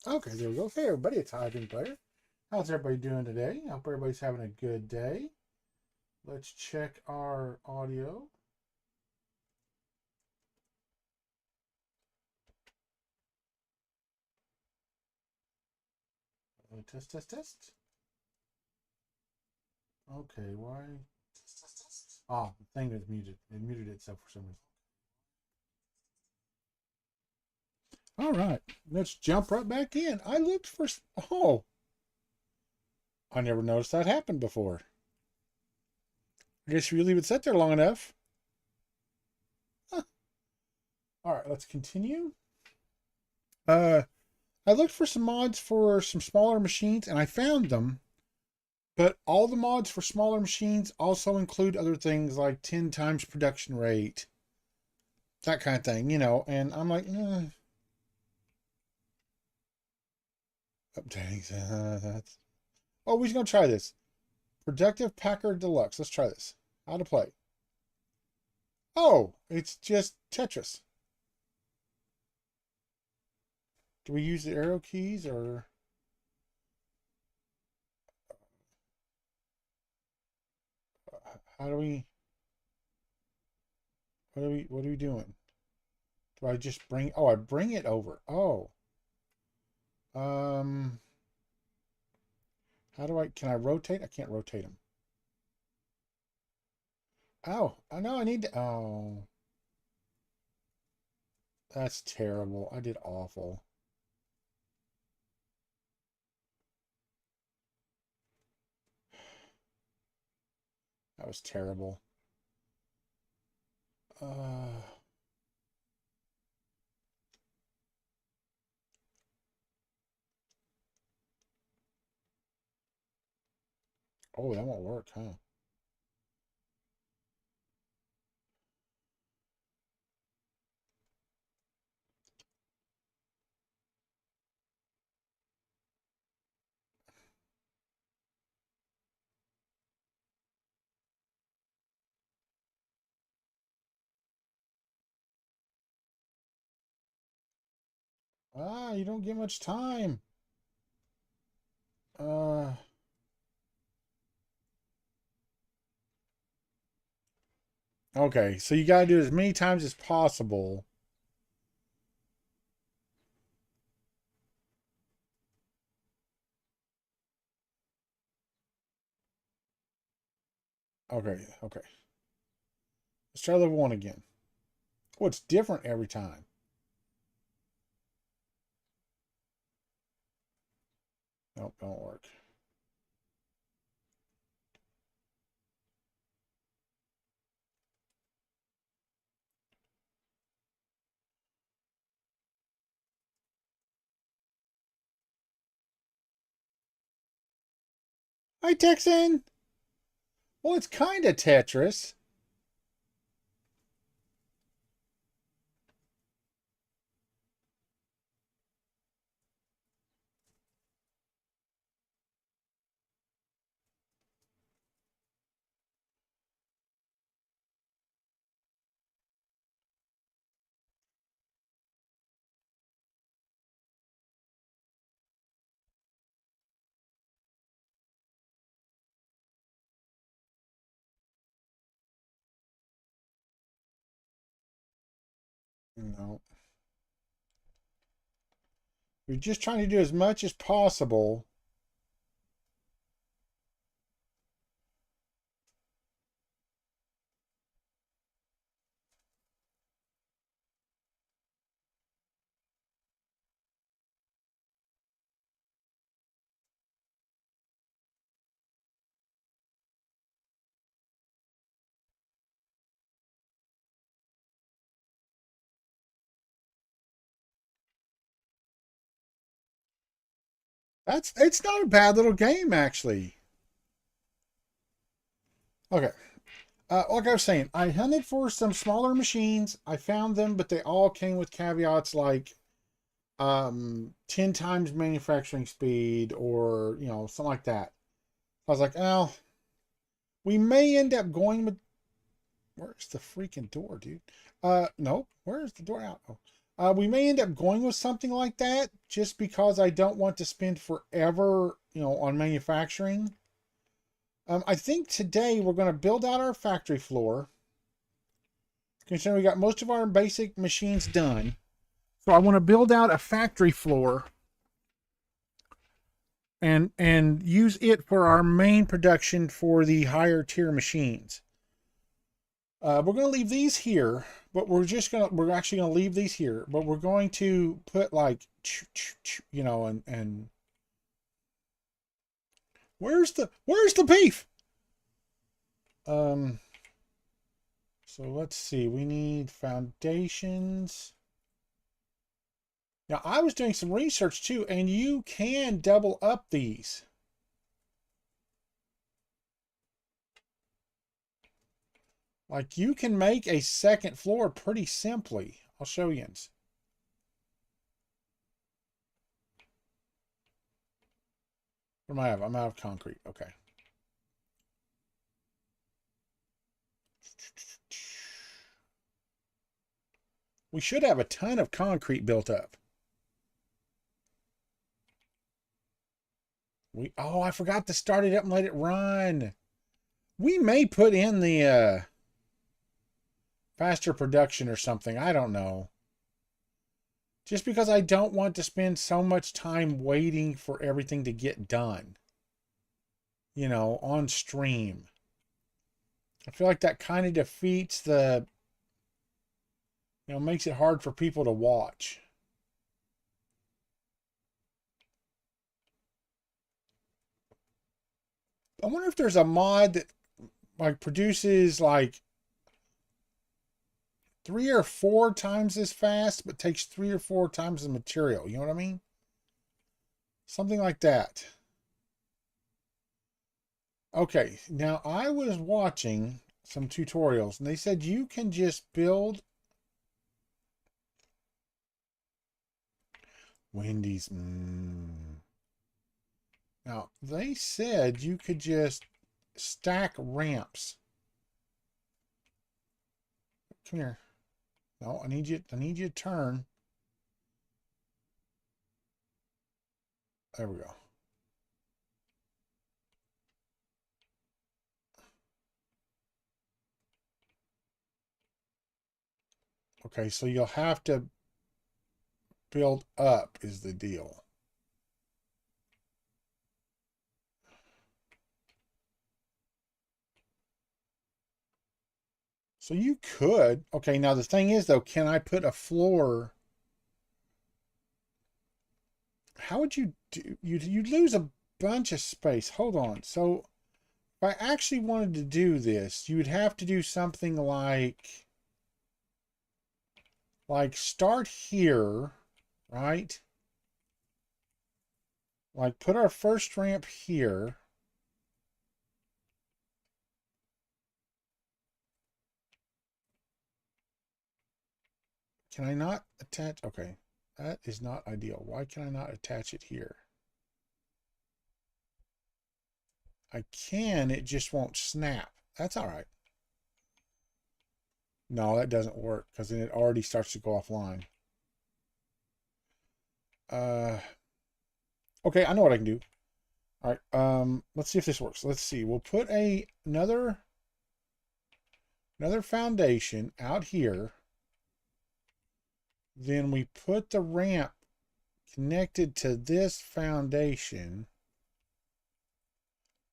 Okay, there we go. Hey, everybody, it's Hydrant Player. How's everybody doing today? I hope everybody's having a good day. Let's check our audio. Test, test, test. Okay, why? Test, test, test. Oh, the thing is muted. It muted itself for some reason. All right, let's jump right back in. I looked for. Oh, I never noticed that happened before. I guess you leave it set there long enough. Huh. All right, let's continue. Uh, I looked for some mods for some smaller machines, and I found them. But all the mods for smaller machines also include other things like 10 times production rate, that kind of thing, And I'm like, updating. Oh, we're going to try this. Productive Packer Deluxe. Let's try this. How to play. Oh, it's just Tetris. Do we use the arrow keys or how do we, what are we doing? Do I just I bring it over. Oh, um, can I rotate? I can't rotate them. Oh, I know I need to. Oh, that's terrible. I did awful. That was terrible. Uh, oh, that won't work, huh? Ah, you don't get much time. Uh, okay, so you gotta do it as many times as possible. Okay, okay. Let's try level one again. Oh, it's different every time. Nope, don't work. Hi, Texan. Well, it's kind of Tetris. No. We're just trying to do as much as possible. It's not a bad little game, actually. Okay. Like I was saying, I hunted for some smaller machines. I found them, but they all came with caveats like 10 times manufacturing speed or, something like that. I was like, oh, we may end up going with. Where's the freaking door, dude? Nope. Where's the door out? Oh. We may end up going with something like that just because I don't want to spend forever, on manufacturing. I think today we're going to build out our factory floor. Considering we got most of our basic machines done. So I want to build out a factory floor and use it for our main production for the higher tier machines. We're going to leave these here, but we're actually going to leave these here, but we're going to put like, and where's the beef? So let's see, we need foundations. Now, I was doing some research too, and you can double up these. Like, you can make a second floor pretty simply. I'll show you. What am I out of? I'm out of concrete. Okay. We should have a ton of concrete built up. Oh, I forgot to start it up and let it run. We may put in the faster production or something. I don't know. Just because I don't want to spend so much time waiting for everything to get done. On stream. I feel like that kind of defeats the, makes it hard for people to watch. I wonder if there's a mod that like produces like 3 or 4 times as fast, but takes 3 or 4 times the material. You know what I mean? Something like that. Okay, now I was watching some tutorials, and they said you can just build Wendy's. Now, they said you could just stack ramps. Come here. No, I need you to turn. There we go. Okay, so you'll have to build up is the deal. So you could. Okay, now the thing is though, can I put a floor? How would you do? You'd lose a bunch of space. Hold on. So if I actually wanted to do this, you would have to do something like start here, right? Like put our first ramp here. Can I not attach? Okay, that is not ideal. Why can I not attach it here? I can, it just won't snap. That's all right. No, that doesn't work because then it already starts to go offline. Okay, I know what I can do. All right, let's see if this works. Let's see. We'll put another foundation out here. Then we put the ramp connected to this foundation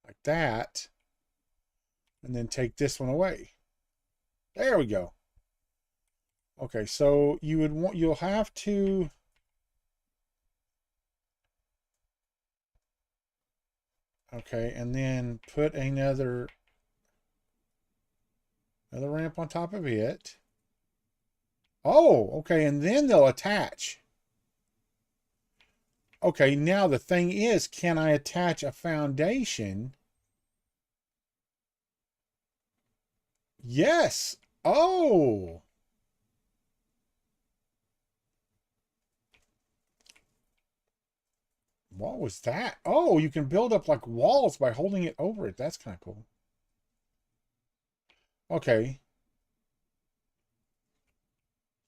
like that, and then take this one away. There we go. Okay, so you'll have to okay, and then put another ramp on top of it. Oh, okay, and then they'll attach. Okay, now the thing is, can I attach a foundation? Yes. Oh. What was that? Oh, you can build up like walls by holding it over it. That's kind of cool. Okay.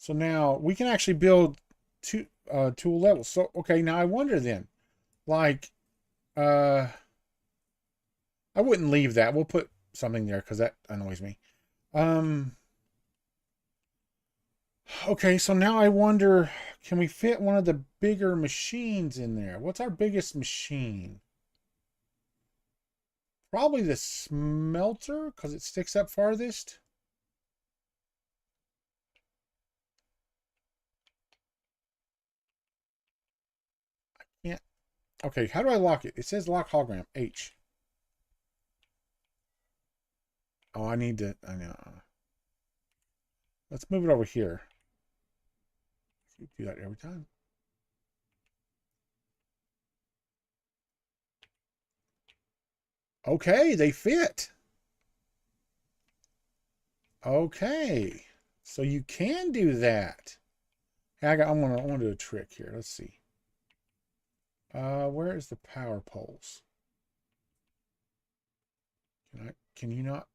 So now we can actually build tool levels. So, okay, now I wonder then, like, I wouldn't leave that. We'll put something there because that annoys me. Okay, so now I wonder, can we fit one of the bigger machines in there? What's our biggest machine? Probably the smelter because it sticks up farthest. Yeah. Okay, how do I lock it? It says lock hologram. H. Oh, I need to, I know. Let's move it over here. Do that every time. Okay, they fit. Okay. So you can do that. Hey, I want to do a trick here. Let's see. Where is the power poles? Can you not?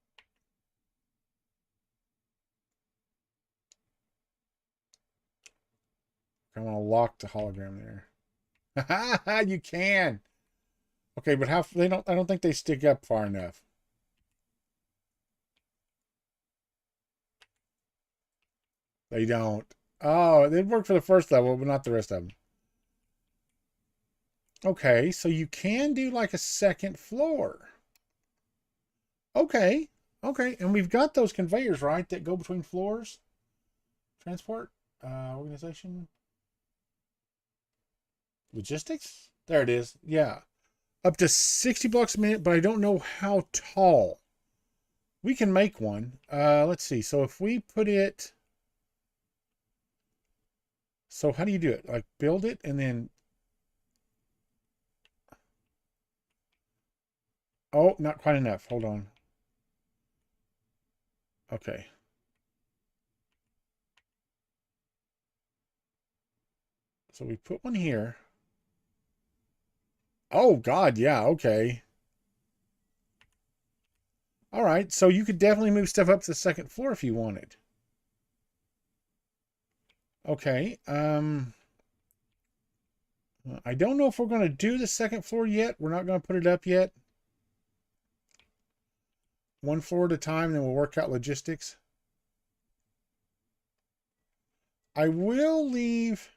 I want to lock the hologram there. You can. Okay, but how they don't I don't think they stick up far enough. They don't. Oh, it worked for the first level, but not the rest of them. Okay, so you can do like a second floor. Okay. Okay, and we've got those conveyors, right, that go between floors? Transport, organization, logistics? There it is. Yeah. Up to 60 blocks a minute, but I don't know how tall. We can make one. Let's see. So if we put it... So how do you do it? Like build it and then... Oh, not quite enough. Hold on. Okay. So we put one here. Oh, God, yeah, okay. All right, so you could definitely move stuff up to the second floor if you wanted. Okay, I don't know if we're going to do the second floor yet. We're not going to put it up yet. One floor at a time, then we'll work out logistics. I will leave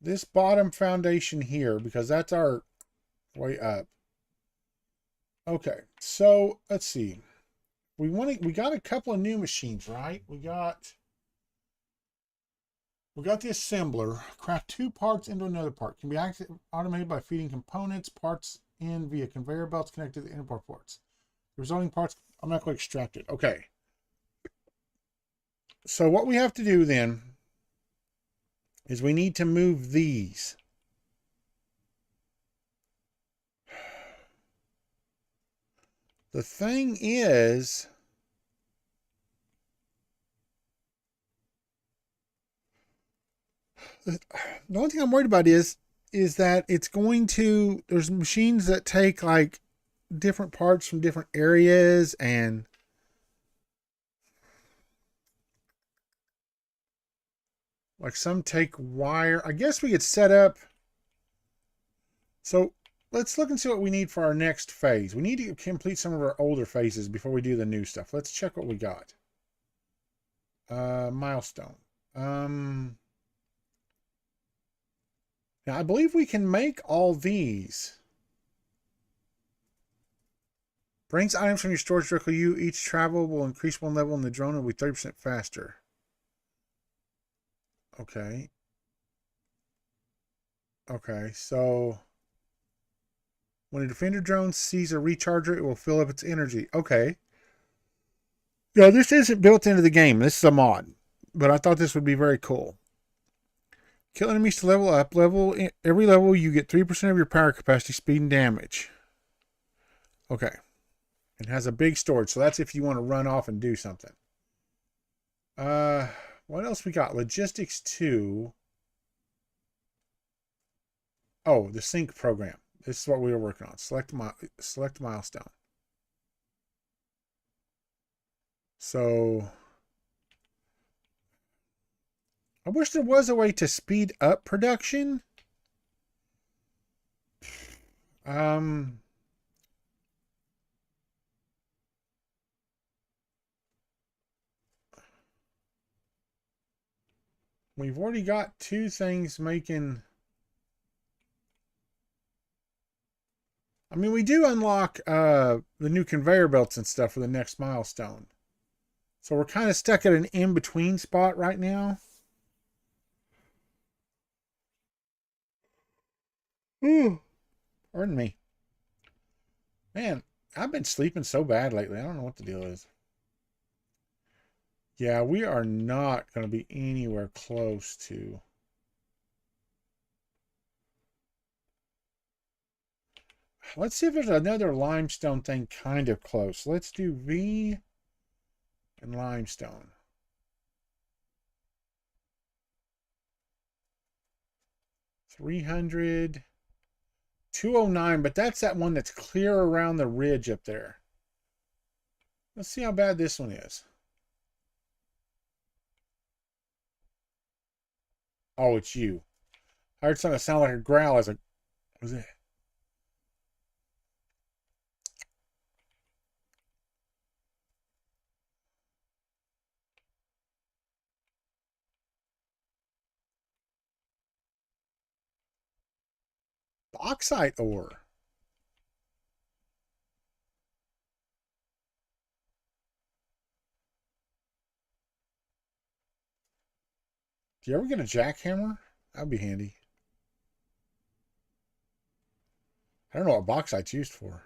this bottom foundation here because that's our way up. Okay, so let's see. We got a couple of new machines, right? We got the assembler. Craft two parts into another part. Can be automated by feeding components, parts in via conveyor belts connected to the inner ports. The resulting parts, I'm not going to extract it. Okay. So what we have to do then is we need to move these. The thing is, the only thing I'm worried about is that it's going to, there's machines that take like different parts from different areas and like some take wire. I guess we could set up. So let's look and see what we need for our next phase. We need to complete some of our older phases before we do the new stuff. Let's check what we got. Milestone. Now I believe we can make all these. Brings items from your storage directly to you. Each travel will increase one level and the drone will be 30% faster. Okay. Okay, so when a defender drone sees a recharger, it will fill up its energy. Okay. Yeah, this isn't built into the game. This is a mod. But I thought this would be very cool. Kill enemies to level up. Every level you get 3% of your power capacity, speed, and damage. Okay. It has a big storage, so that's if you want to run off and do something. What else we got? Logistics 2. Oh, the sync program. This is what we were working on. Select milestone. So I wish there was a way to speed up production. Um, we've already got two things making. I mean, we do unlock the new conveyor belts and stuff for the next milestone. So we're kind of stuck at an in-between spot right now. Pardon me. Man, I've been sleeping so bad lately. I don't know what the deal is. Yeah, we are not going to be anywhere close to. Let's see if there's another limestone thing kind of close. Let's do V and limestone. 300. 209, but that's that one that's clear around the ridge up there. Let's see how bad this one is. Oh, it's you. I heard something sound like a growl. I was like, what was it? Bauxite ore. Do you ever get a jackhammer? That'd be handy. I don't know what bauxite's used for.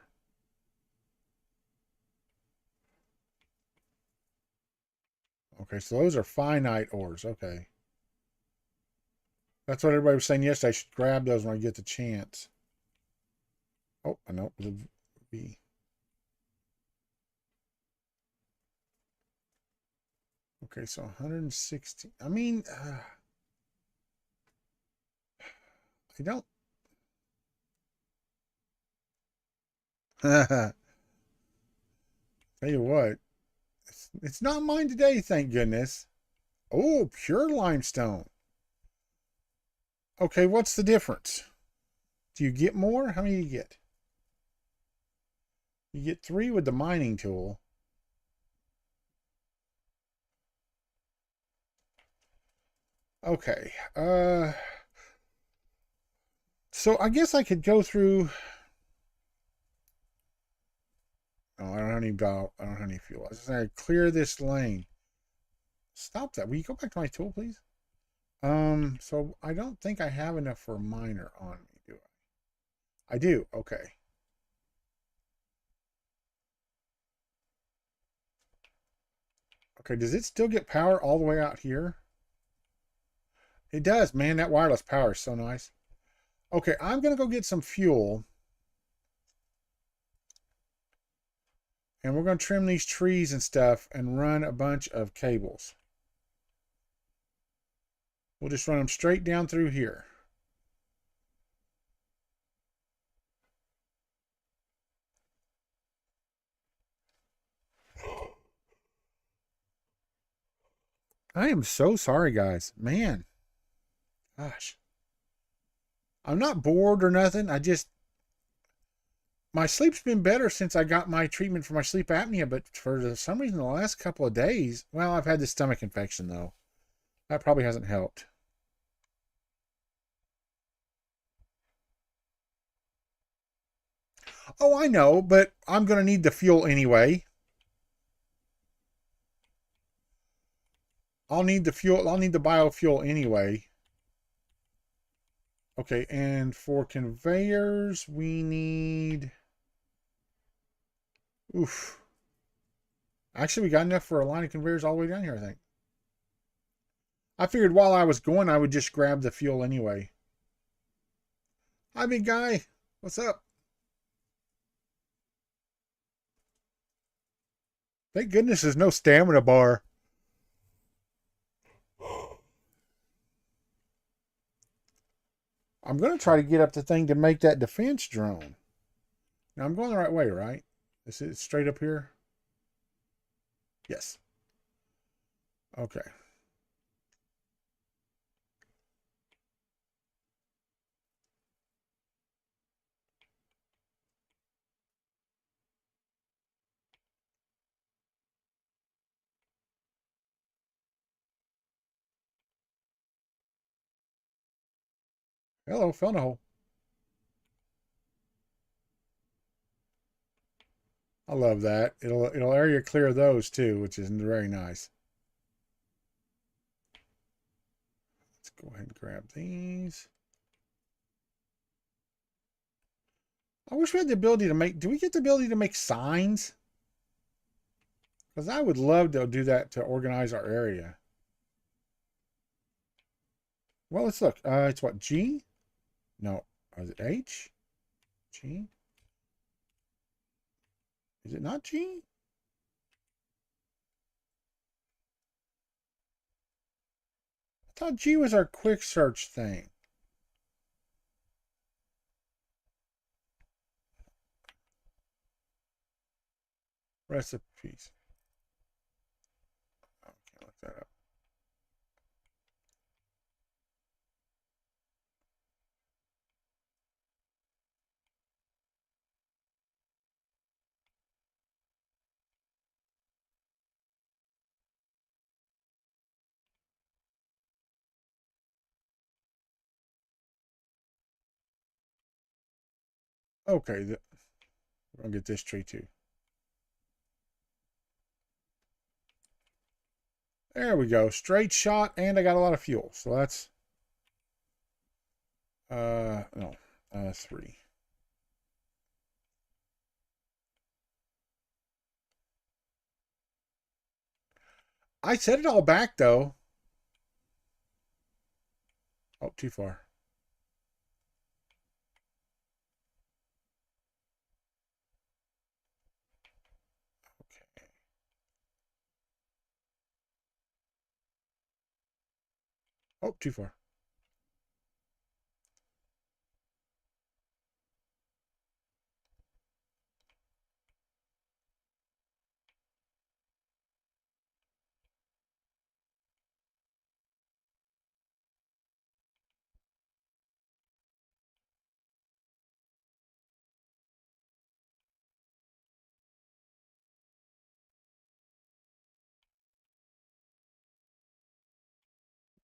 Okay, so those are finite ores. Okay. That's what everybody was saying yesterday. I should grab those when I get the chance. Oh, I know. It was a V. Okay, so 160. I mean, I don't. Tell you what, it's not mine today, thank goodness. Oh, pure limestone. Okay, what's the difference? Do you get more? How many do you get? You get 3 with the mining tool. Okay. So I guess I could go through. Oh, I don't have any I don't have any fuel. I was just gonna clear this lane. Stop that. Will you go back to my tool, please? So I don't think I have enough for a miner on me, do I? I do. Okay. Okay, does it still get power all the way out here? It does, man. That wireless power is so nice. Okay, I'm going to go get some fuel. And we're going to trim these trees and stuff and run a bunch of cables. We'll just run them straight down through here. I am so sorry, guys. Man. Gosh. I'm not bored or nothing. My sleep's been better since I got my treatment for my sleep apnea, but for some reason the last couple of days, well, I've had this stomach infection though. That probably hasn't helped. Oh, I know, but I'm going to need the fuel anyway. I'll need the fuel. I'll need the biofuel anyway. Okay, and for conveyors, we need. Oof. Actually, we got enough for a line of conveyors all the way down here, I think. I figured while I was going, I would just grab the fuel anyway. Hi, big guy. What's up? Thank goodness there's no stamina bar. I'm going to try to get up the thing to make that defense drone. Now, I'm going the right way, right? This is straight up here? Yes. Okay. Hello, fell in a hole. I love that. It'll area clear those too, which is very nice. Let's go ahead and grab these. I wish we had the ability to make. Do we get the ability to make signs? Because I would love to do that to organize our area. Well, let's look. It's what, G? No. Is it H? G? Is it not G? I thought G was our quick search thing. Recipes. Oh, can't look that up. Okay, we're gonna get this tree too. There we go. Straight shot, and I got a lot of fuel. So that's no, 3. I set it all back though. Oh, too far. Okay. Oh, too far.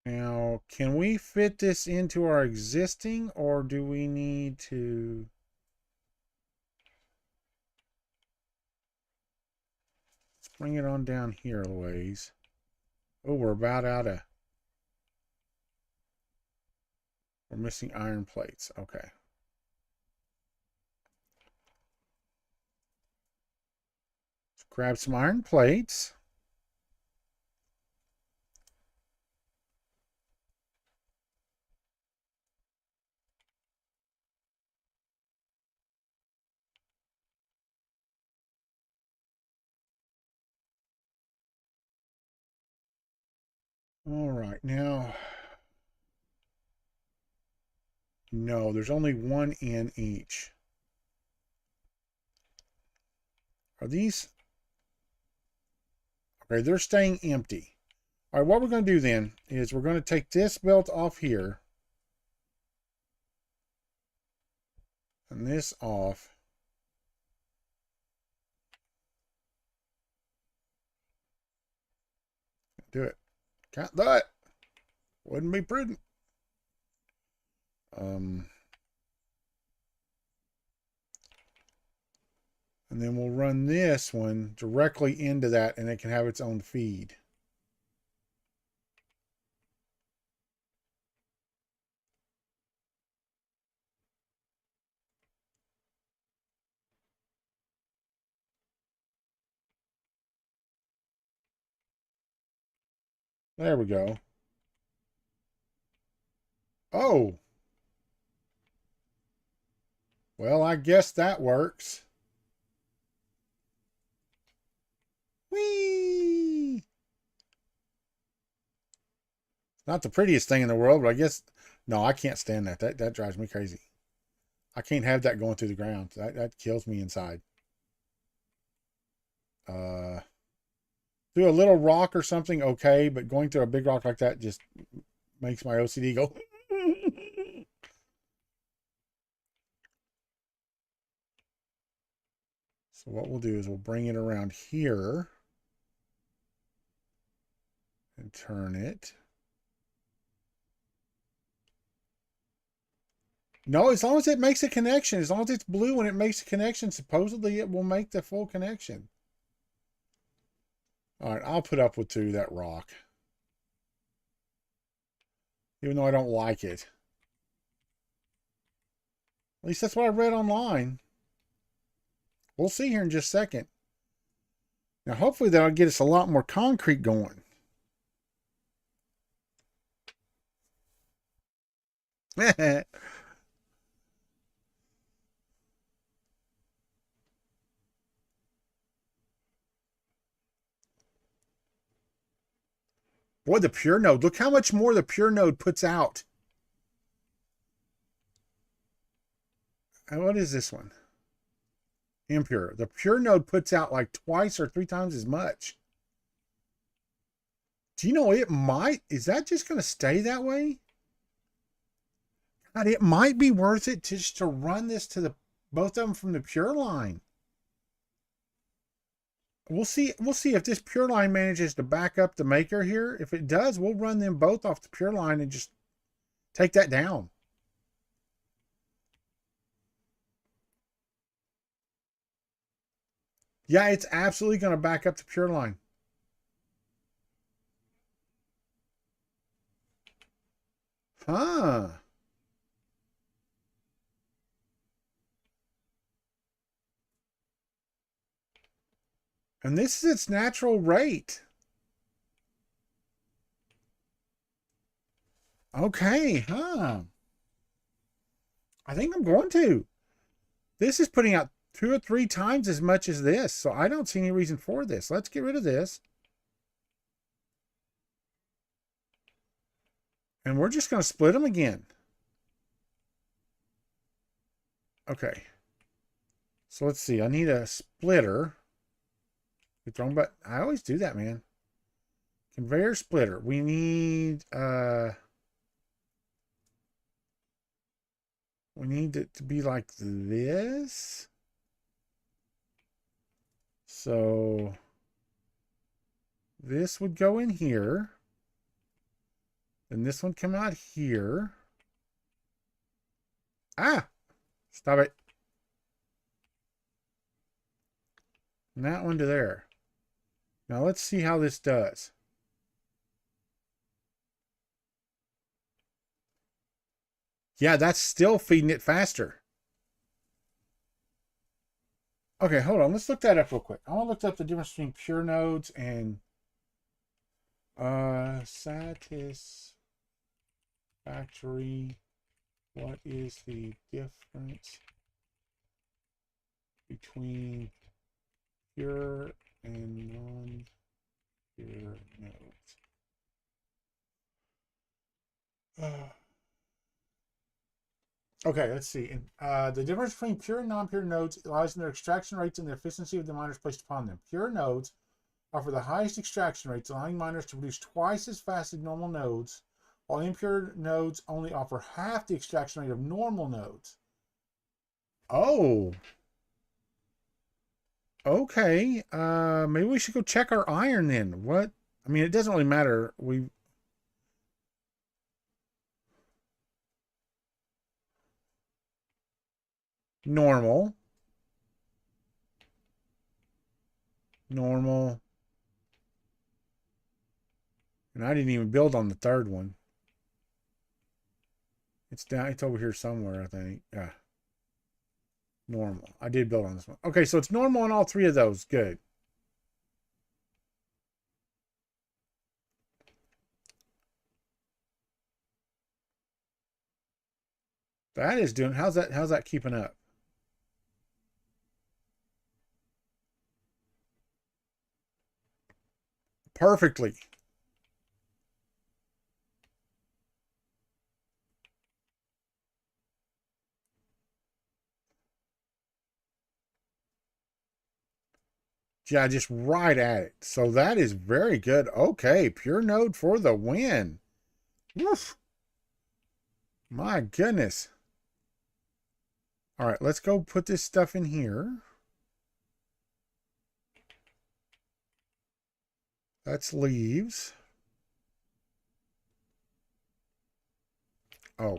Now, can we fit this into our existing, or do we need to... Let's bring it on down here a ways. Oh, we're about out of... We're missing iron plates. Okay. Let's grab some iron plates. All right, now... No, there's only one in each. Are these... Okay, they're staying empty. All right, what we're going to do then is we're going to take this belt off here. And this off. Do it. Can't do it. Wouldn't be prudent. And then we'll run this one directly into that, and it can have its own feed. There we go. Oh. Well, I guess that works. Whee! Not the prettiest thing in the world, but I guess... No, I can't stand that. That drives me crazy. I can't have that going through the ground. That kills me inside. Through a little rock or something, okay, but going through a big rock like that just makes my OCD go. So what we'll do is we'll bring it around here and turn it. No, as long as it makes a connection, as long as it's blue and it makes a connection, supposedly it will make the full connection. All right, I'll put up with that rock. Even though I don't like it. At least that's what I read online. We'll see here in just a second. Now, hopefully that'll get us a lot more concrete going. Boy, the pure node. Look how much more the pure node puts out. And what is this one? Impure. The pure node puts out like twice or 3 times as much. Do you know it might? Is that just going to stay that way? God, it might be worth it just to run this to the both of them from the pure line. We'll see if this pure line manages to back up the maker here. If it does, we'll run them both off the pure line and just take that down. Yeah, it's absolutely going to back up the pure line. Huh. And this is its natural rate. Okay, huh. I think I'm going to. This is putting out 2 or 3 times as much as this, so I don't see any reason for this. Let's get rid of this. And we're just going to split them again. Okay. So let's see. I need a splitter. But I always do that, man. Conveyor splitter. We need it to be like this. So this would go in here. Then this one come out here. Ah! Stop it. And that one to there. Now let's see how this does. Yeah, that's still feeding it faster. Okay, hold on. Let's look that up real quick. I want to look up the difference between pure nodes and Satisfactory. What is the difference between pure and non-pure nodes? Okay, let's see. The difference between pure and non-pure nodes lies in their extraction rates and the efficiency of the miners placed upon them. Pure nodes offer the highest extraction rates, allowing miners to produce twice as fast as normal nodes, while impure nodes only offer half the extraction rate of normal nodes. Oh. Okay. Maybe we should go check our iron then. What? I mean, it doesn't really matter. Normal. Normal. And I didn't even build on the third one. It's down. It's over here somewhere, I think. Yeah. Normal. I did build on this one. Okay, so it's normal on all 3 of those. Good. That is doing. How's that keeping up? Perfectly. Yeah, just right at it. So that is very good. Okay, pure node for the win. Woof. My goodness. All right, let's go put this stuff in here. That's leaves. Oh.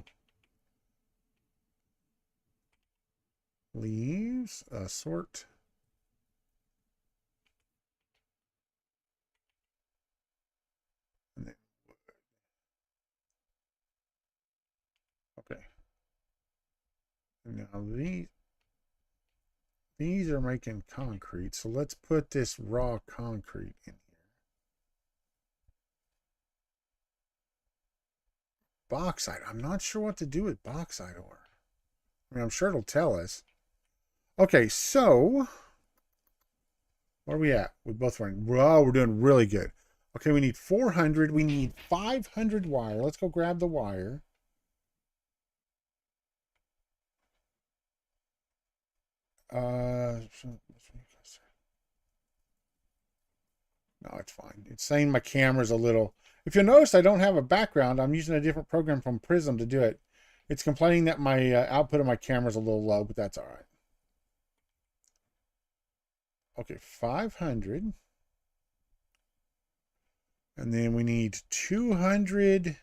leaves, sort. And then, okay. Now these are making concrete, so let's put this raw concrete in here. Bauxite. I'm not sure what to do with bauxite ore. I mean, I'm sure it'll tell us. Okay, so where are we at? We both running. Whoa, we're doing really good. Okay, we need 400. We need 500 wire. Let's go grab the wire. No, it's fine. It's saying my camera's a little. If you'll notice, I don't have a background. I'm using a different program from Prism to do it. It's complaining that my output of my camera is a little low, but that's all right. Okay, 500. And then we need 200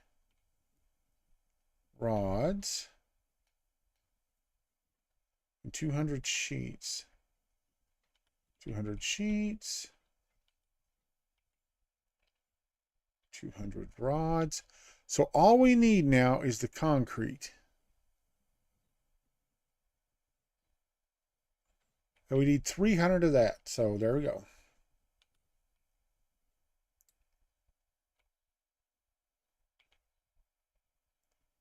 rods and 200 sheets. 200 sheets. 200 rods. So all we need now is the concrete. And we need 300 of that. So there we go.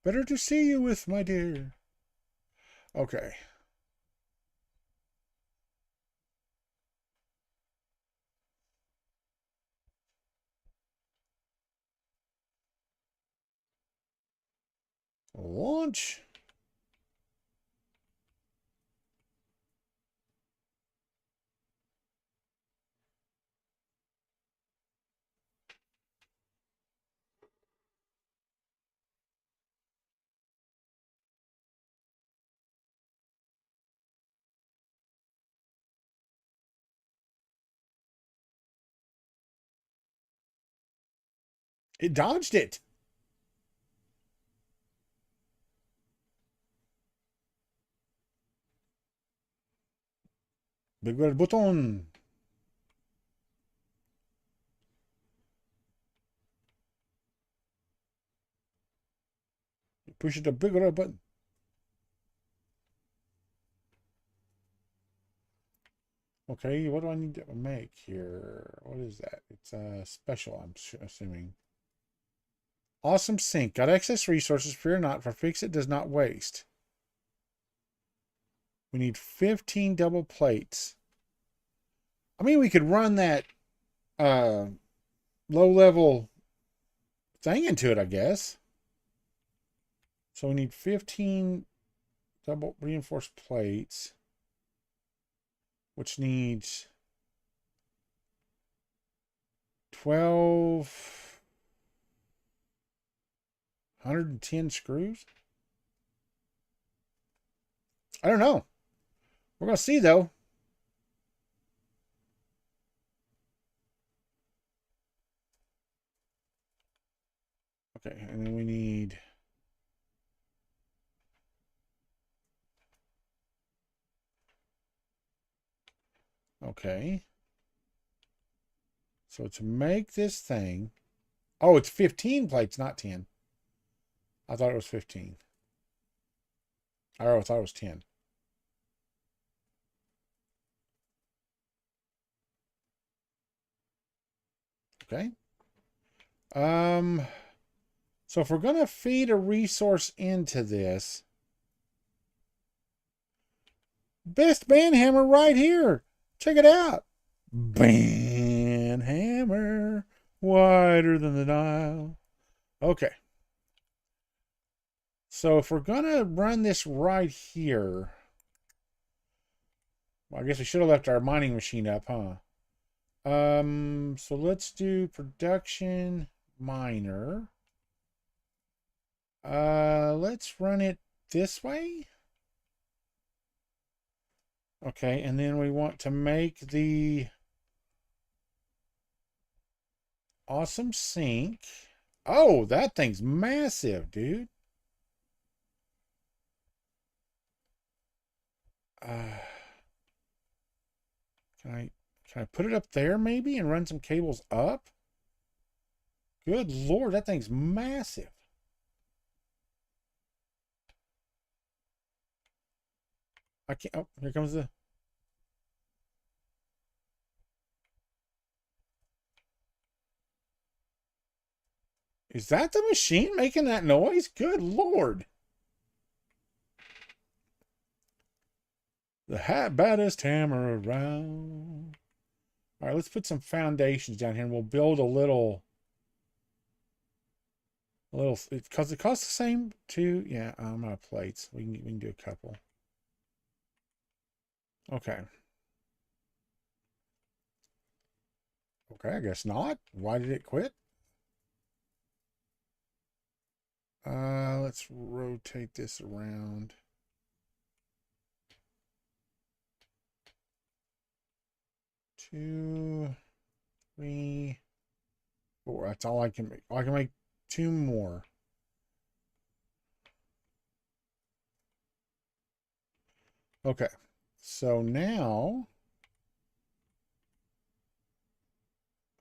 Better to see you with, my dear. Okay. Launch. It dodged it. Big red button. Push the big red button. Okay, what do I need to make here? What is that? It's special, I'm assuming. Awesome sink. Got excess resources. Fear not, for fix it does not waste. We need 15 double plates. I mean, we could run that low-level thing into it, I guess. So we need 15 double reinforced plates, which needs 1,210 screws. I don't know. We're going to see, though. Okay, and then we need... Okay. So to make this thing... Oh, it's 15 plates, not 10. I thought it was 15. I thought it was 10. Okay. So if we're going to feed a resource into this, best banhammer right here. Check it out. Banhammer, wider than the Nile. Okay. So if we're going to run this right here, well, I guess we should have left our mining machine up, huh? So let's do production miner. Let's run it this way. Okay, and then we want to make the awesome sink. Oh, that thing's massive, dude. Can I put it up there maybe and run some cables up? Good Lord, that thing's massive. I can't. Oh, here comes the. Is that the machine making that noise? Good Lord. The baddest hammer around. All right, let's put some foundations down here and we'll build a little, because it costs the same too. Yeah, I'm out of plates. We can do a couple. Okay. Okay, I guess not. Why did it quit? Let's rotate this around. Two, three, four. That's all I can make. I can make two more. Okay. So now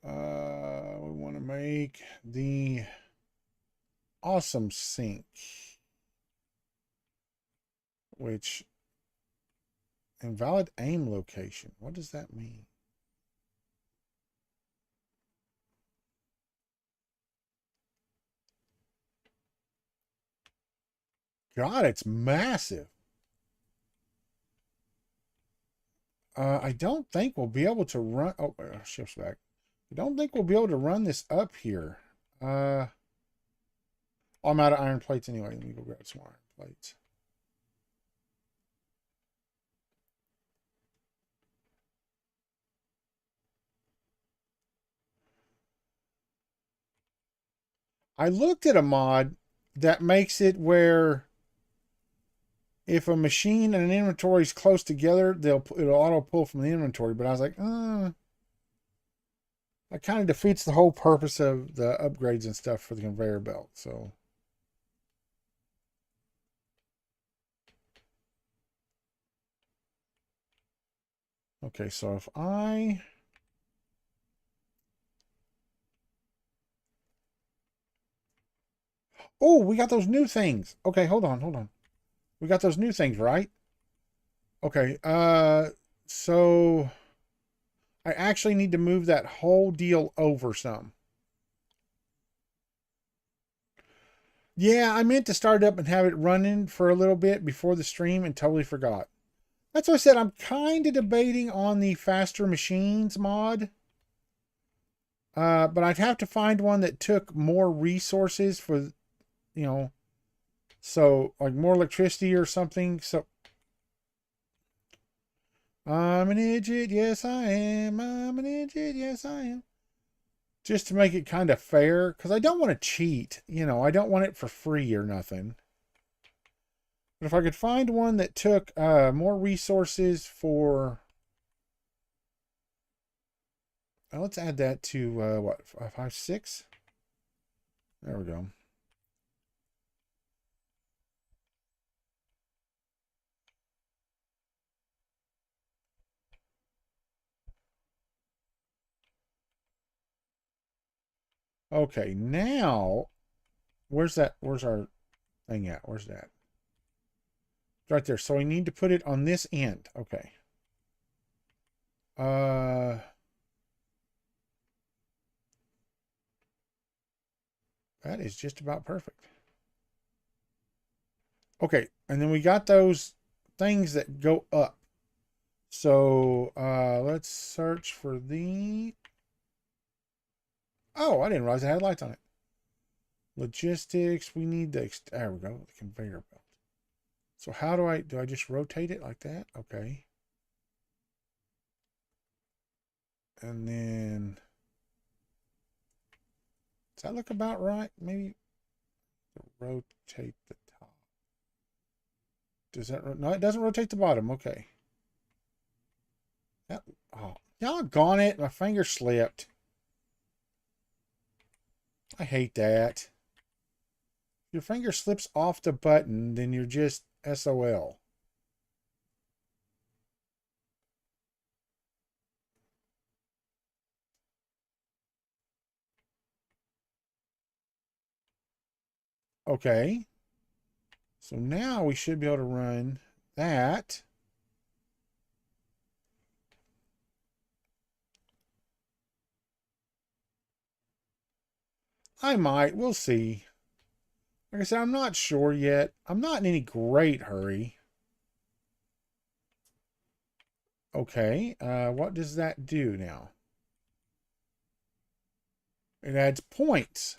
we want to make the awesome sink, which invalid aim location. What does that mean? God, it's massive. I don't think we'll be able to run. Oh, shifts back. I don't think we'll be able to run this up here. I'm out of iron plates anyway. Let me go grab some iron plates. I looked at a mod that makes it where if a machine and an inventory is close together, it'll auto pull from the inventory. But I was like, that kind of defeats the whole purpose of the upgrades and stuff for the conveyor belt. So. Okay, so if I... Oh, we got those new things. Okay, hold on. We got those new things, right? Okay, so I actually need to move that whole deal over some. Yeah, I meant to start up and have it running for a little bit before the stream and totally forgot. That's what I said. I'm kind of debating on the faster machines mod. But I'd have to find one that took more resources for, so like more electricity or something. So I'm an idiot, yes I am. I'm an idiot, yes I am. Just to make it kind of fair, because I don't want to cheat. I don't want it for free or nothing. But if I could find one that took more resources for... let's add that to, what, 5, 6? There we go. Okay, now, where's our thing at? Where's that? Right there. So we need to put it on this end. Okay. That is just about perfect. Okay, and then we got those things that go up. So let's search for the... Oh, I didn't realize it had lights on it. Logistics, we need the... There we go, the conveyor belt. So how do I just rotate it like that? Okay. And then... Does that look about right? Maybe rotate the top. Does that... No, it doesn't rotate the bottom. Okay. That... Oh, doggone it. My finger slipped. I hate that. If your finger slips off the button, then you're just SOL. Okay. So now we should be able to run that. I might. We'll see. Like I said, I'm not sure yet. I'm not in any great hurry. Okay. What does that do now? It adds points.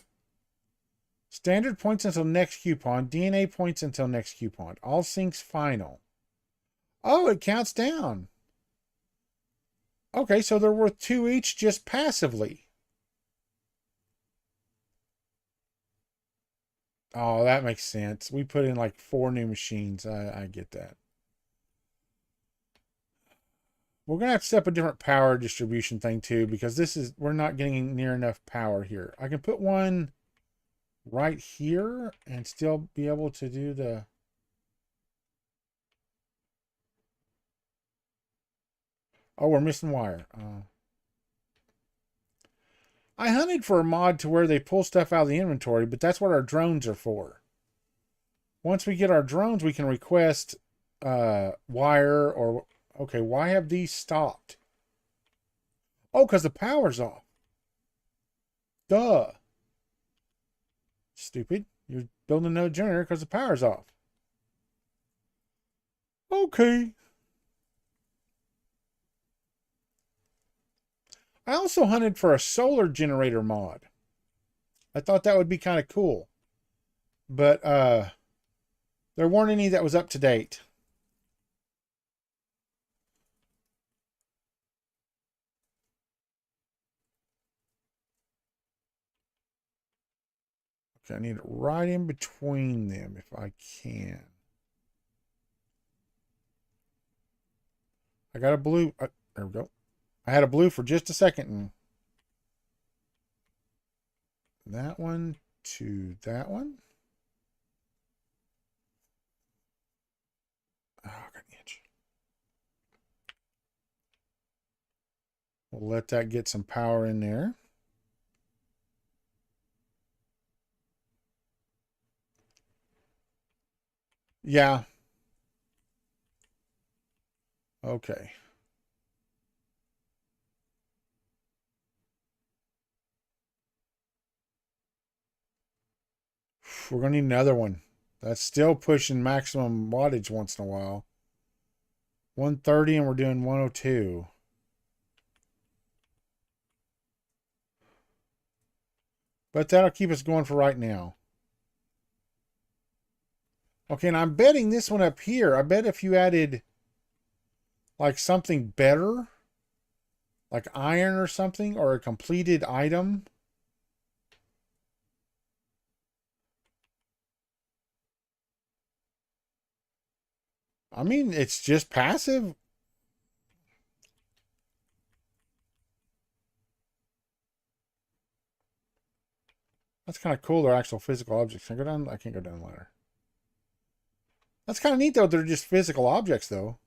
Standard points until next coupon. DNA points until next coupon. All syncs final. Oh, it counts down. Okay, so they're worth 2 each just passively. Oh, that makes sense. We put in like 4 new machines. I get that. We're going to have to set up a different power distribution thing too, because we're not getting near enough power here. I can put one right here and still be able to do the... Oh, we're missing wire. I hunted for a mod to where they pull stuff out of the inventory, but that's what our drones are for. Once we get our drones, we can request wire or... Okay, why have these stopped? Oh, because the power's off. Duh. Stupid. You're building another generator because the power's off. Okay. I also hunted for a solar generator mod. I thought that would be kind of cool. But there weren't any that was up to date. Okay, I need it right in between them if I can. I got a blue. There we go. I had a blue for just a second. And that one to that one. Oh, I got an itch. We'll let that get some power in there. Yeah. Okay. We're going to need another one. That's still pushing maximum wattage once in a while. 130 and we're doing 102. But that'll keep us going for right now. Okay, and I'm betting this one up here. I bet if you added like something better, like iron or something, or a completed item. I mean, it's just passive. That's kind of cool. They're actual physical objects. Can I go down? I can't go down the ladder. That's kind of neat, though. They're just physical objects, though.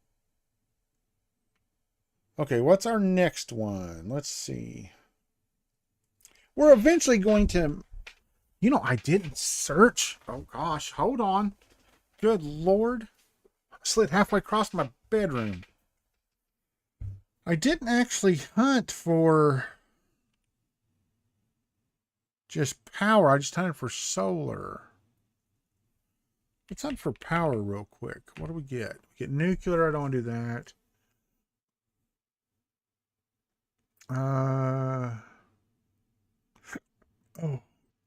Okay, what's our next one? Let's see. We're eventually going to... You know, I didn't search. Oh, gosh. Hold on. Good Lord. I slid halfway across my bedroom. I didn't actually hunt for just power. I just hunted for solar. Let's hunt for power real quick. What do we get? We get nuclear. I don't want to do that. Oh,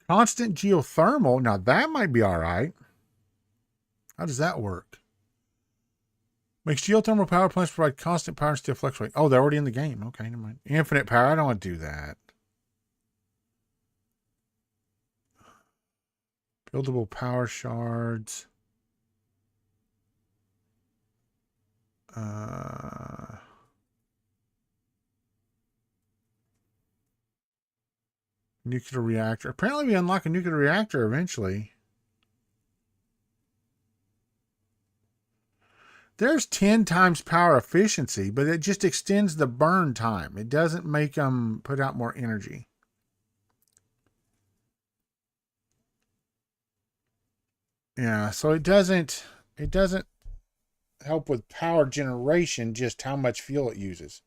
constant geothermal. Now that might be all right. How does that work? Makes geothermal power plants provide constant power and still fluctuate. Oh, they're already in the game. Okay, never mind. Infinite power. I don't want to do that. Buildable power shards. Nuclear reactor. Apparently we unlock a nuclear reactor eventually. There's 10 times power efficiency, but it just extends the burn time. It doesn't make them put out more energy. Yeah, so it doesn't help with power generation, just how much fuel it uses.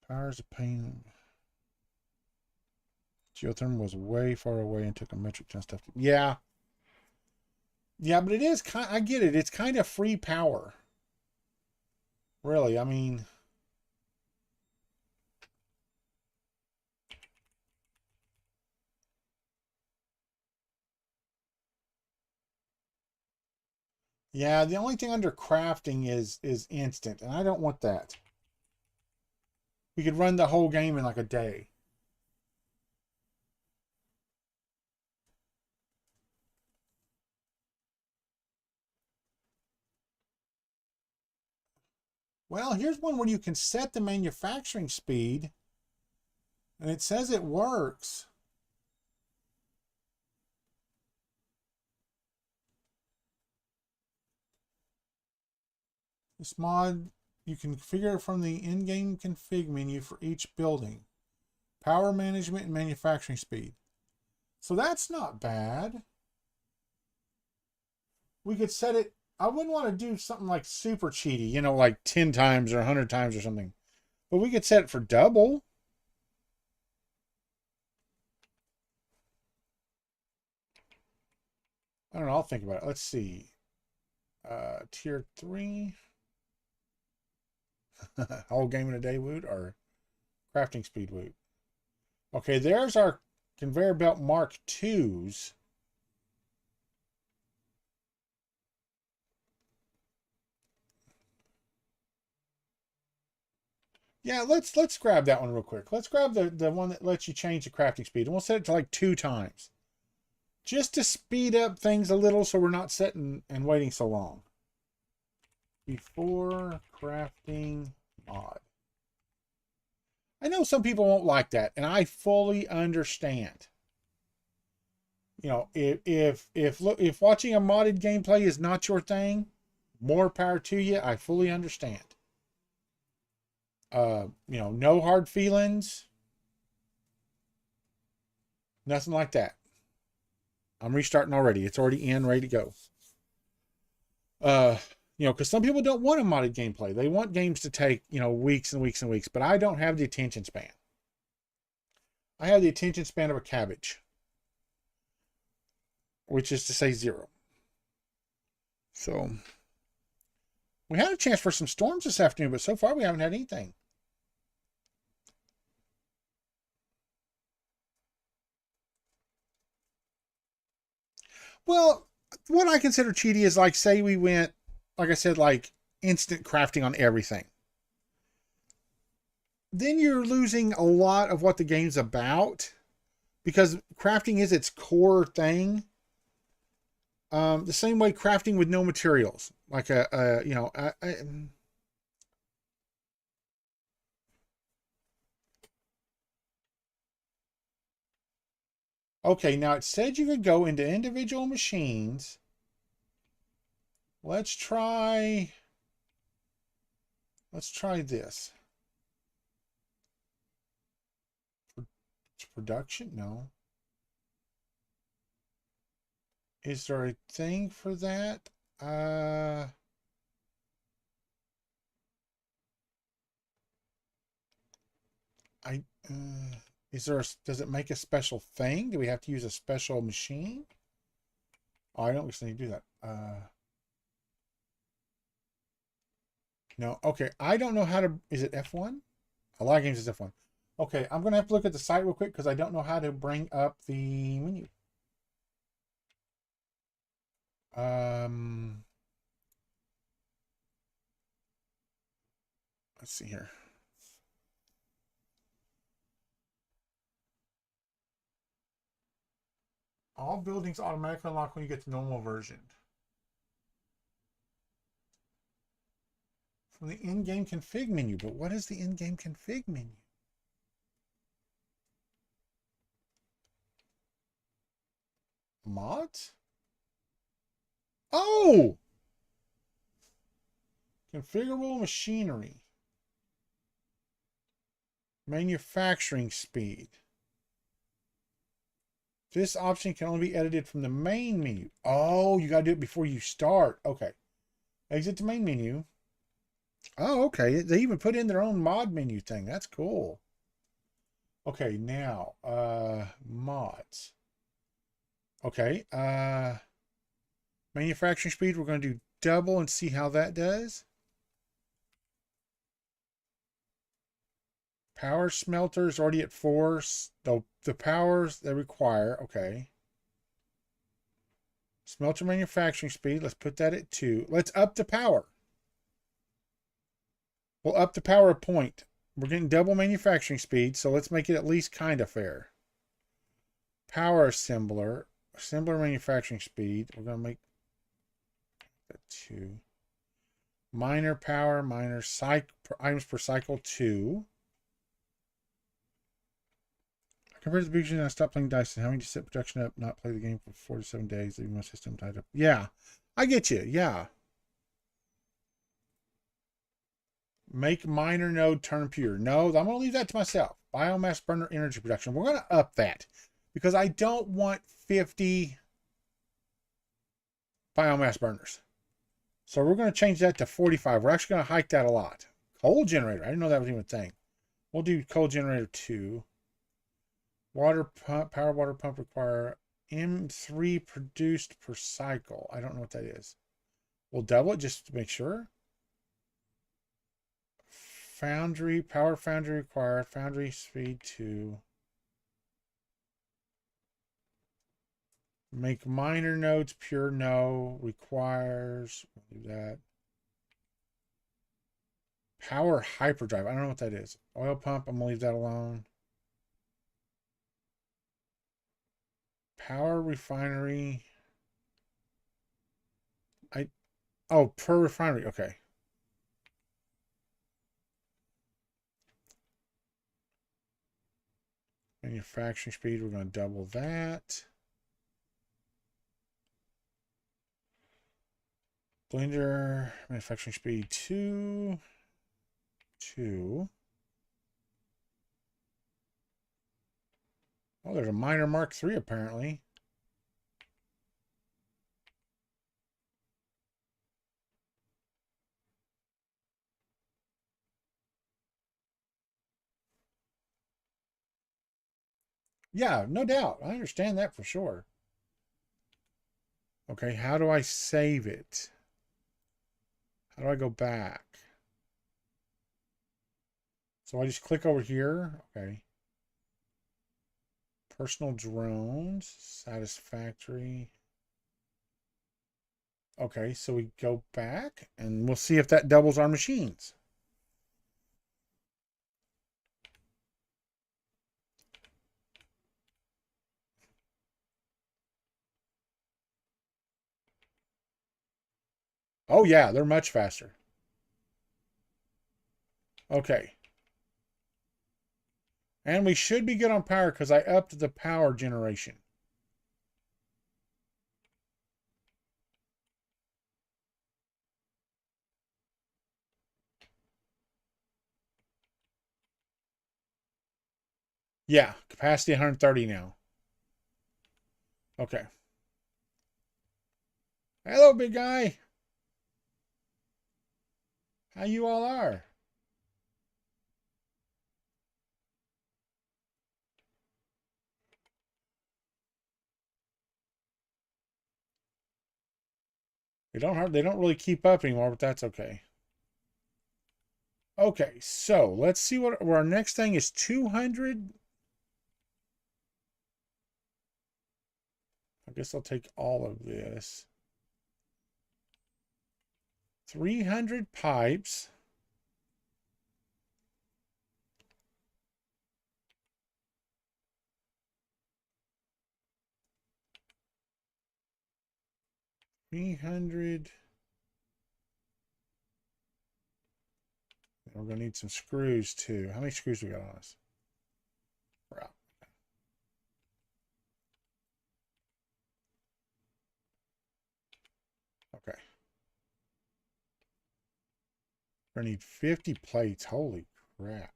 Power is a pain. Geothermal was way far away and took a metric ton stuff. Yeah. Yeah, but it is kind I get it. It's kind of free power. Really. I mean, yeah, the only thing under crafting is instant, and I don't want that. We could run the whole game in like a day. Well, here's one where you can set the manufacturing speed, and it says it works. This mod, you can configure from the in-game config menu for each building. Power management and manufacturing speed. So that's not bad. We could set it. I wouldn't want to do something like super cheaty, you know, like 10 times or 100 times or something. But we could set it for double. I don't know. I'll think about it. Let's see. Tier 3. Whole game in a day woot or crafting speed woot. Okay, there's our conveyor belt Mark IIs. Yeah, let's grab that one real quick. Let's grab the one that lets you change the crafting speed, and we'll set it to like 2 times, just to speed up things a little, so we're not sitting and waiting so long. Before crafting mod. I know some people won't like that, and I fully understand. You know, if watching a modded gameplay is not your thing, more power to you. I fully understand. You know, no hard feelings, nothing like that. I'm restarting already. It's already in, ready to go. You know, because some people don't want a modded gameplay. They want games to take, you know, weeks and weeks and weeks. But I don't have the attention span. I have the attention span of a cabbage, which is to say 0. So we had a chance for some storms this afternoon, but so far we haven't had anything. Well, what I consider cheaty is like, say we went, like I said, like instant crafting on everything. Then you're losing a lot of what the game's about, because crafting is its core thing. The same way crafting with no materials, like you know, okay. Now it said you could go into individual machines. Let's try. Let's try this. Production? No. Is there a thing for that? I is there? Does it make a special thing? Do we have to use a special machine? Oh, I don't need to do that. No. Okay, I don't know how to. Is it F1? A lot of games is F1. Okay, I'm gonna have to look at the site real quick because I don't know how to bring up the menu. Um, let's see here. All buildings automatically unlock when you get the normal version. From the in-game config menu, but what is the in-game config menu? Mods? Oh! Configurable machinery. Manufacturing speed. This option can only be edited from the main menu. Oh, you got to do it before you start. Okay. Exit the main menu. Oh, okay. They even put in their own mod menu thing. That's cool. Okay, now, mods. Okay, manufacturing speed, we're going to do double and see how that does. Power smelter is already at 4. The powers they require, okay. Smelter manufacturing speed, let's put that at 2. Let's up the power. We'll up the power a point. We're getting double manufacturing speed, so let's make it at least kind of fair. Power assembler, assembler manufacturing speed, we're going to make that 2. Miner power, miner items per cycle 2. Compared to the beginning, I stopped playing dice and having to set production up, not play the game for 4 to 7 days, leaving my system tied up. Yeah, I get you. Yeah. Make miner node turn pure. No, I'm going to leave that to myself. Biomass burner energy production. We're going to up that because I don't want 50 biomass burners. So we're going to change that to 45. We're actually going to hike that a lot. Coal generator. I didn't know that was even a thing. We'll do coal generator 2. Water pump, power water pump require M3 produced per cycle. I don't know what that is. We'll double it just to make sure. Foundry, power foundry required. Foundry speed 2. Make miner nodes pure, no. Requires, we'll do that. Power hyperdrive. I don't know what that is. Oil pump, I'm going to leave that alone. Power refinery. Oh, per refinery. Okay. Manufacturing speed, we're going to double that. Blender, manufacturing speed 2. 2. Oh, there's a miner Mark 3 apparently. Yeah, no doubt. I understand that for sure. Okay, how do I save it? How do I go back? So I just click over here. Okay. Personal drones, Satisfactory. Okay, so we go back and we'll see if that doubles our machines. Oh yeah, they're much faster. Okay. And we should be good on power because I upped the power generation. Yeah, capacity 130 now. Okay. Hello, big guy. How you all are? They don't really keep up anymore, but that's okay. Okay, so let's see what our next thing is 200. I guess I'll take all of this. 300 pipes. $300. We're going to need some screws too. How many screws we got on us? Right. Okay. We're going to need 50 plates. Holy crap.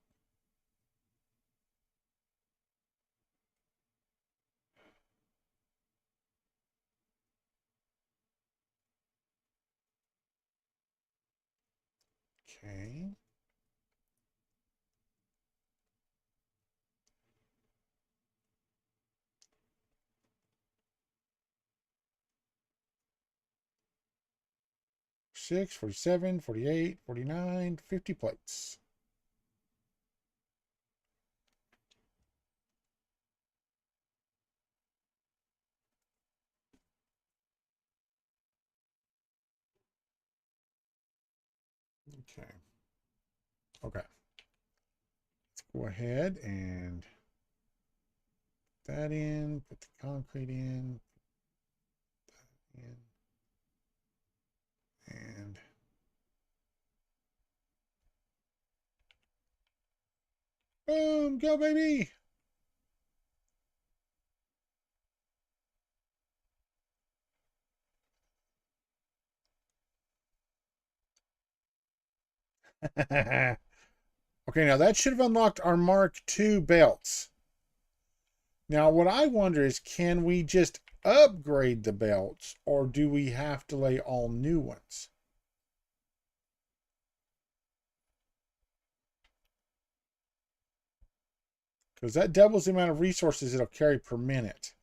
Okay. Six, 47, 48, 49, 50 plates. Okay. Okay. Let's go ahead and put that in, put the concrete in, and boom, go baby. Okay, now that should have unlocked our Mark II belts. Now, what I wonder is, can we just upgrade the belts, or do we have to lay all new ones? Because that doubles the amount of resources it'll carry per minute.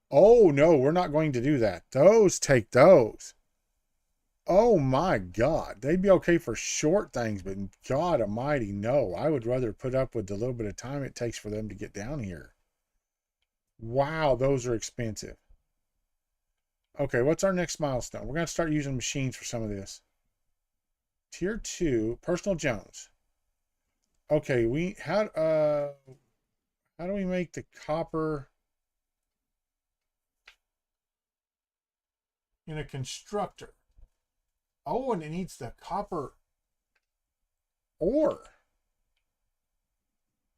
Oh, no, we're not going to do that. Those, take those. Oh my God. They'd be okay for short things, but God almighty, no. I would rather put up with the little bit of time it takes for them to get down here. Wow, those are expensive. Okay, what's our next milestone? We're going to start using machines for some of this. Tier 2, Personal Jones. Okay, how do we make the copper in a constructor? Oh, and it needs the copper ore.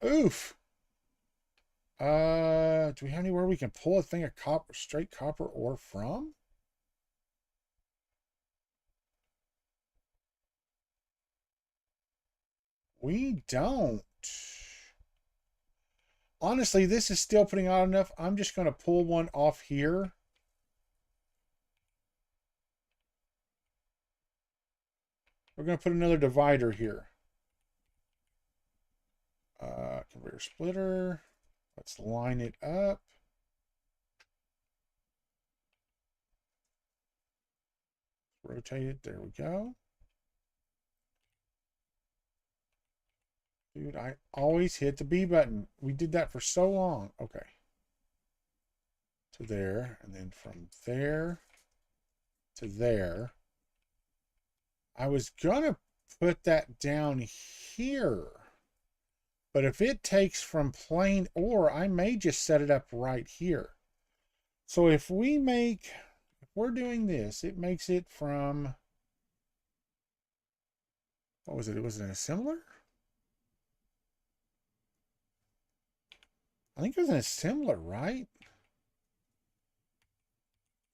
Oof. Do we have anywhere we can pull a thing of copper, straight copper ore from? We don't. Honestly, this is still putting out enough. I'm just going to pull one off here. We're going to put another divider here. Conveyor splitter. Let's line it up. Rotate it. There we go. Dude, I always hit the B button. We did that for so long. Okay. To there. And then from there to there. I was going to put that down here. But if it takes from plain ore, I may just set it up right here. So if we're doing this, it makes it from, what was it? Was it an assembler? I think it was an assembler, right?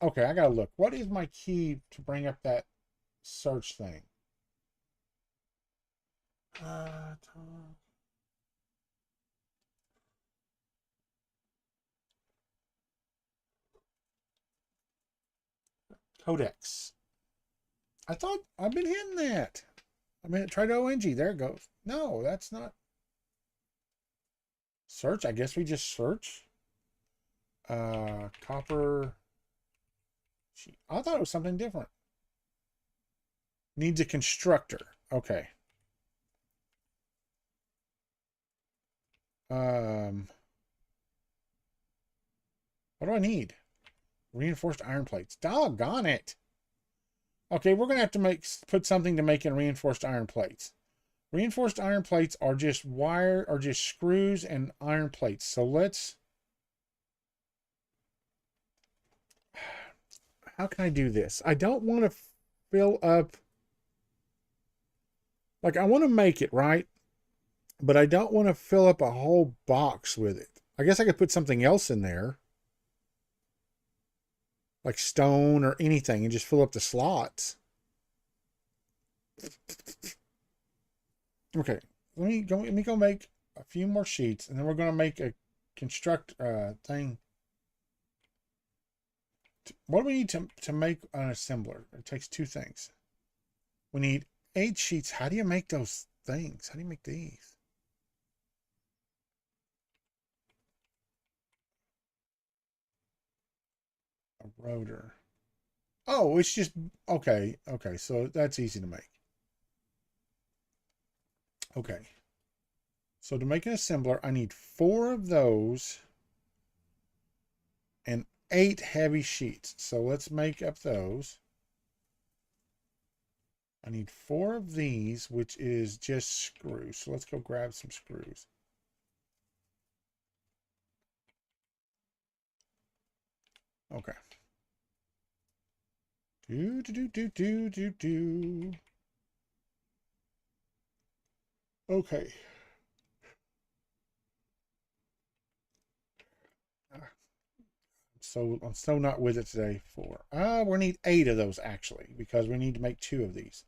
Okay, I gotta look. What is my key to bring up that search thing? Codex. I thought I've been hitting that. I mean, try to ONG. There it goes. No, that's not. Search. I guess we just search. Copper. I thought it was something different. Needs a constructor. Okay. What do I need? Reinforced iron plates. Doggone it. Okay, we're gonna have to put something to make in reinforced iron plates. Reinforced iron plates are just wire or just screws and iron plates. So let's. How can I do this? I don't want to fill up. Like, I want to make it, right? But I don't want to fill up a whole box with it. I guess I could put something else in there. Like stone or anything and just fill up the slots. Okay, let me go make a few more sheets, and then we're gonna make a construct thing. What do we need to make an assembler? It takes two things. We need 8 sheets. How do you make those things? How do you make these? A rotor. Oh, it's just, okay. Okay, so that's easy to make. Okay. So to make an assembler, I need 4 of those and 8 heavy sheets. So let's make up those. I need 4 of these, which is just screws. So let's go grab some screws. Okay. Do. Okay. So I'm so not with it today. 4. We need 8 of those actually, because we need to make 2 of these.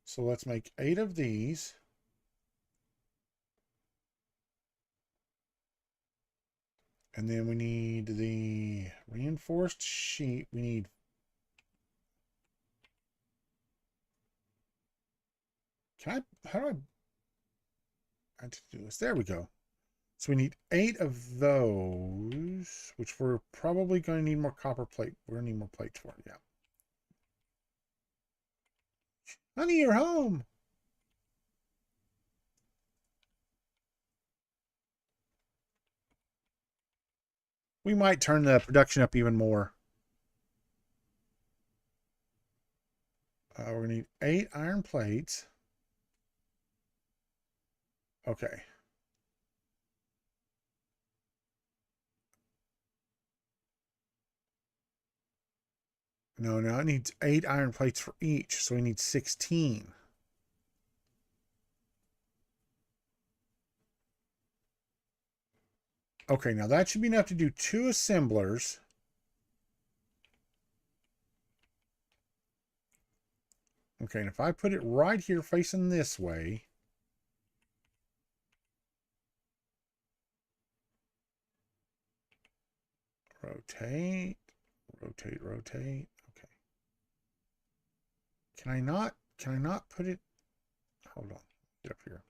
So let's make 8 of these. And then we need the reinforced sheet. We need, how do I have to do this? There we go. So we need 8 of those, which we're probably going to need more copper plate. We're going to need more plates for it, yeah. Honey, you're home. We might turn the production up even more. We're going to need 8 iron plates. Okay. No, now it needs 8 iron plates for each, so we need 16. Okay, now that should be enough to do 2 assemblers. Okay, and if I put it right here facing this way, rotate, rotate. Okay. Can I not put it, hold on, get up here.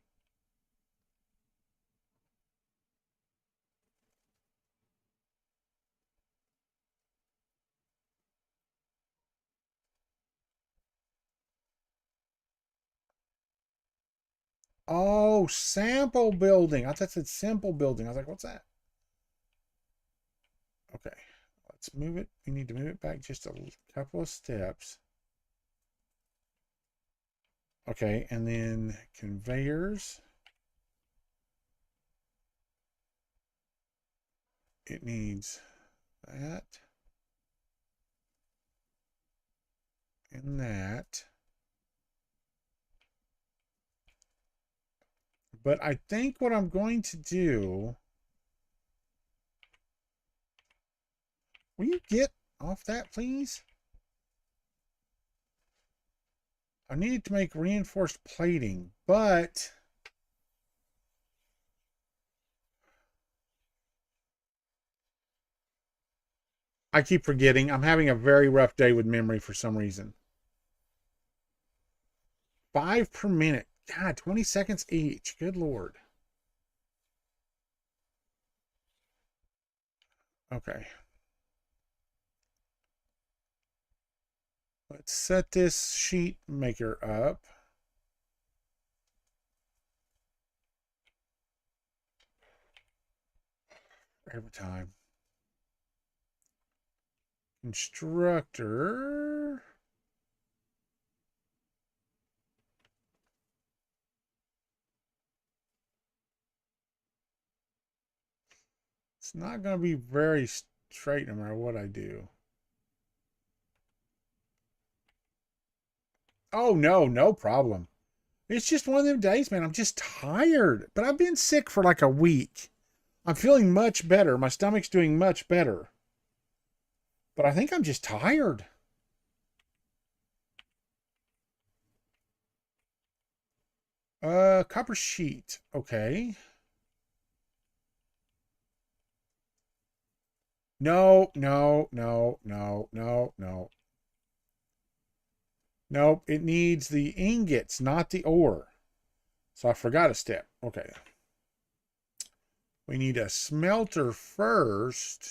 Oh, sample building. I thought it said simple building. I was like, what's that? Okay, let's move it. We need to move it back just a couple of steps. Okay, and then conveyors. It needs that and that. But I think what I'm going to do, will you get off that, please? I need to make reinforced plating, but I keep forgetting. I'm having a very rough day with memory for some reason. 5 per minute. God, 20 seconds each. Good Lord. Okay. Let's set this sheet maker up. Every time. Instructor. It's not going to be very straight no matter what I do. Oh, no, no problem. It's just one of them days, man. I'm just tired. But I've been sick for like a week. I'm feeling much better. My stomach's doing much better. But I think I'm just tired. Copper sheet. Okay. No. Nope, it needs the ingots, not the ore. So I forgot a step. Okay. We need a smelter first.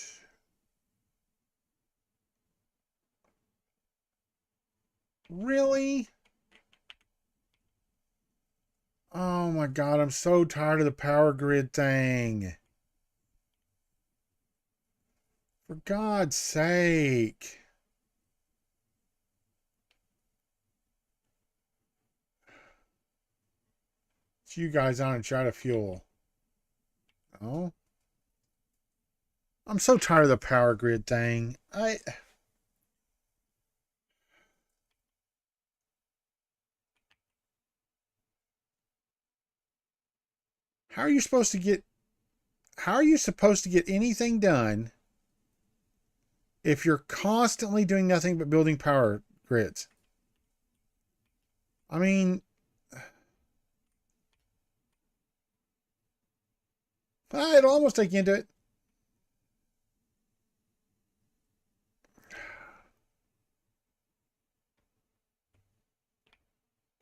Really? Oh my God, I'm so tired of the power grid thing. For God's sake. It's you guys on and try to fuel. Oh. I'm so tired of the power grid thing. How are you supposed to get anything done if you're constantly doing nothing but building power grids? I mean, it'll almost take you into it.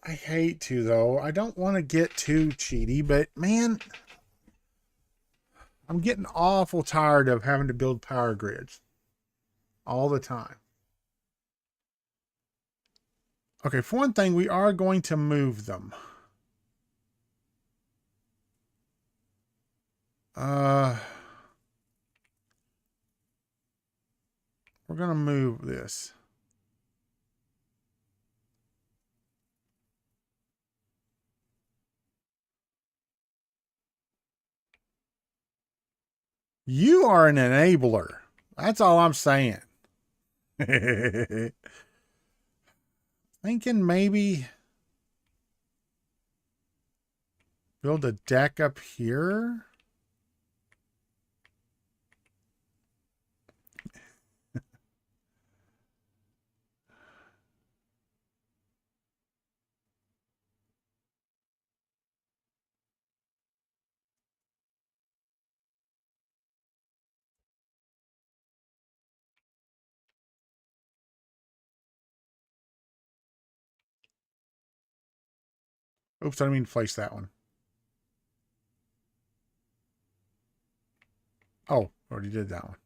I hate to, though. I don't want to get too cheaty, but man, I'm getting awful tired of having to build power grids all the time. Okay, for one thing, we are going to move them. We're going to move this. You are an enabler. That's all I'm saying. Thinking maybe build a deck up here. Oops, I didn't mean to place that one. Oh, already did that one.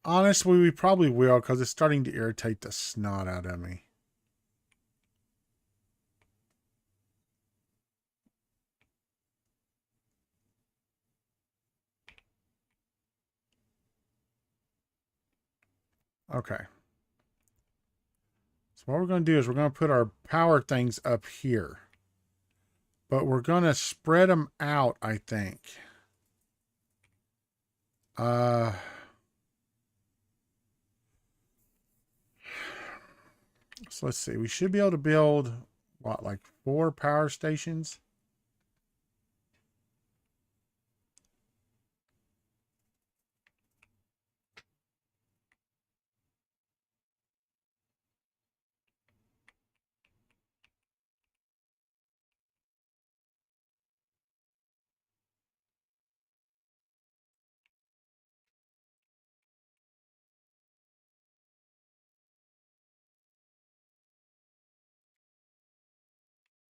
Honestly, we probably will because it's starting to irritate the snot out of me. Okay. So what we're going to do is we're going to put our power things up here. But we're going to spread them out, I think. So let's see. We should be able to build, what, like 4 power stations?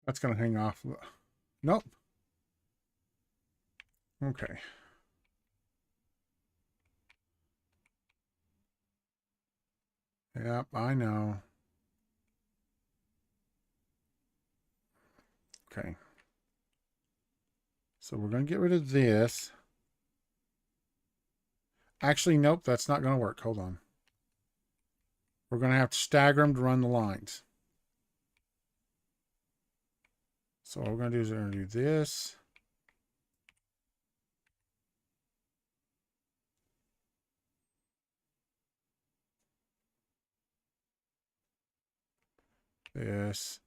That's going to hang off. Nope. Okay. Yep, I know. Okay. So we're going to get rid of this. Actually, nope, that's not going to work. Hold on. We're going to have to stagger them to run the lines. So what we're going to do is we're going to do this. This.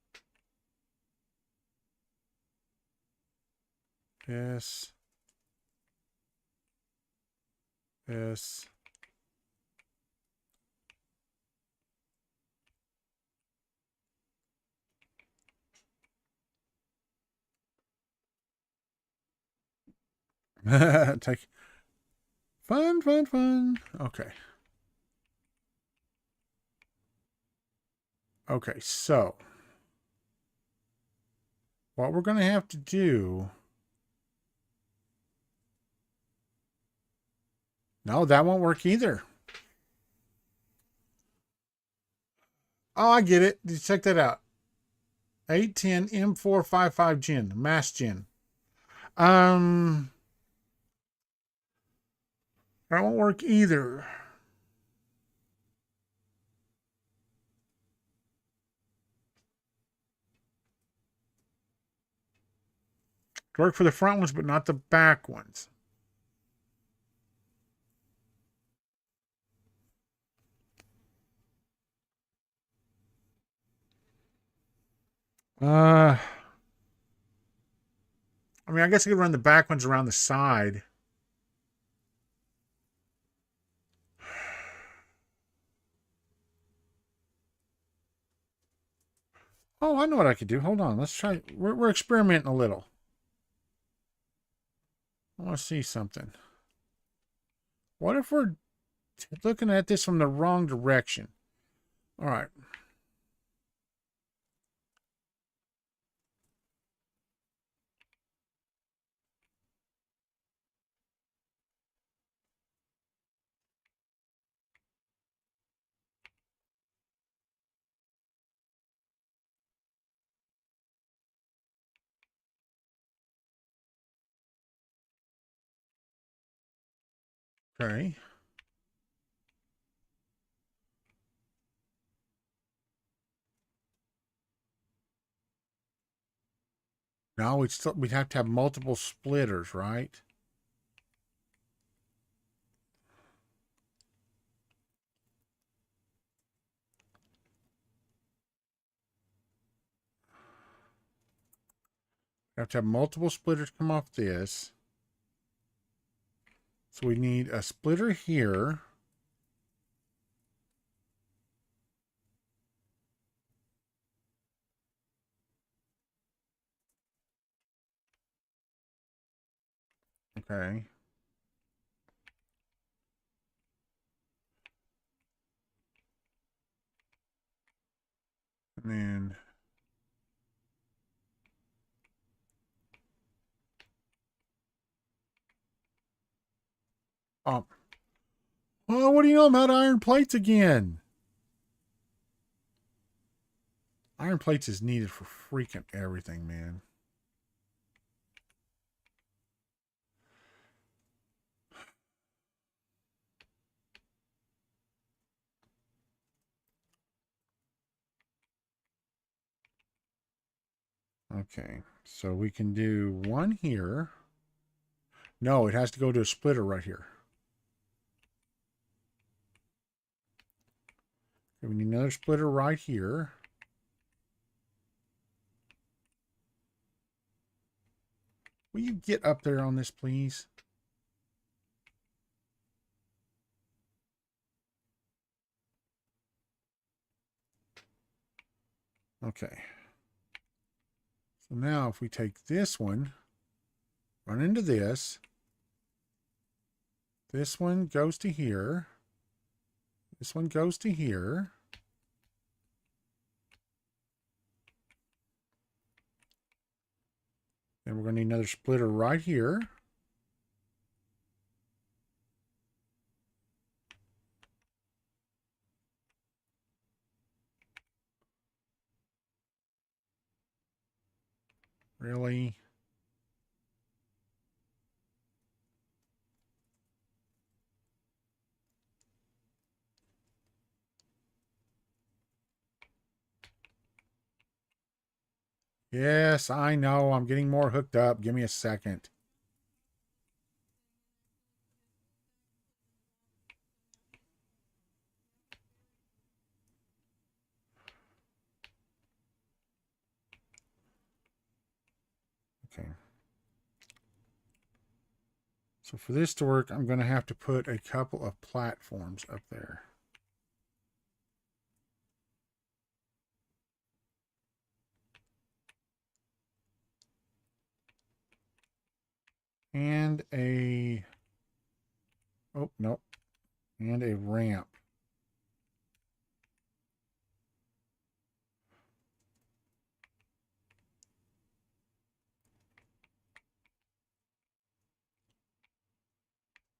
This. This. Take fun, fun, fun. Okay. Okay, so what we're going to have to do. No, that won't work either. Oh, I get it. Check that out. 810 M455 Gen, Mass Gen. Um, that won't work either. Work for the front ones, but not the back ones. I mean, I guess I could run the back ones around the side. Oh, I know what I could do. Hold on. Let's try. We're experimenting a little. I want to see something. What if we're looking at this from the wrong direction? All right. Okay. Now we'd have to have multiple splitters, right? We have to have multiple splitters come off this. So we need a splitter here. Okay. And then oh, oh, what do you know about iron plates again? Iron plates is needed for freaking everything, man. Okay, so we can do one here. No, it has to go to a splitter right here. Okay, we need another splitter right here. Will you get up there on this, please? Okay. So now if we take this one, run into this one goes to here. This one goes to here. Then we're going to need another splitter right here. Really? Yes, I know. I'm getting more hooked up. Give me a second. Okay. So for this to work, I'm going to have to put a couple of platforms up there. And a And a ramp.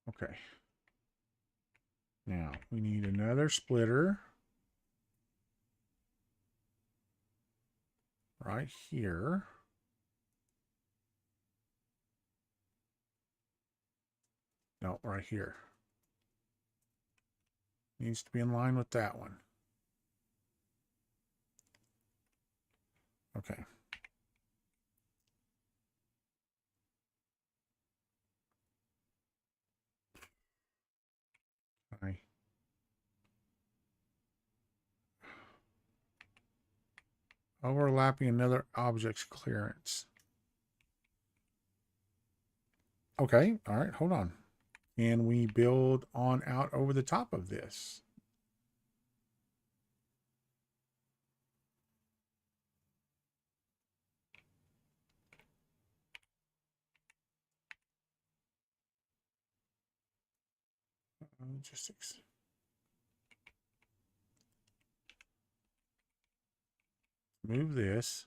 Okay. Now, we need another splitter. Right here. No, right here. Needs to be in line with that one. Okay. Right. Overlapping another object's clearance. Okay, all right, hold on. And we build on out over the top of this. Logistics. Move this.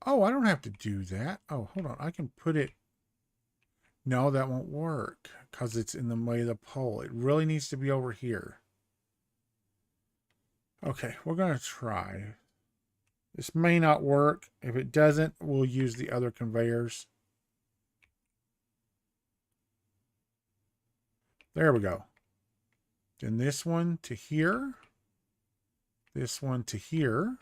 Oh, I don't have to do that. Oh, hold on. I can put it. No, that won't work because it's in the way of the pole. It really needs to be over here. Okay, we're going to try. This may not work. If it doesn't, we'll use the other conveyors. There we go. Then this one to here. This one to here.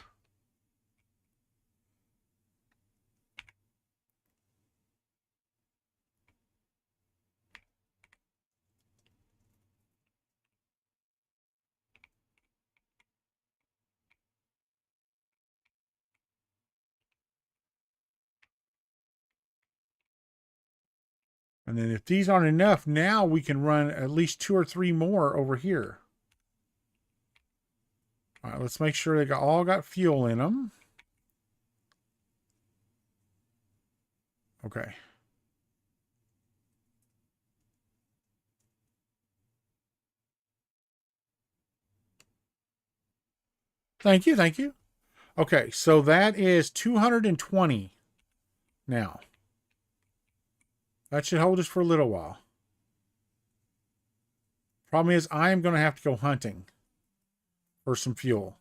And then if these aren't enough, now we can run at least 2 or 3 more over here. All right, let's make sure they all got fuel in them. Okay. Thank you, thank you. Okay, so that is 220 now. That should hold us for a little while. Problem is, I am going to have to go hunting for some fuel.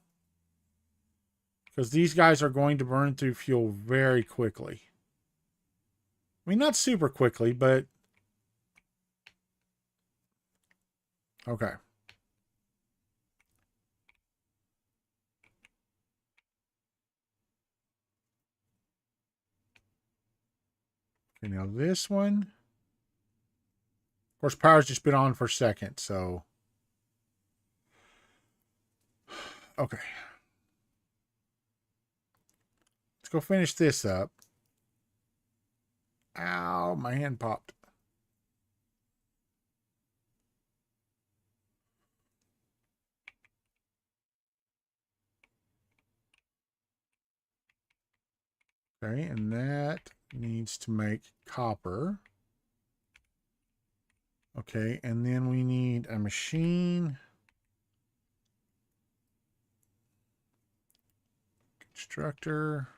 Because these guys are going to burn through fuel very quickly. I mean, not super quickly, but... Okay. Okay, now this one... Of course, power's just been on for a second, so... Okay. Let's go finish this up. Ow, my hand popped. Okay, and that needs to make copper. Okay, and then we need a machine. Constructor.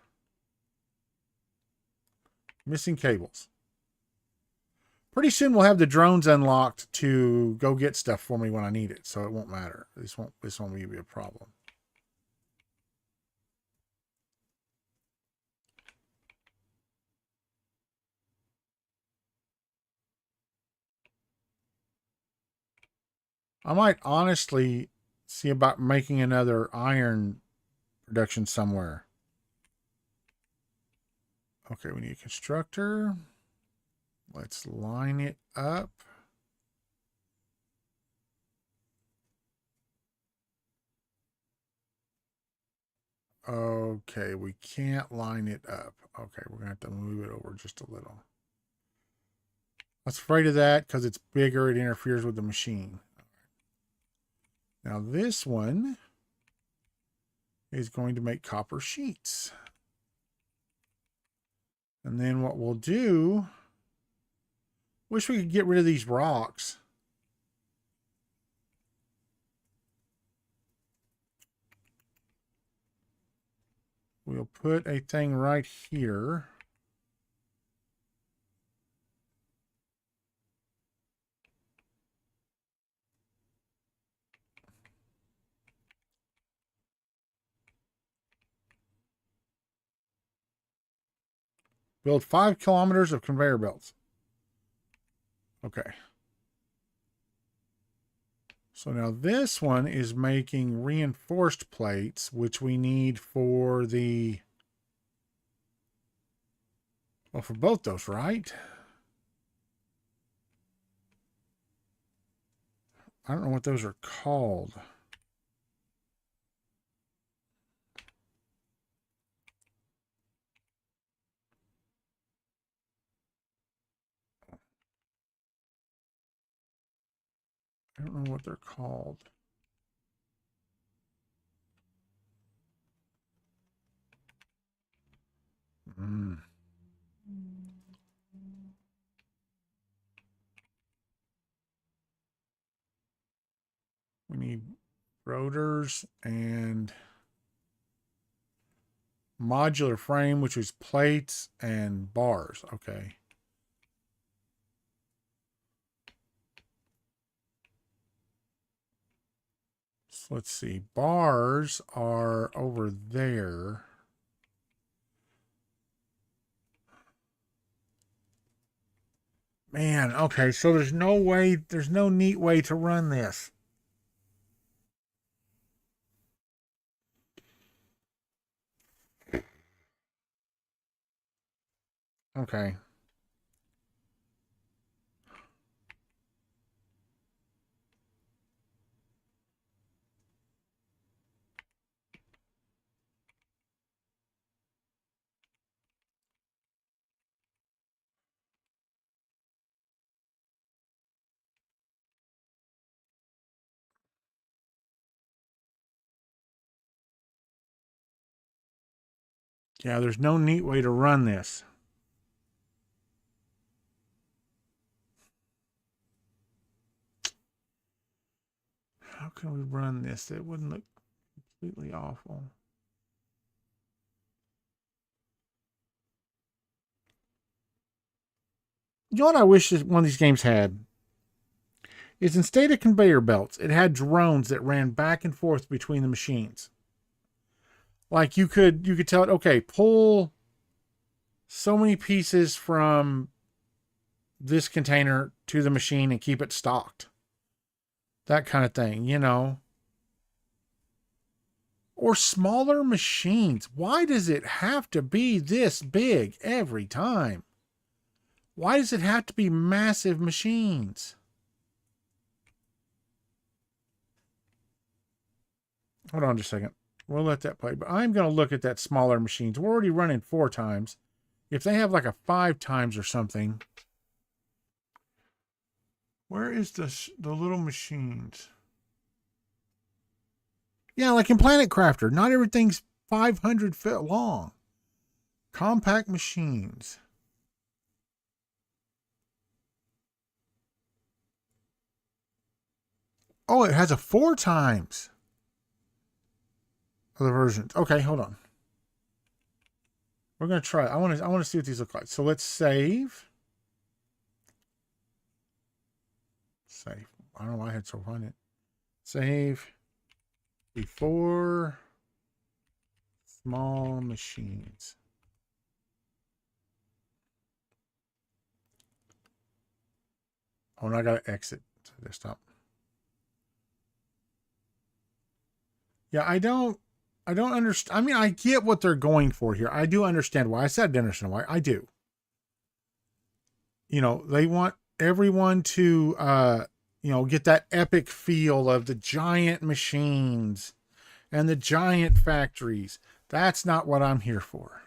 Missing cables. Pretty soon we'll have the drones unlocked to go get stuff for me when I need it, so it won't matter. This won't be a problem. I might honestly see about making another iron production somewhere. Okay, we need a constructor. Let's line it up. Okay, we can't line it up. Okay, we're going to have to move it over just a little. I was afraid of that because it's bigger. It interferes with the machine. Now this one is going to make copper sheets. And then what we'll do, wish we could get rid of these rocks. We'll put a thing right here. Build 5 kilometers of conveyor belts. Okay. So now this one is making reinforced plates, which we need for the, well, for both those, right? I don't know what those are called. I don't know what they're called. Mm. We need rotors and modular frame, which is plates and bars. Okay. So let's see. Bars are over there. Man, okay, so there's no neat way to run this. Okay. Yeah, there's no neat way to run this. How can we run this? It wouldn't look completely awful. You know what I wish one of these games had? Is instead of conveyor belts, it had drones that ran back and forth between the machines. Like you could tell it, okay, pull so many pieces from this container to the machine and keep it stocked. That kind of thing, you know. Or smaller machines. Why does it have to be this big every time? Why does it have to be massive machines? Hold on just a second. We'll let that play. But I'm going to look at that smaller machines. We're already running 4 times. If they have like a 5 times or something. Where is the little machines? Yeah, like in Planet Crafter. Not everything's 500 feet long. Compact machines. Oh, it has a 4 times. Other versions. Okay, hold on. We're gonna try. I want to see what these look like. So let's save. Save. I don't know why I had so fun it. Save. Before small machines. Oh, and I gotta exit to desktop. Yeah, I don't understand. I mean, I get what they're going for here. I do understand why. I said I didn't understand why. I do. You know, they want everyone to get that epic feel of the giant machines and the giant factories. That's not what I'm here for.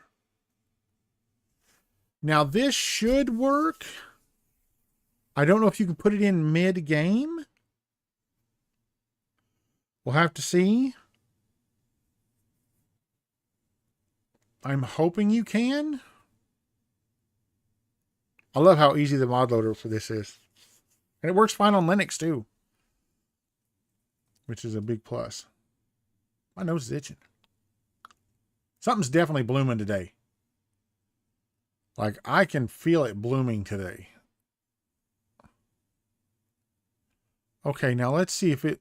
Now, this should work. I don't know if you can put it in mid-game. We'll have to see. I'm hoping you can. I love how easy the mod loader for this is. And it works fine on Linux too, which is a big plus. My nose is itching. Something's definitely blooming today. Like, I can feel it blooming today. Okay, now let's see if it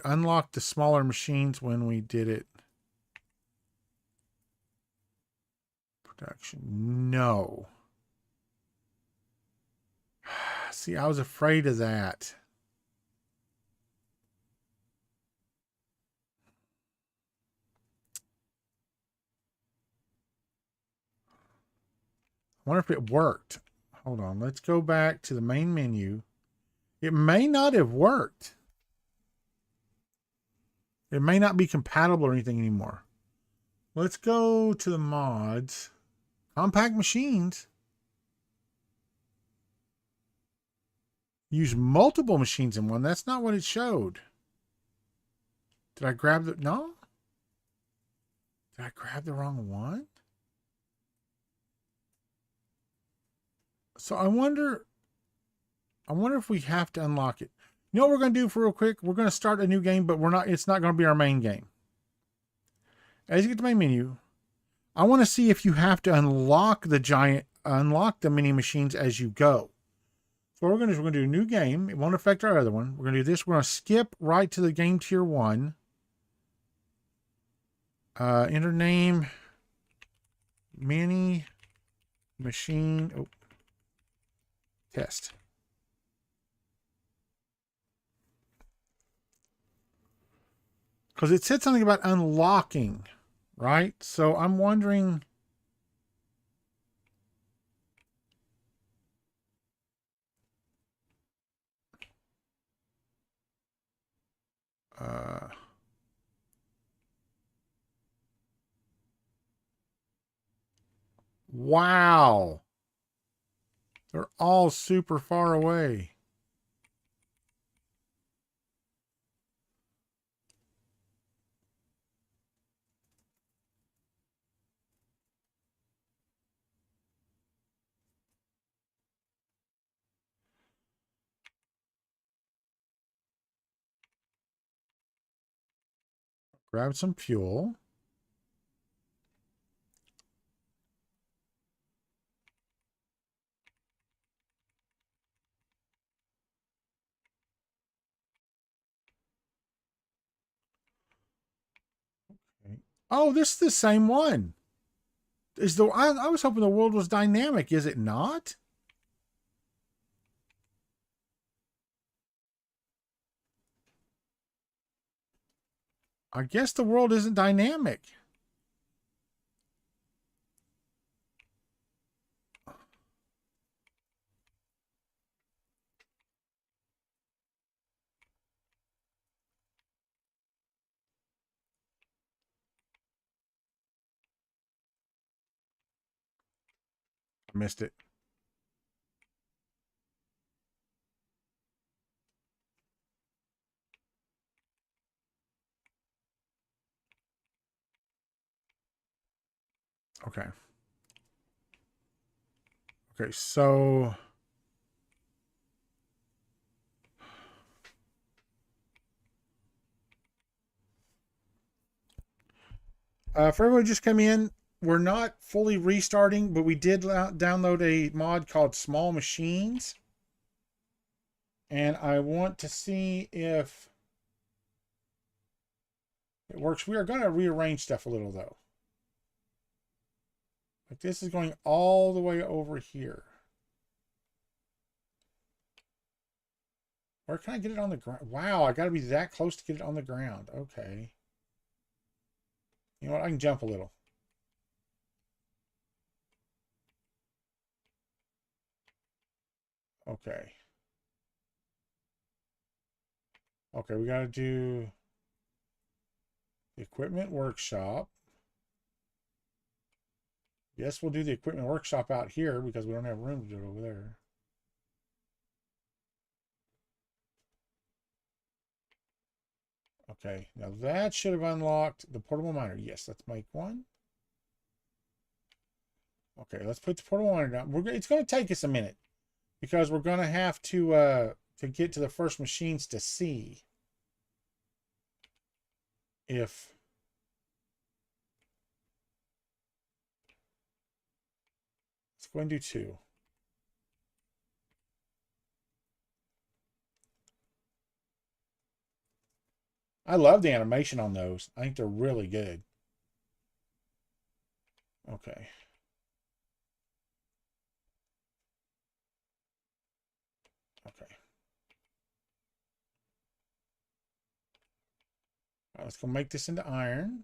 unlocked the smaller machines when we did it. Production. No. See, I was afraid of that. I wonder if it worked. Hold on. Let's go back to the main menu. It may not have worked. It may not be compatible or anything anymore. Let's go to the mods. Compact machines. Use multiple machines in one. That's not what it showed. Did I grab the... No? Did I grab the wrong one? So I wonder if we have to unlock it. You know what we're going to do for real quick? We're going to start a new game, but it's not going to be our main game. As you get to the main menu, I want to see if you have to unlock the mini machines as you go. So what we're going to do is we're going to do a new game. It won't affect our other one. We're going to do this. We're going to skip right to the game tier 1. Enter name, mini machine, test. Because it said something about unlocking, right? So I'm wondering... wow. They're all super far away. Grab some fuel. Okay. Oh, this is the same one. I was hoping the world was dynamic. Is it not? I guess the world isn't dynamic. I missed it. Okay. Okay, so... for everyone who just come in, we're not fully restarting, but we did download a mod called Small Machines. And I want to see if it works. We are going to rearrange stuff a little, though. Like, this is going all the way over here. Where can I get it on the ground? Wow, I got to be that close to get it on the ground. Okay. You know what? I can jump a little. Okay. Okay, we got to do the equipment workshop. Yes, we'll do the equipment workshop out here because we don't have room to do it over there. Okay, now that should have unlocked the portable miner. Yes, let's make one. Okay, let's put the portable miner down. It's going to take us a minute. because we're going to have to get to the first machines to see if it's going to do 2. I love the animation on those. I think they're really good. Okay. Okay. All right, let's go make this into iron.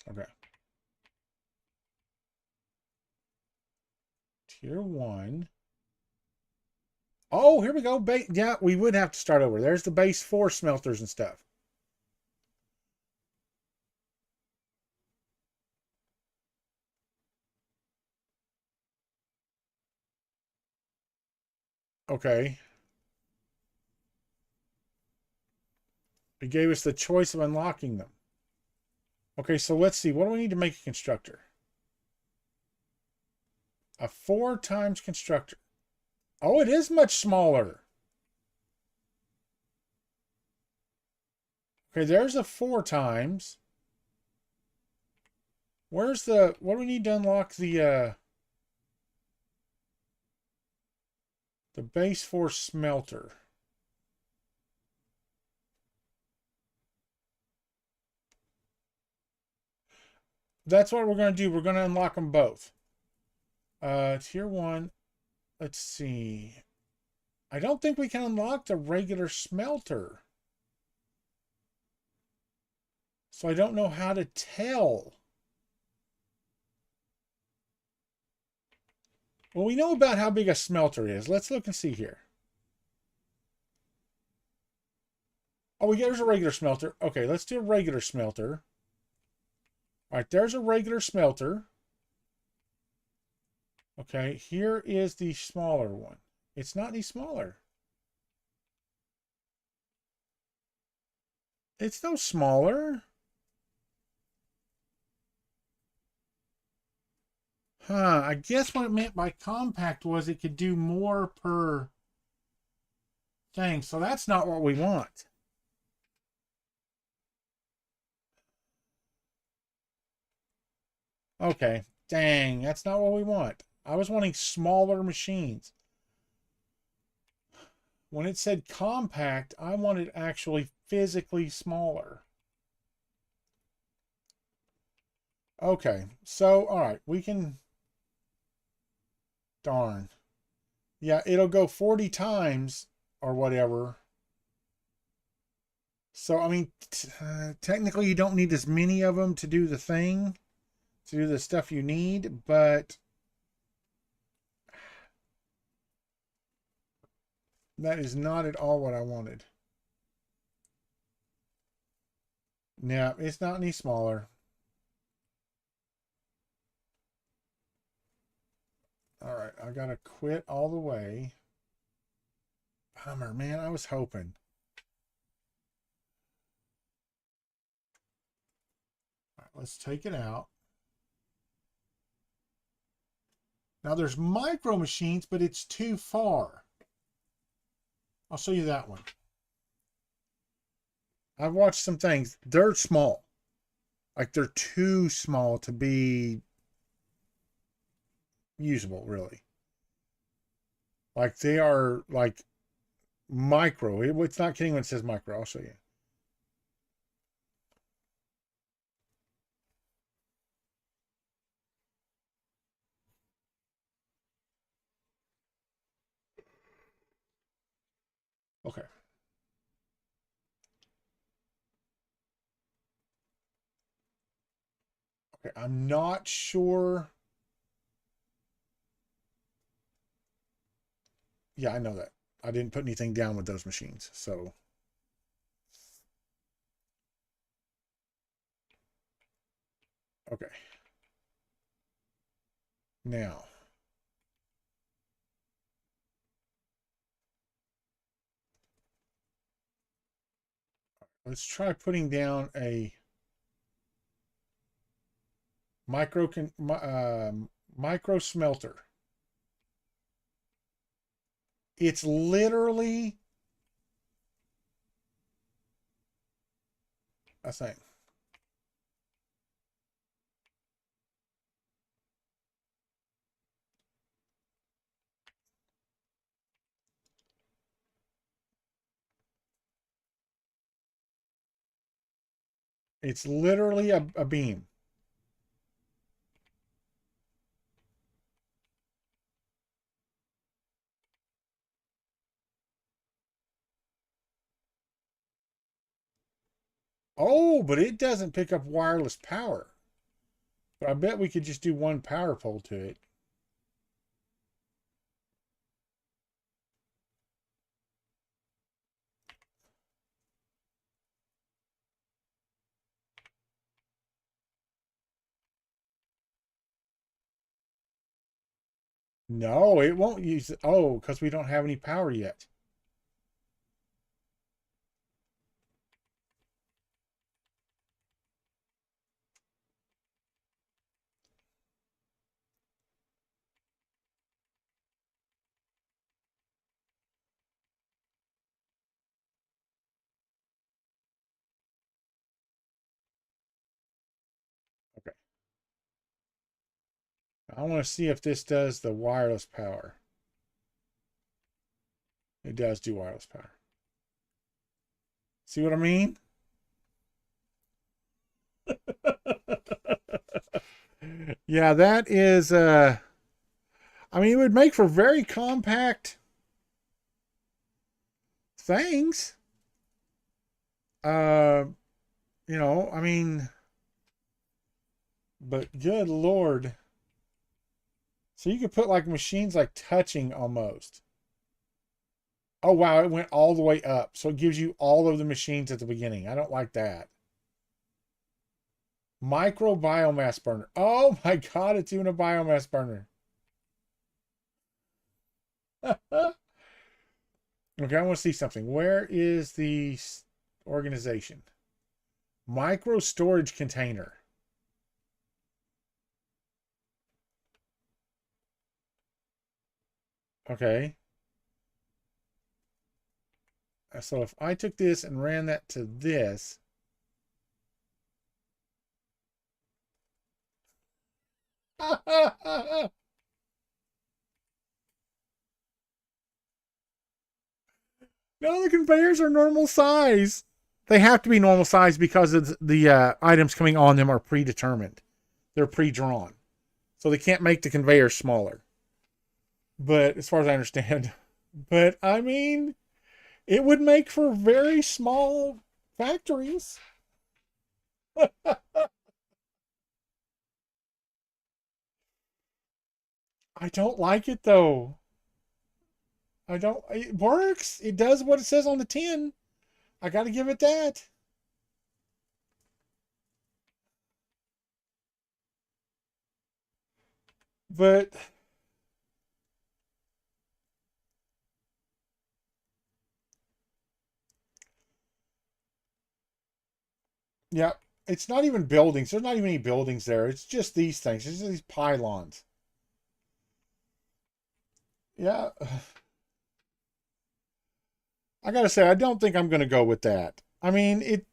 Okay. Tier 1. Oh, here we go. Yeah, we would have to start over. There's the base 4 smelters and stuff. Okay. It gave us the choice of unlocking them. Okay, so let's see. What do we need to make a constructor? A 4 times constructor. Oh, it is much smaller. Okay, there's a 4 times. Where's the... What do we need to unlock the base 4 smelter? That's what we're going to do. We're going to unlock them both. Tier 1. Let's see. I don't think we can unlock the regular smelter. So I don't know how to tell. Well, we know about how big a smelter is. Let's look and see here. Oh, there's a regular smelter. Okay, let's do a regular smelter. All right, there's a regular smelter. Okay, here is the smaller one. It's not any smaller. It's no smaller. Huh, I guess what it meant by compact was it could do more per thing. So that's not what we want. Okay, dang, that's not what we want. I was wanting smaller machines. When it said compact, I wanted actually physically smaller. Okay, so, all right, we can... Darn. Yeah, it'll go 40 times or whatever. So, I mean, technically you don't need as many of them to do the thing, to do the stuff you need, but that is not at all what I wanted. Yeah, it's not any smaller. All right, I gotta quit all the way. Bummer, man, I was hoping. All right, let's take it out. Now there's micro machines, but it's too far. I'll show you that one. I've watched some things. They're small. Like they're too small to be usable, really. Like they are like micro. It's not kidding when it says micro. I'll show you. Okay. Okay. I'm not sure. Yeah, I know that. I didn't put anything down with those machines. So, okay. Now, let's try putting down a micro smelter. It's literally a thing. It's literally a beam. Oh, but it doesn't pick up wireless power. But I bet we could just do one power pole to it. No, it won't use it. Oh, because we don't have any power yet. Okay. I want to see if this does the wireless power. It does do wireless power. See what I mean? Yeah, that is I mean, it would make for very compact things. Uh, I mean, but good Lord. So you could put like machines like touching almost. Oh wow, it went all the way up. So it gives you all of the machines at the beginning. I don't like that. Micro biomass burner. Oh my God, it's even a biomass burner. Okay, I want to see something. Where is the organization? Micro storage container. Okay. So if I took this and ran that to this. No, the conveyors are normal size. They have to be normal size because of the items coming on them are predetermined. They're pre-drawn. So they can't make the conveyor smaller. But as far as I understand, but I mean, it would make for very small factories. I don't like it though. I don't. It works. It does what it says on the tin. I got to give it that. But yeah, it's not even buildings. There's not even any buildings there. It's just these things. It's just these pylons. Yeah, I gotta say, I don't think I'm gonna go with that. I mean, it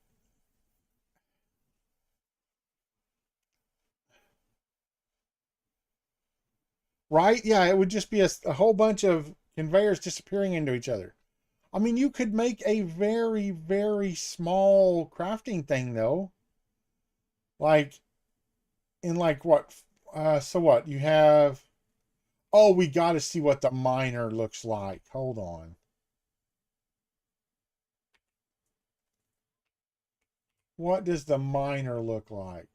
right? Yeah, it would just be a whole bunch of conveyors disappearing into each other. I mean, you could make a very, very small crafting thing though. Like in like what? So what? You have. Oh, we got to see what the miner looks like. Hold on. What does the miner look like?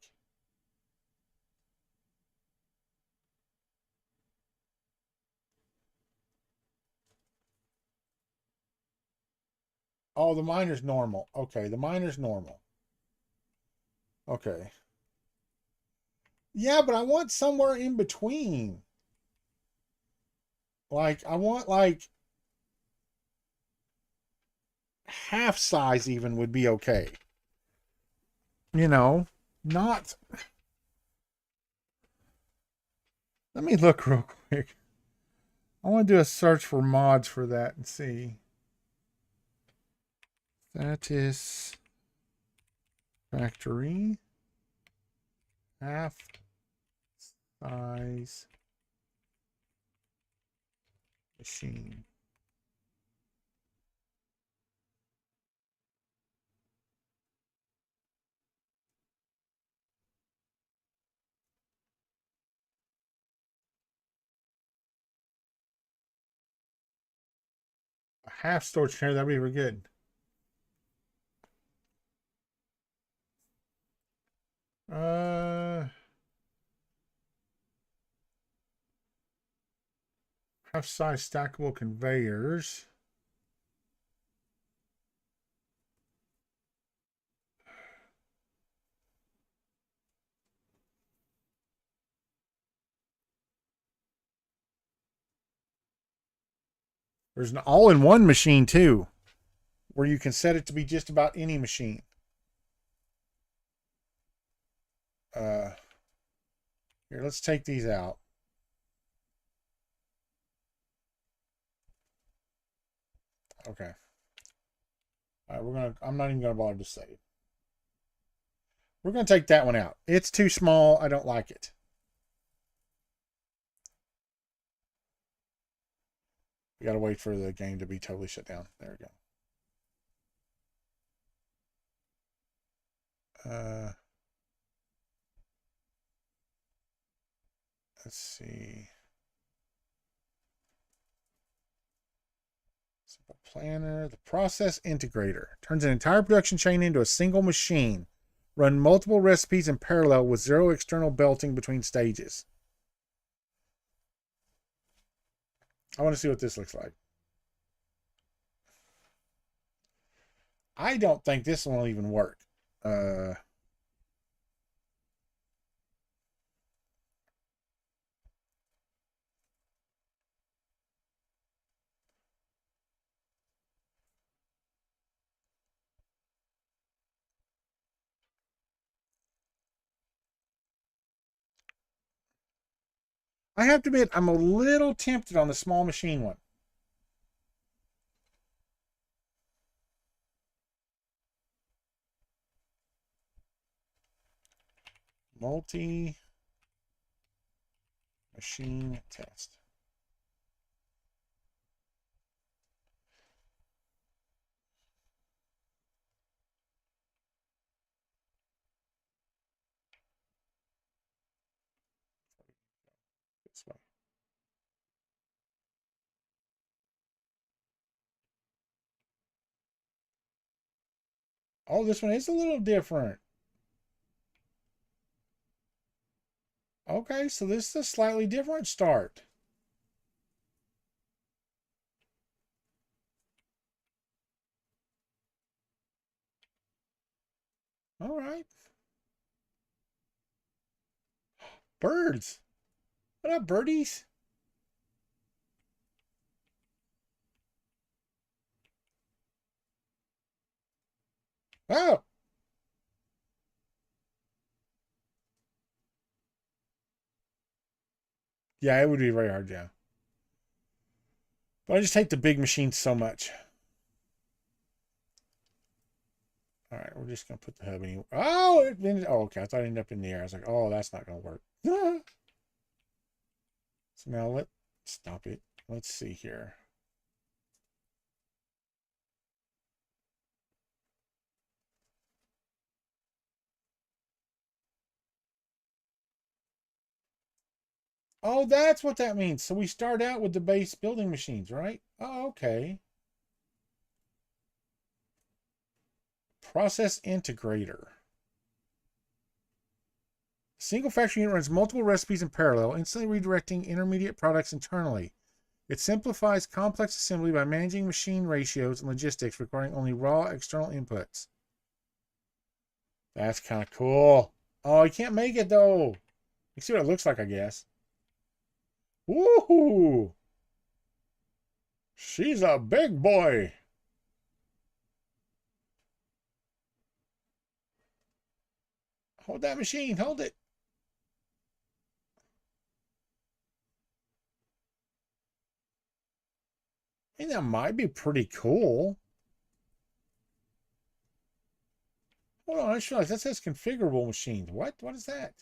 Oh, the miner's normal. Okay, the miner's normal. Okay. Yeah, but I want somewhere in between. Like, I want like half size even would be okay. You know, not. Let me look real quick. I want to do a search for mods for that and see. Satisfactory half size machine. A half storage container, that'd be really good. Uh, half size stackable conveyors. There's an all-in-one machine too, where you can set it to be just about any machine. Uh, Here, let's take these out. Okay. All right, I'm not even gonna bother to save. We're gonna take that one out. It's too small. I don't like it. We gotta wait for the game to be totally shut down. There we go. Let's see. Simple planner. The process integrator turns an entire production chain into a single machine. Run multiple recipes in parallel with zero external belting between stages. I want to see what this looks like. I don't think this one will even work. I have to admit, I'm a little tempted on the small machine one. Multi machine test. This way. Oh, this one is a little different. Okay, so this is a slightly different start. All right. Birds. What up, birdies? Oh, yeah, it would be very hard, yeah. But I just hate the big machines so much. All right, we're just gonna put the hub in. Oh, oh, okay. I thought it ended up in the air. I was like, oh, that's not gonna work. So now let's stop it. Let's see here. Oh, that's what that means. So we start out with the base building machines, right? Oh, okay. Process integrator. Single factory unit runs multiple recipes in parallel, instantly redirecting intermediate products internally. It simplifies complex assembly by managing machine ratios and logistics, requiring only raw external inputs. That's kind of cool. Oh, I can't make it though. You see what it looks like, I guess. Woohoo! She's a big boy. Hold that machine. Hold it. I mean, that might be pretty cool. Hold on, I just realized that says configurable machines. What? What is that?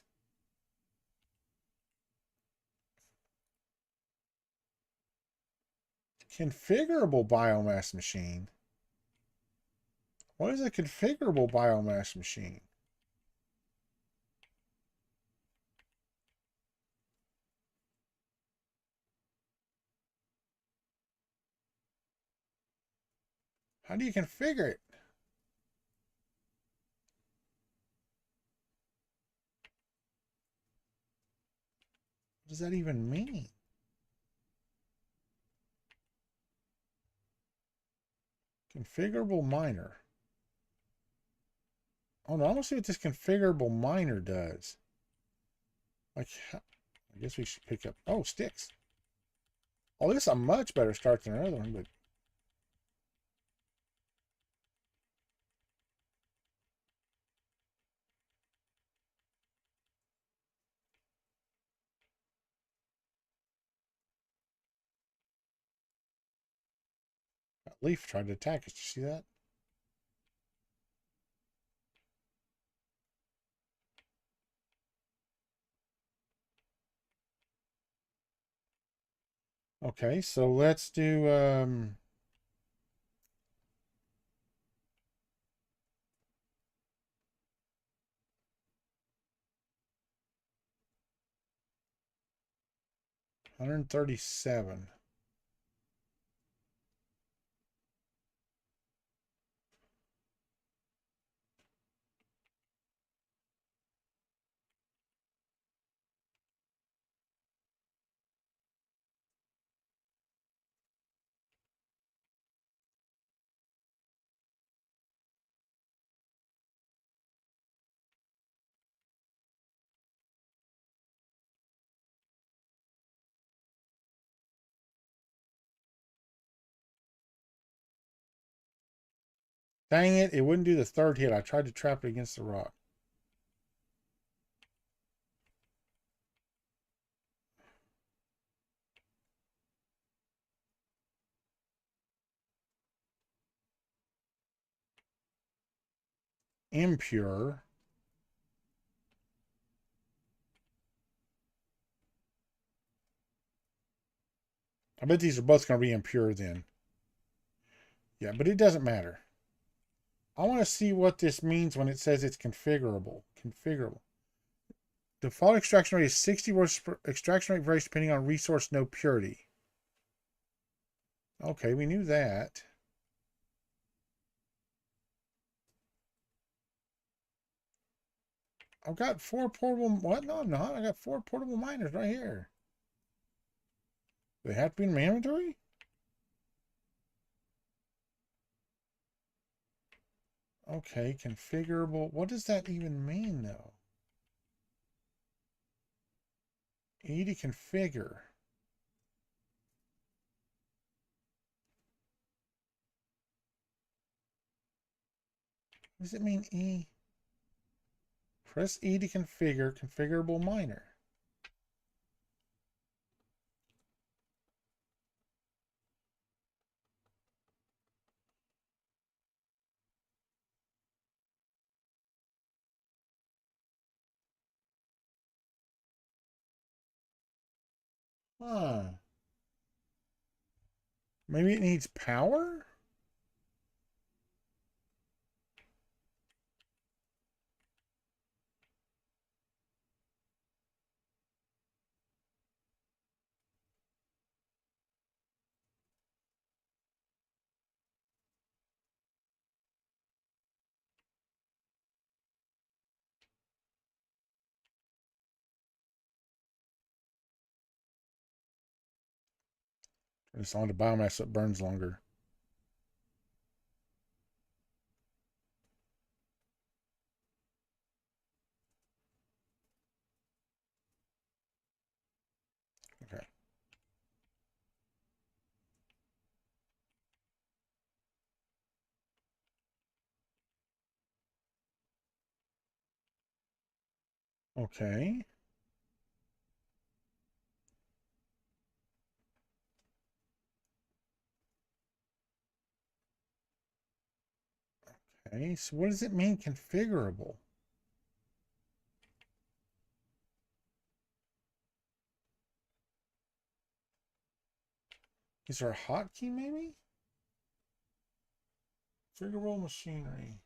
Configurable biomass machine. What is a configurable biomass machine? How do you configure it? What does that even mean? Configurable miner. Oh no, I want to see what this configurable miner does. Like, I guess we should pick up. Oh, sticks. Oh, this is a much better start than another one, but that leaf tried to attack us. Did you see that? Okay, so let's do 137. Dang it, it wouldn't do the third hit. I tried to trap it against the rock. Impure. I bet these are both going to be impure then. Yeah, but it doesn't matter. I want to see what this means when it says it's configurable. Configurable. Default extraction rate is 60 versus extraction rate varies depending on resource no purity. Okay, we knew that. I've got 4 portable. What? No, I'm not. I got 4 portable miners right here. They have to be in my inventory? Okay, configurable. What does that even mean, though? E to configure. What does it mean, E? Press E to configure configurable miner. Huh. Maybe it needs power? It's on the biomass that burns longer. Okay. Okay. Okay, so what does it mean configurable? Is there a hotkey maybe? Configurable machinery.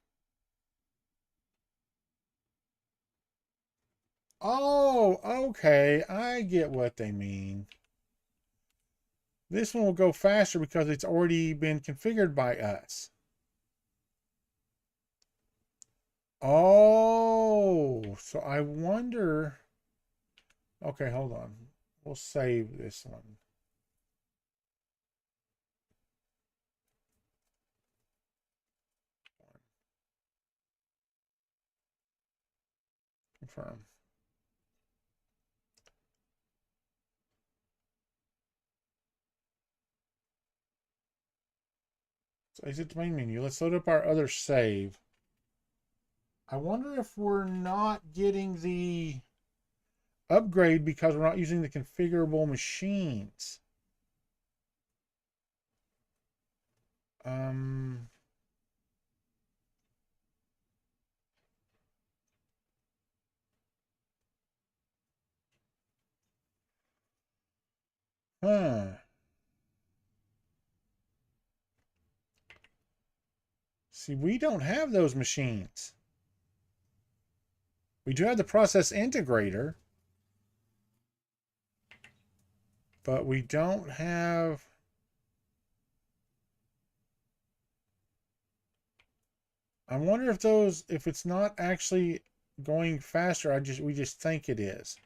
Oh, okay. I get what they mean. This one will go faster because it's already been configured by us. Oh, so I wonder. Okay, hold on. We'll save this one. Confirm. So exit the main menu. Let's load up our other save. I wonder if we're not getting the upgrade because we're not using the configurable machines. Um, huh. See, we don't have those machines. We do have the process integrator, but we don't have. I wonder if it's not actually going faster. We just think it is.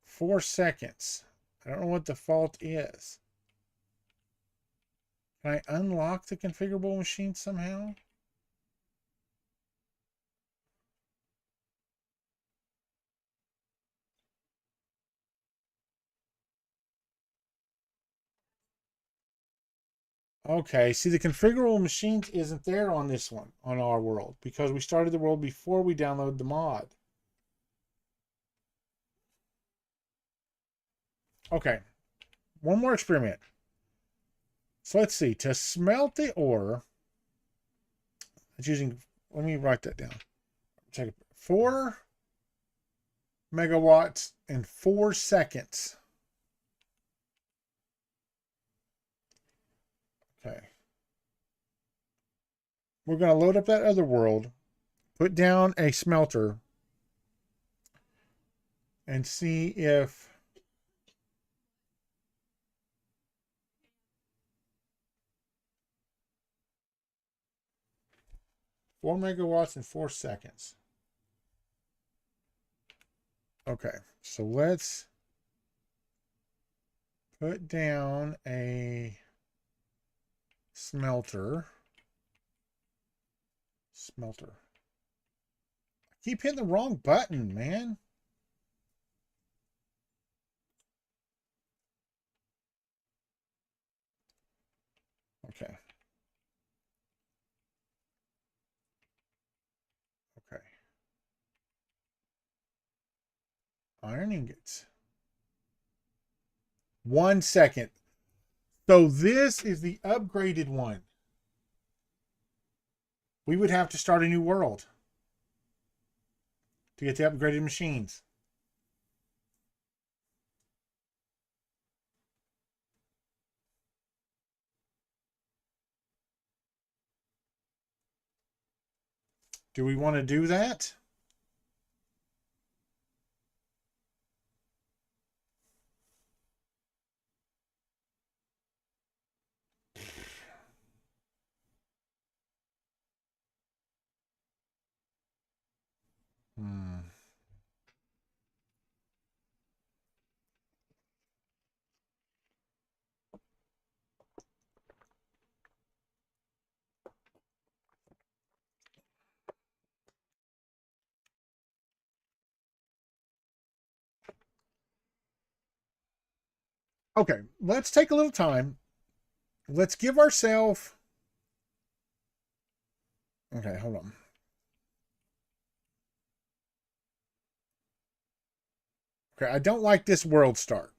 4 seconds. I don't know what the fault is. Can I unlock the configurable machine somehow? Okay, see the configurable machines isn't there on this one, on our world, because we started the world before we downloaded the mod. Okay, one more experiment. So let's see, to smelt the ore, it's using, let me write that down. Check it. 4 megawatts in 4 seconds. Okay. We're going to load up that other world, put down a smelter, and see if 4 megawatts in 4 seconds. Okay, so let's put down a smelter. Smelter. I keep hitting the wrong button, man. Okay. Okay. Iron ingots. 1 second. So this is the upgraded one. We would have to start a new world to get the upgraded machines. Do we want to do that? Hmm. Okay, let's take a little time. Let's give ourselves. Okay, hold on. Okay, I don't like this world start.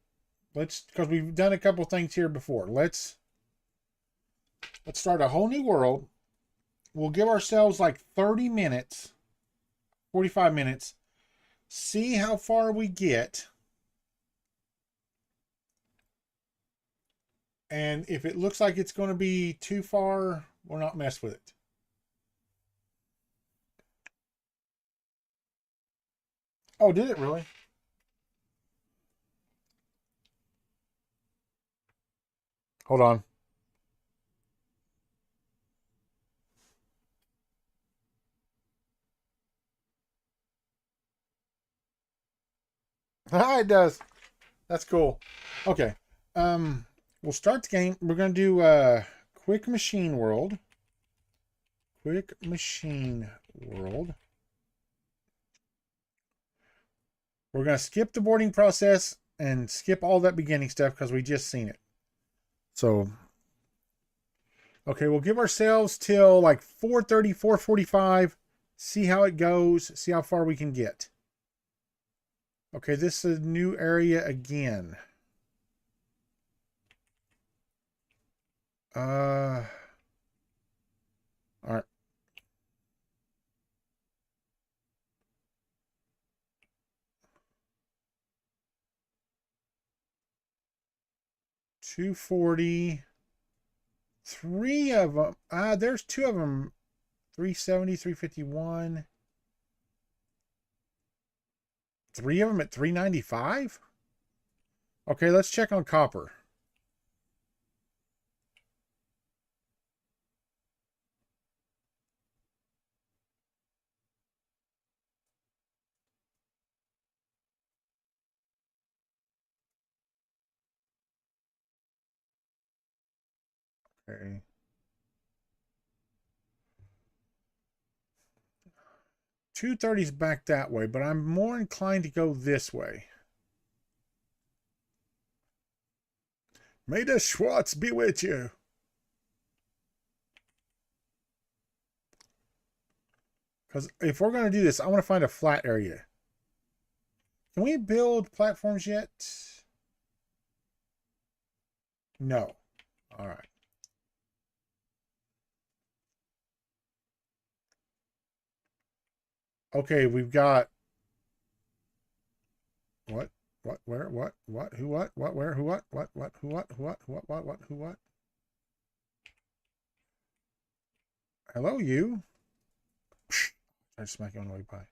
Because we've done a couple things here before. Let's start a whole new world. We'll give ourselves like 30 minutes, 45 minutes. See how far we get. And if it looks like it's going to be too far, we'll not mess with it. Oh, did it really? Hold on. It does. That's cool. Okay. We'll start the game. We're going to do Quick Machine World. Quick Machine World. We're going to skip the boarding process and skip all that beginning stuff because we just seen it. So, okay, we'll give ourselves till like 4:30, 4:45. See how it goes. See how far we can get. Okay, this is a new area again. All right. $240. Three of them. There's two of them. 370, 351. Three of them at 395. Okay, let's check on copper. Okay. 230's back that way, but I'm more inclined to go this way. May the Schwartz be with you. Because if we're going to do this, I want to find a flat area. Can we build platforms yet? No. All right. Okay, we've got what, where, what, who, what, where, who, what, who, what, who, what. Hello, you. I smack you on the way by.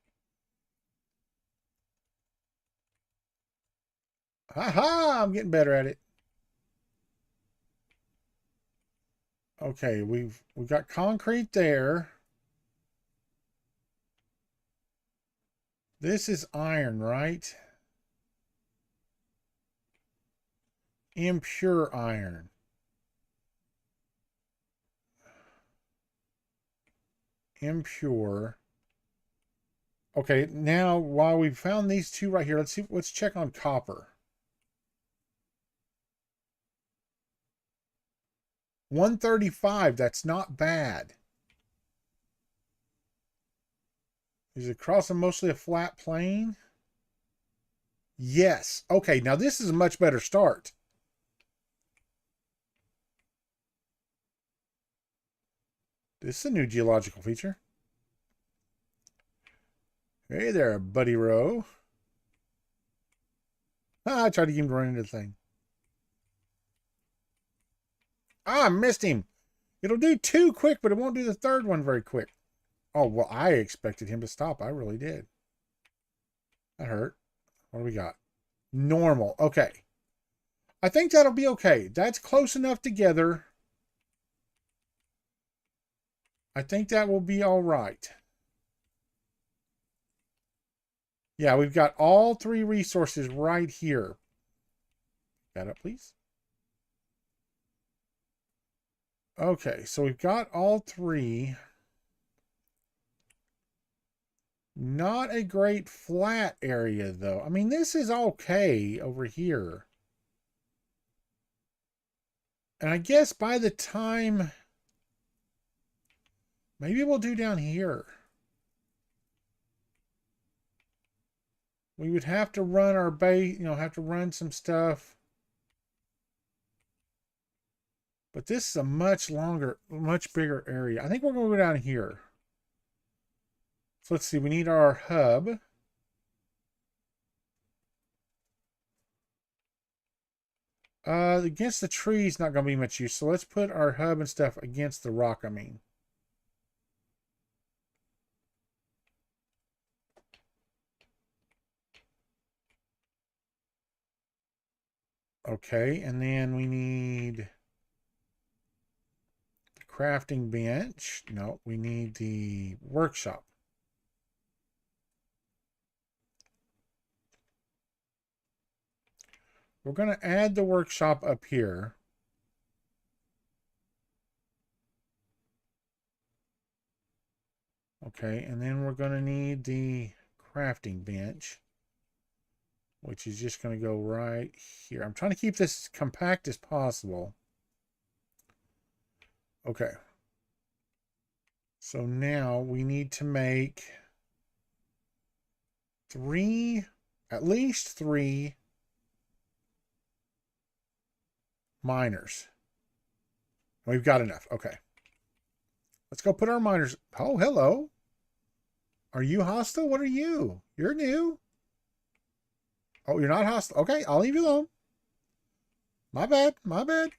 Ha! I'm getting better at it. Okay, we've got concrete there. This is iron, right? Impure iron. Impure. Okay, now while we've found these two right here, let's check on copper. 135, that's not bad. Is it crossing mostly a flat plane? Yes. Okay, now this is a much better start. This is a new geological feature. Hey there, Buddy Rowe. I tried to get him to run into the thing. I missed him. It'll do two quick, but it won't do the third one very quick. Oh, well, I expected him to stop. I really did. That hurt. What do we got? Normal. Okay. I think that'll be okay. That's close enough together. I think that will be all right. Yeah, we've got all three resources right here. That up, please. Okay, so we've got all three. Not a great flat area, though. I mean, this is okay over here. And I guess by the time Maybe we'll do down here. We would have to run our base, have to run some stuff. But this is a much longer, much bigger area. I think we're going to go down here. So let's see, we need our hub. Against the trees, not going to be much use. So let's put our hub and stuff against the rock, I mean. Okay, and then we need the crafting bench. No, we need the workshop. We're going to add the workshop up here. Okay, and then we're going to need the crafting bench, which is just going to go right here. I'm trying to keep this compact as possible. Okay. So now we need to make at least three miners. We've got enough. Okay. Let's go put our miners. Oh, hello. Are you hostile? What are you? You're new. Oh, you're not hostile. Okay, I'll leave you alone. My bad. My bad.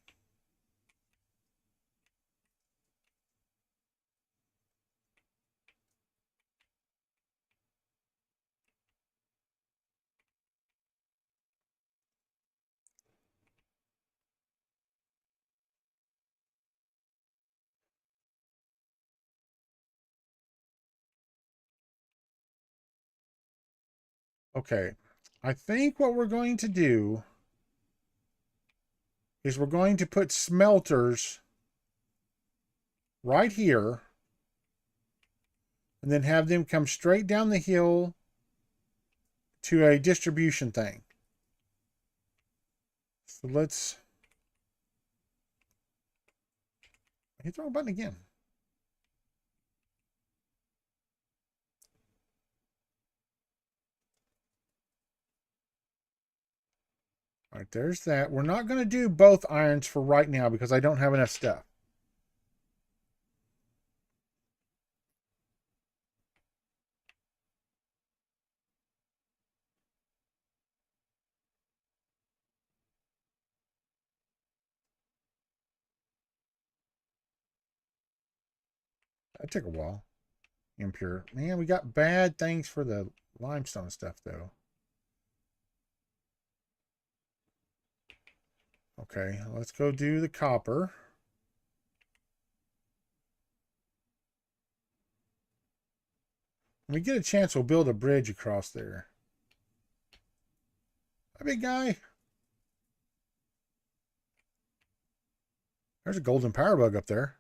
Okay. I think what we're going to do is we're going to put smelters right here and then have them come straight down the hill to a distribution thing. So let's hit the wrong button again. All right, there's that. We're not going to do both irons for right now because I don't have enough stuff. That took a while. Impure. Man, we got bad things for the limestone stuff, though. Okay, let's go do the copper. When we get a chance, we'll build a bridge across there. Hi, big guy. There's a golden power bug up there.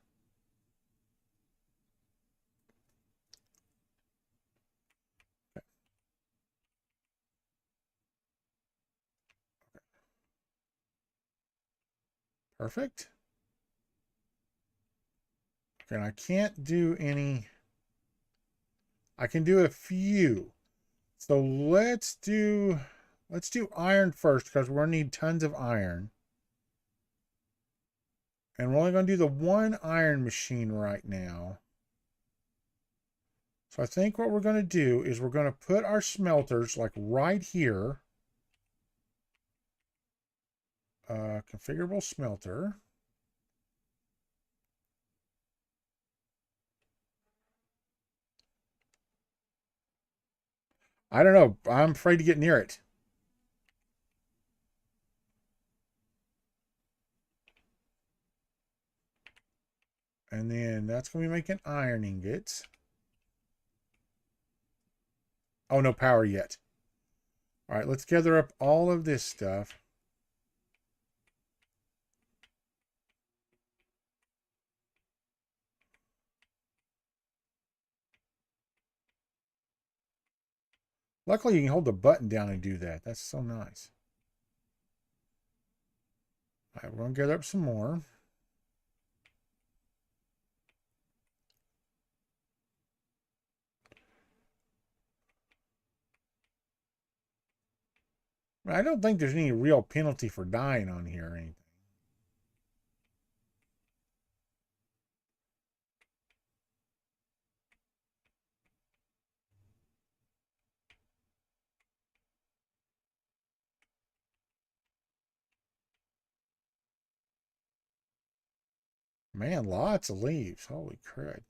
Perfect. Okay, and I can't do any. I can do a few. So let's do iron first because we're gonna need tons of iron. And we're only gonna do the one iron machine right now. So I think what we're gonna do is we're gonna put our smelters like right here. Configurable smelter. I don't know. I'm afraid to get near it. And then that's going to be making iron ingots. Oh, no power yet. All right, let's gather up all of this stuff. Luckily, you can hold the button down and do that. That's so nice. All right, we're going to gather up some more. I don't think there's any real penalty for dying on here or anything. Man, lots of leaves. Holy crud.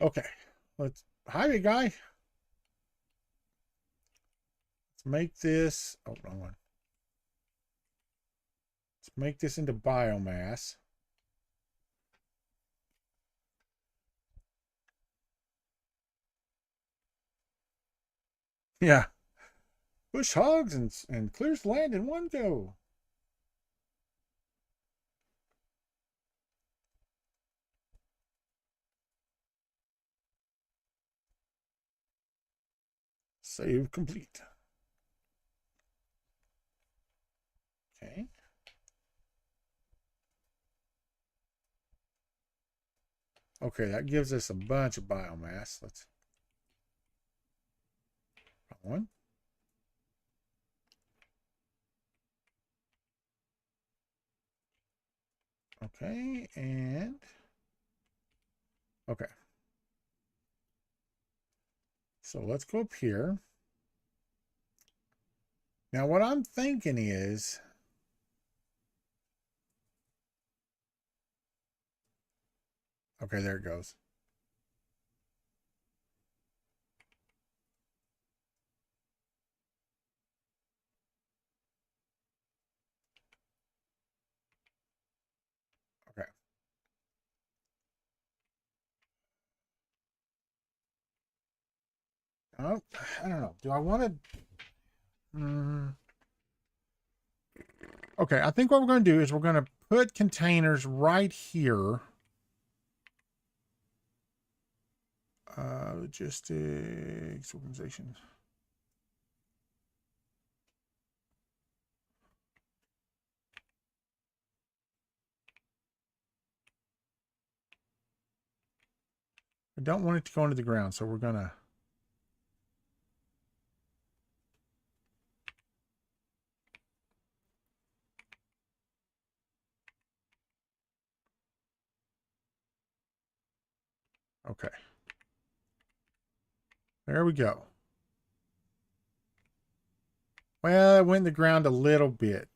Okay. Hi, big guy. Let's make this, oh, wrong one. Let's make this into biomass. Yeah. Bush hogs and clears land in one go. Save complete. Okay. Okay, that gives us a bunch of biomass. Let's one. Okay, and okay. So let's go up here. Now what I'm thinking is okay, there it goes. Okay. Oh, I don't know. Do I want to? Okay, I think what we're going to do is we're going to put containers right here. Logistics, organization. I don't want it to go into the ground, so we're going to. Okay. There we go. Well, it went in the ground a little bit.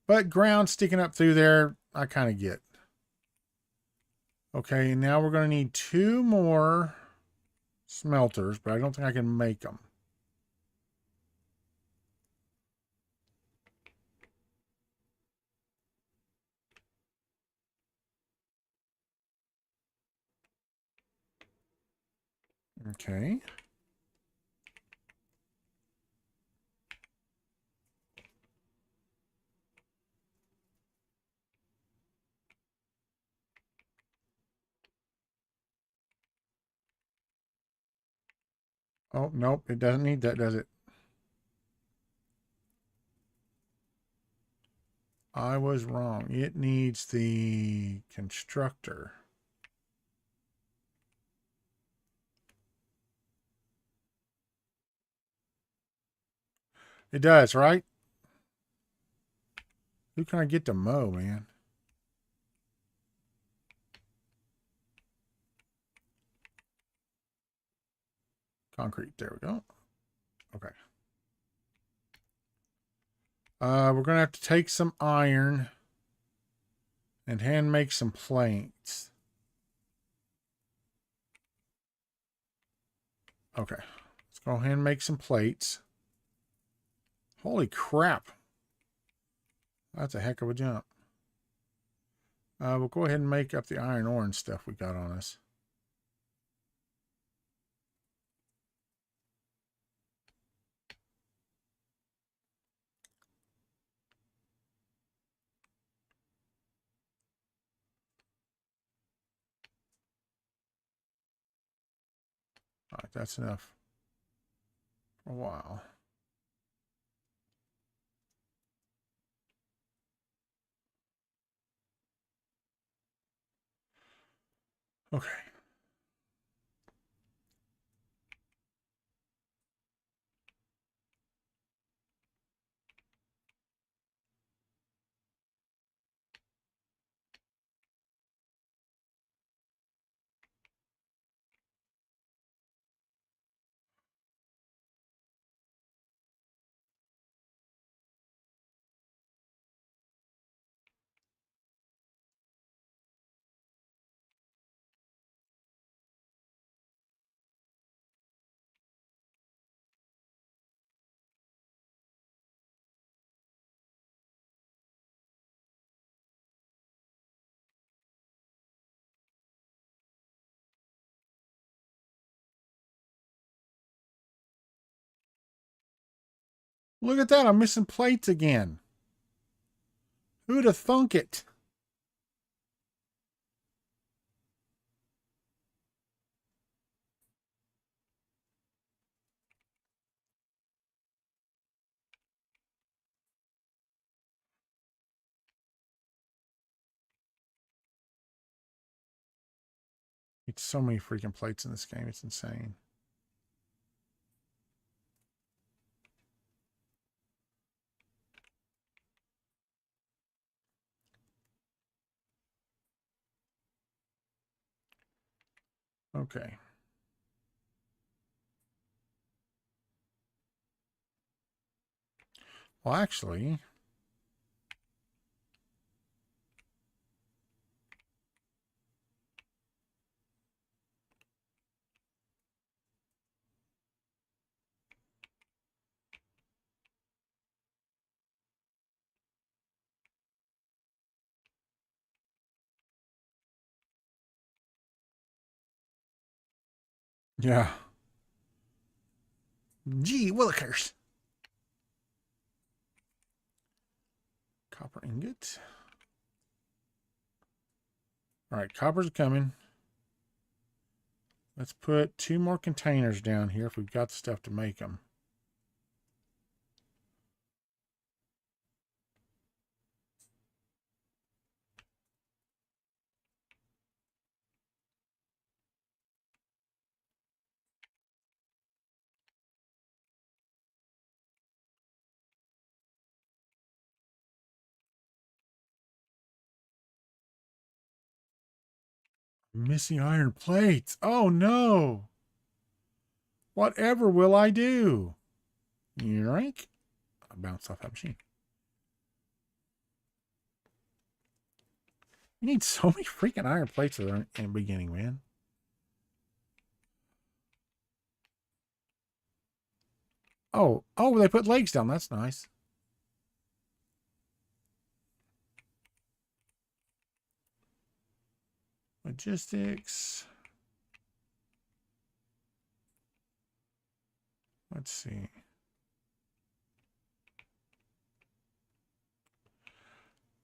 But ground sticking up through there, I kind of get. Okay, now we're going to need 2 more smelters, but I don't think I can make them. Okay. Oh, nope, it doesn't need that, does it? I was wrong. It needs the constructor. It does, right? Who can I get to mow, man? Concrete. There we go. Okay. We're going to have to take some iron and hand make some planks. Okay. Let's go ahead and make some plates. Holy crap. That's a heck of a jump. We'll go ahead and make up the iron ore and stuff we got on us. All right, that's enough for a while. Okay. Look at that. I'm missing plates again. Who'd have thunk it? It's so many freaking plates in this game. It's insane. Okay. Well, actually, yeah. Gee willikers. Copper ingot. All right, coppers are coming. Let's put 2 more containers down here if we've got the stuff to make them. Missing iron plates. Oh no. Whatever will I do? Yoink. I bounced off that machine. You need so many freaking iron plates in the beginning, man. Oh, they put legs down. That's nice. Logistics. Let's see.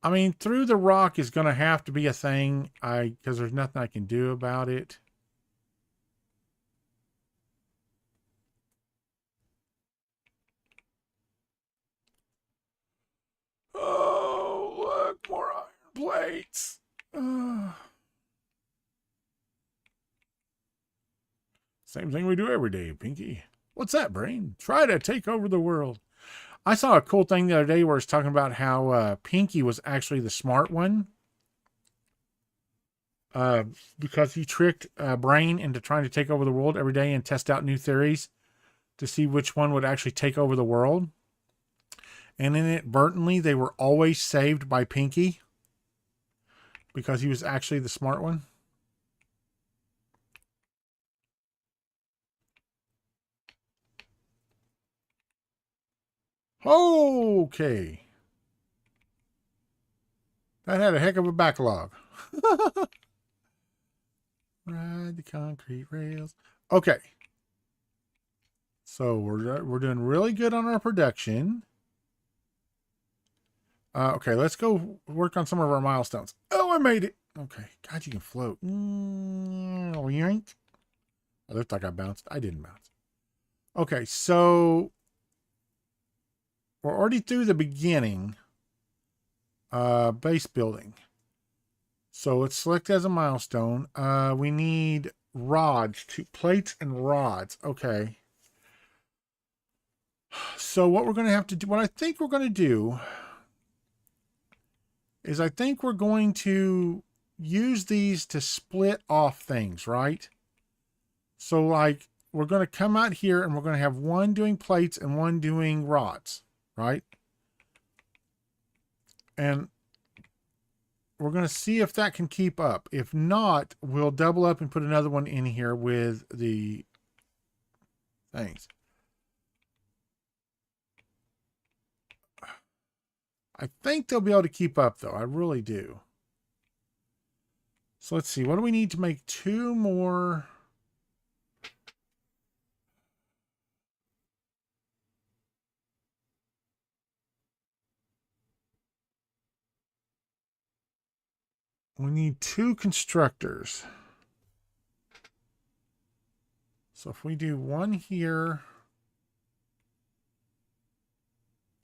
I mean, through the rock is going to have to be a thing. Because there's nothing I can do about it. Oh, look, more iron plates. Same thing we do every day, Pinky. What's that, Brain? Try to take over the world. I saw a cool thing the other day where it's talking about how Pinky was actually the smart one. Because he tricked Brain into trying to take over the world every day and test out new theories to see which one would actually take over the world. And inadvertently, they were always saved by Pinky because he was actually the smart one. Okay. That had a heck of a backlog. Ride the concrete rails. Okay. So we're doing really good on our production. Okay, let's go work on some of our milestones. Oh, I made it. Okay. God, you can float. Yoink. It looked like I bounced. I didn't bounce. Okay, so we're already through the beginning. Base building. So let's select as a milestone. We need rods, plates and rods. Okay. So what we're going to have to do, what I think we're going to do is I think we're going to use these to split off things, right? So like we're going to come out here and we're going to have one doing plates and one doing rods, right? And we're going to see if that can keep up. If not, we'll double up and put another one in here with the things. I think they'll be able to keep up, though. I really do. So let's see. What do we need to make two more? We need two constructors. So if we do one here.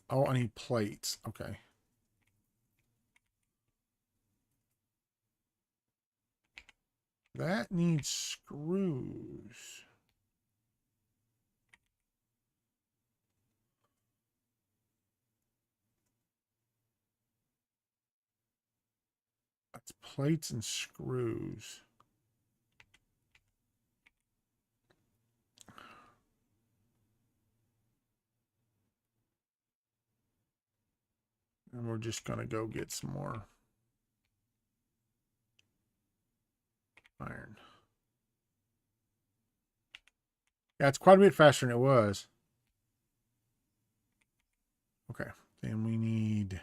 Oh, I need plates. Okay. That needs screws. That's plates and screws. And we're just going to go get some more iron. Yeah, it's quite a bit faster than it was. Okay, then we need...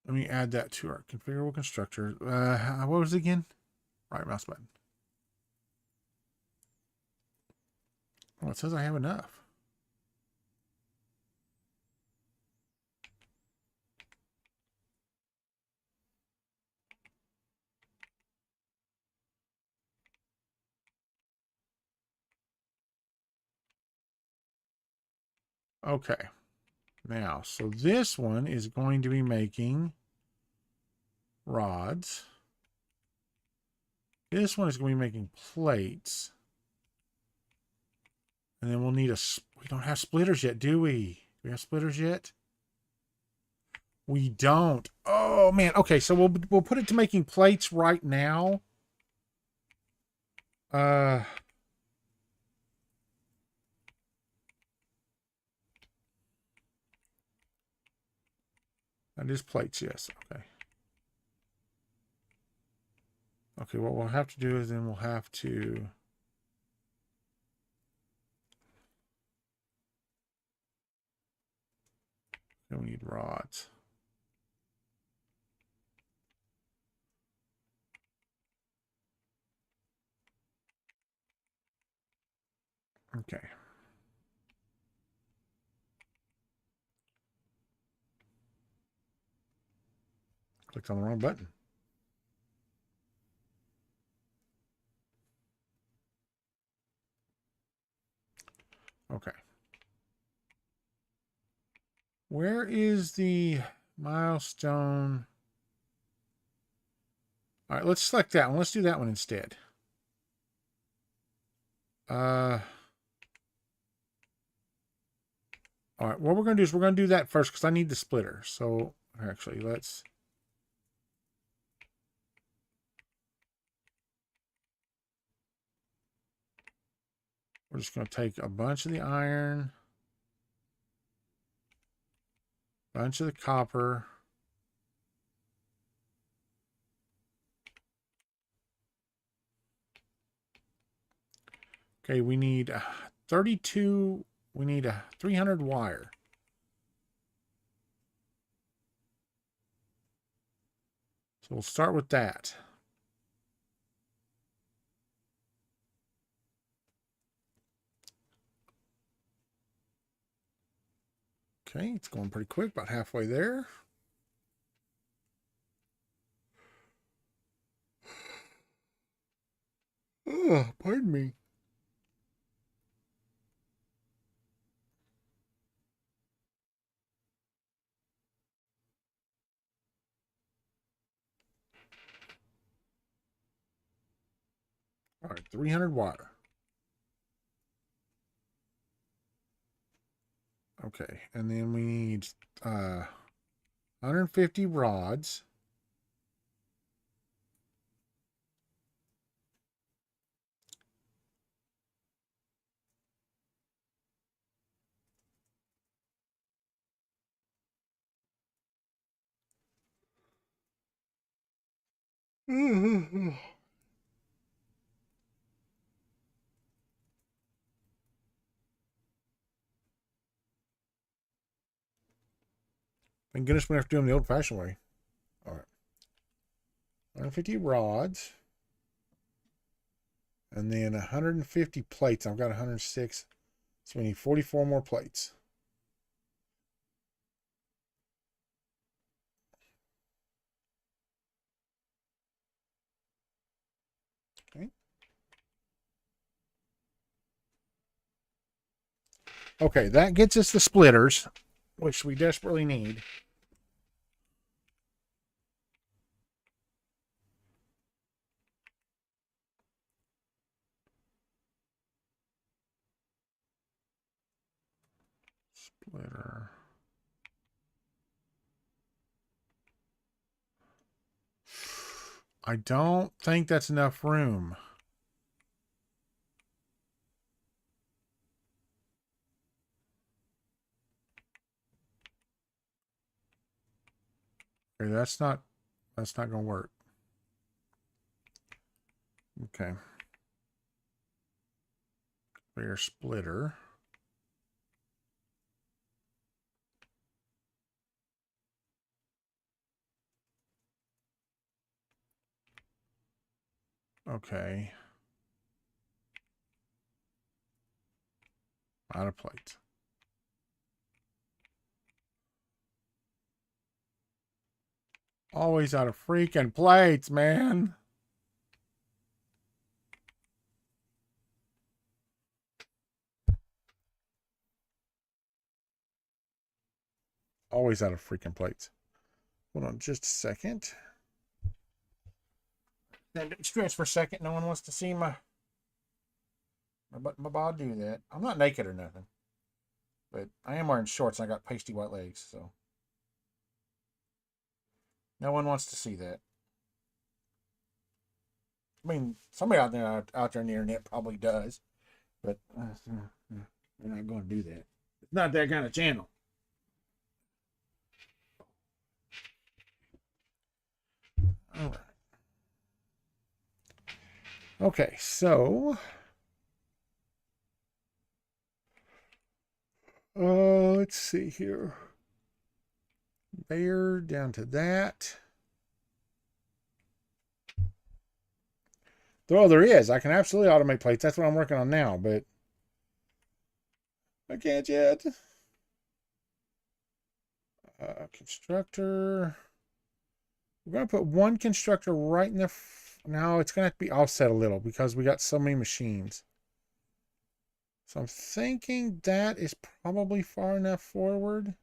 Let me add that to our configurable constructor. What was it again? Right mouse button. Oh, it says I have enough. Okay. Now, so this one is going to be making rods. This one is going to be making plates. And then we'll need a... We don't have splitters yet, do we? Do we have splitters yet? We don't. Oh, man. Okay, so we'll put it to making plates right now. That is plates, yes. Okay. Okay, what we'll have to do is then we'll have to... Then we need rods. Okay. Clicked on the wrong button. Okay. Where is the milestone? All right, let's select that one. Let's do that one instead. All right, what we're going to do is we're going to do that first because I need the splitter. So actually, let's... We're just going to take a bunch of the iron, bunch of the copper. Okay, we need 32, we need a 300 wire. So we'll start with that. Okay, it's going pretty quick, about halfway there. Oh, pardon me. All right, 300 water. Okay, and then we need 150 rods. Thank goodness we have to do them the old-fashioned way. All right. 150 rods. And then 150 plates. I've got 106. So we need 44 more plates. Okay. Okay, that gets us the splitters, which we desperately need. Splitter. I don't think that's enough room. Okay, that's not going to work. Okay. Clear splitter. Okay. Out of plates. Always out of freaking plates, man. Always out of freaking plates. Hold on just a second. Then stretch for a second. No one wants to see my body do that. I'm not naked or nothing. But I am wearing shorts and I got pasty white legs, so no one wants to see that. I mean, somebody out there on the internet probably does, but we're not going to do that. It's not that kind of channel. All right. Okay, so let's see here. There down to that. Though there is, I can absolutely automate plates. That's what I'm working on now, but I can't yet. Constructor. We're going to put one constructor right in the... Now it's going to have to be offset a little because we got so many machines. So I'm thinking that is probably far enough forward.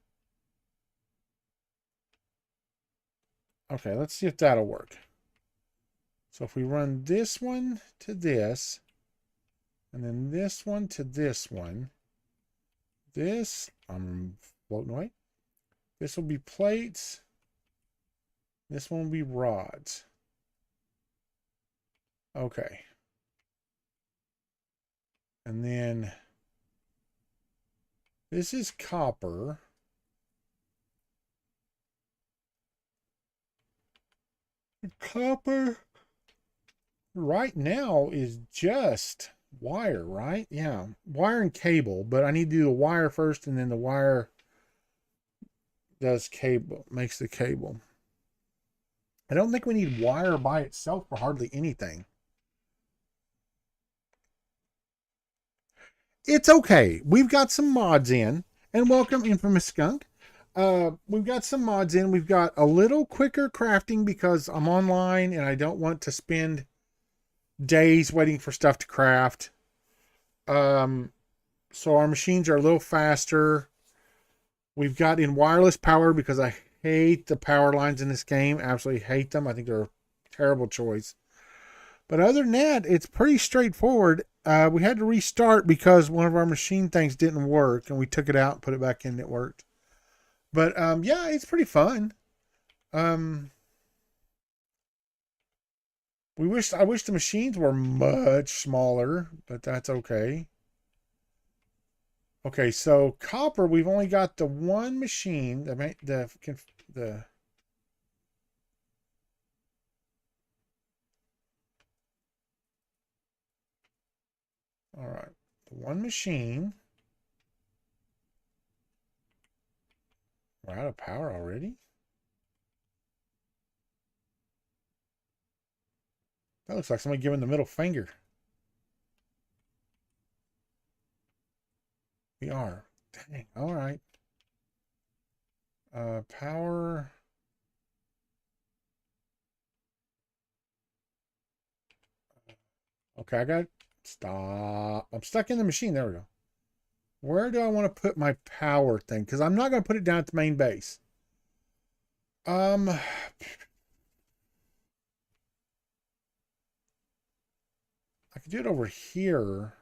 Okay, let's see if that'll work. So if we run this one to this, and then this one to this one, this, I'm floating away. This will be plates. This one will be rods. Okay. And then this is copper. Copper right now is just wire, right? Yeah, wire and cable, but I need to do the wire first and then the wire does cable, makes the cable. I don't think we need wire by itself for hardly anything. It's okay. We've got some mods in, and welcome Infamous Skunk. We've got some mods in. We've got a little quicker crafting because I'm online and I don't want to spend days waiting for stuff to craft. So our machines are a little faster. We've got in wireless power because I hate the power lines in this game. Absolutely hate them. I think they're a terrible choice. But other than that, it's pretty straightforward. We had to restart because one of our machine things didn't work, and we took it out and put it back in, and it worked. But yeah, it's pretty fun. Um, I wish the machines were much smaller, but that's okay. Okay, so copper, we've only got the one machine. The all right, the one machine. We're out of power already. That looks like somebody giving the middle finger. We are. Dang. All right. Power. Okay, I got. Stop. I'm stuck in the machine. There we go. Where do I want to put my power thing? Because I'm not going to put it down at the main base. I could do it over here.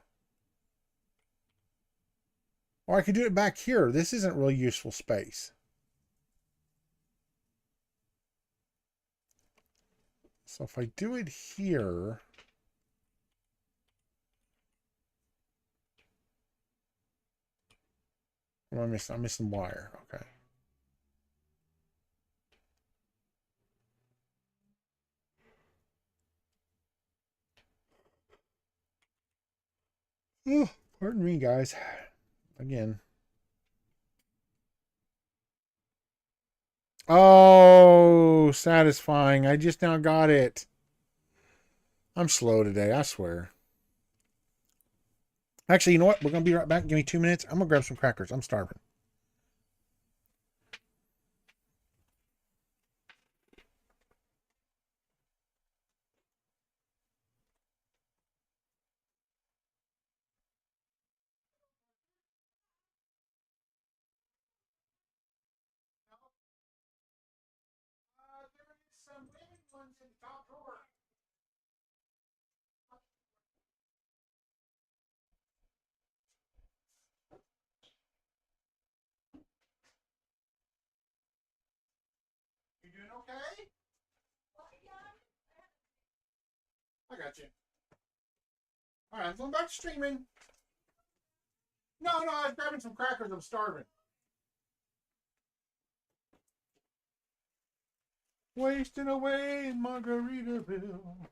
Or I could do it back here. This isn't really useful space. So if I do it here. What am I missing? I'm missing wire. Okay. Oh, pardon me, guys. Again. Oh, satisfying. I just now got it. I'm slow today, I swear. Actually, you know what? We're going to be right back. Give me 2 minutes. I'm going to grab some crackers. I'm starving. There is some living ones in the top drawer. You doing okay? I got you. All right, I'm going back to streaming. No, I was grabbing some crackers. I'm starving. Wasting away in Margaritaville.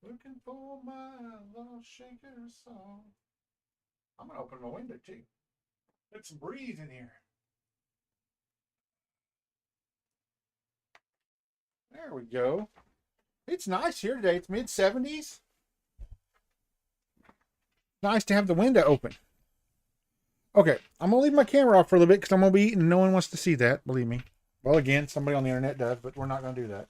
Looking for my lost shaker song. I'm going to open my window too. Let some breeze in here. There we go. It's nice here today. It's mid 70s. Nice to have the window open. Okay, I'm going to leave my camera off for a little bit because I'm going to be eating and no one wants to see that, believe me. Well, again, somebody on the internet does, but we're not going to do that.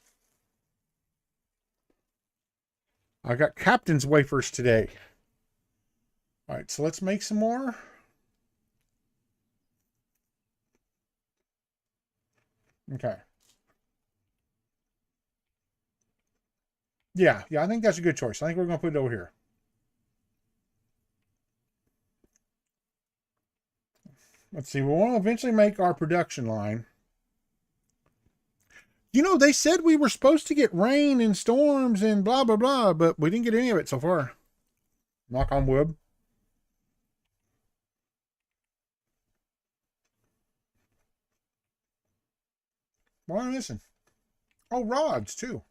I got Captain's wafers today. All right, so let's make some more. Okay. Yeah, I think that's a good choice. I think we're going to put it over here. Let's see. We want to eventually make our production line. You know, they said we were supposed to get rain and storms and blah, blah, blah, but we didn't get any of it so far. Knock on wood. What am I missing? Oh, rods, too.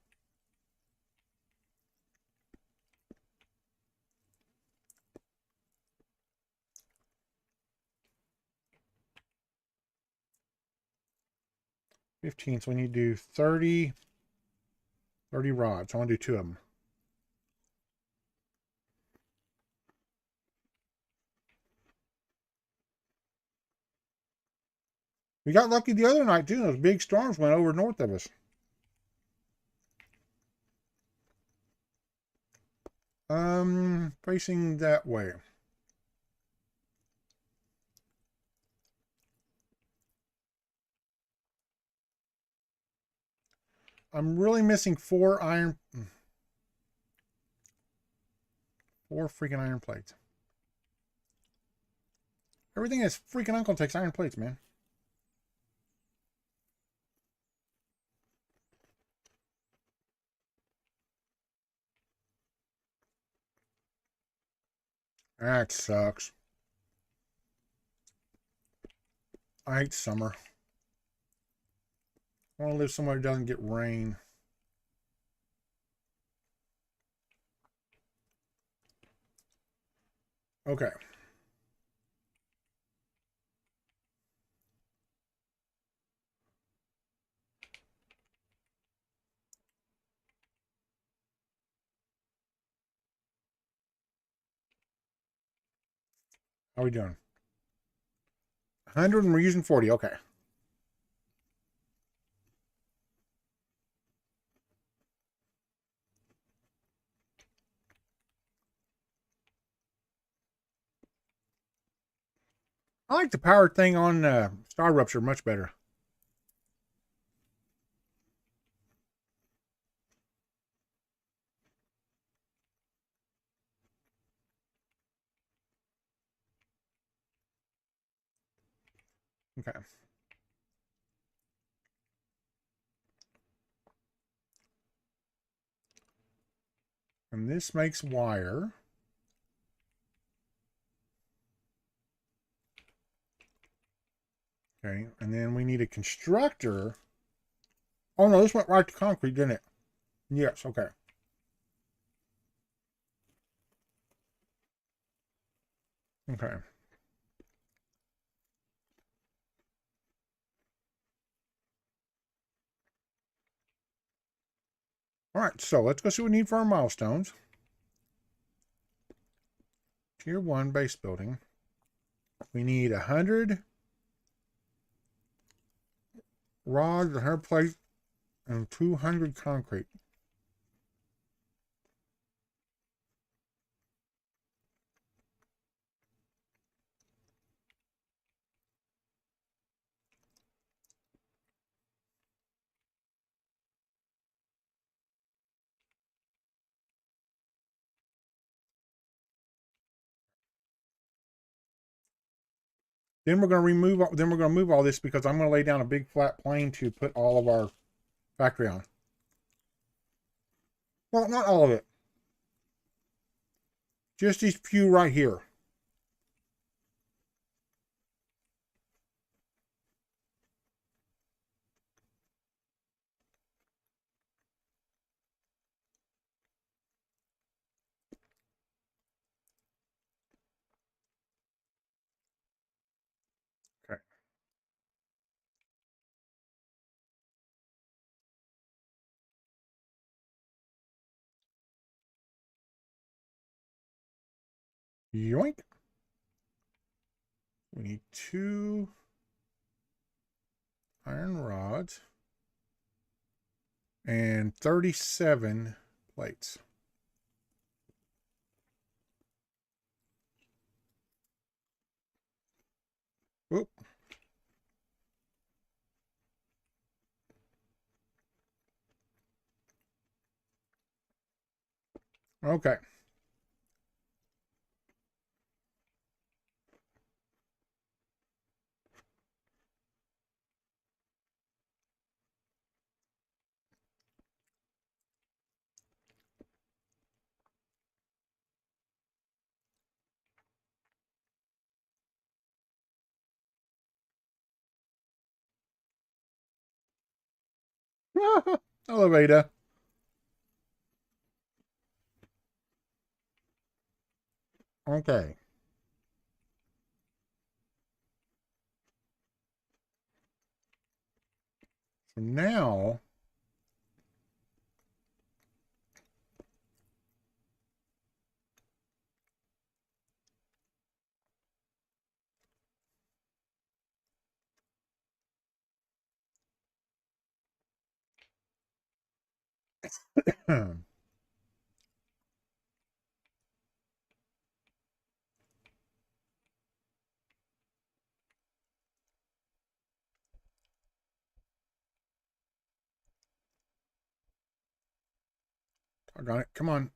$15, so we need to do 30 rods. I want to do 2 of them. We got lucky the other night, too. Those big storms went over north of us. Facing that way. I'm really missing four freaking iron plates. Everything that's freaking uncle takes iron plates, man. That sucks. I hate summer. I want to live somewhere that doesn't get rain. Okay. How are we doing? 100 and we're using 40. Okay. I like the power thing on Star Rupture much better. Okay. And this makes wire. Okay. And then we need a constructor. Oh, no, this went right to concrete, didn't it? Yes. Okay. Okay. All right. So let's go see what we need for our milestones. Tier 1 base building. We need 100 rods, 100 plates, and 200 concrete. Then we're going to remove. Then we're going to move all this because I'm going to lay down a big flat plane to put all of our factory on. Well, not all of it. Just these few right here. Okay. Yoink. We need 2 iron rods and 37 plates. Oop. Okay. Elevator. Okay. So now I got it. Come on.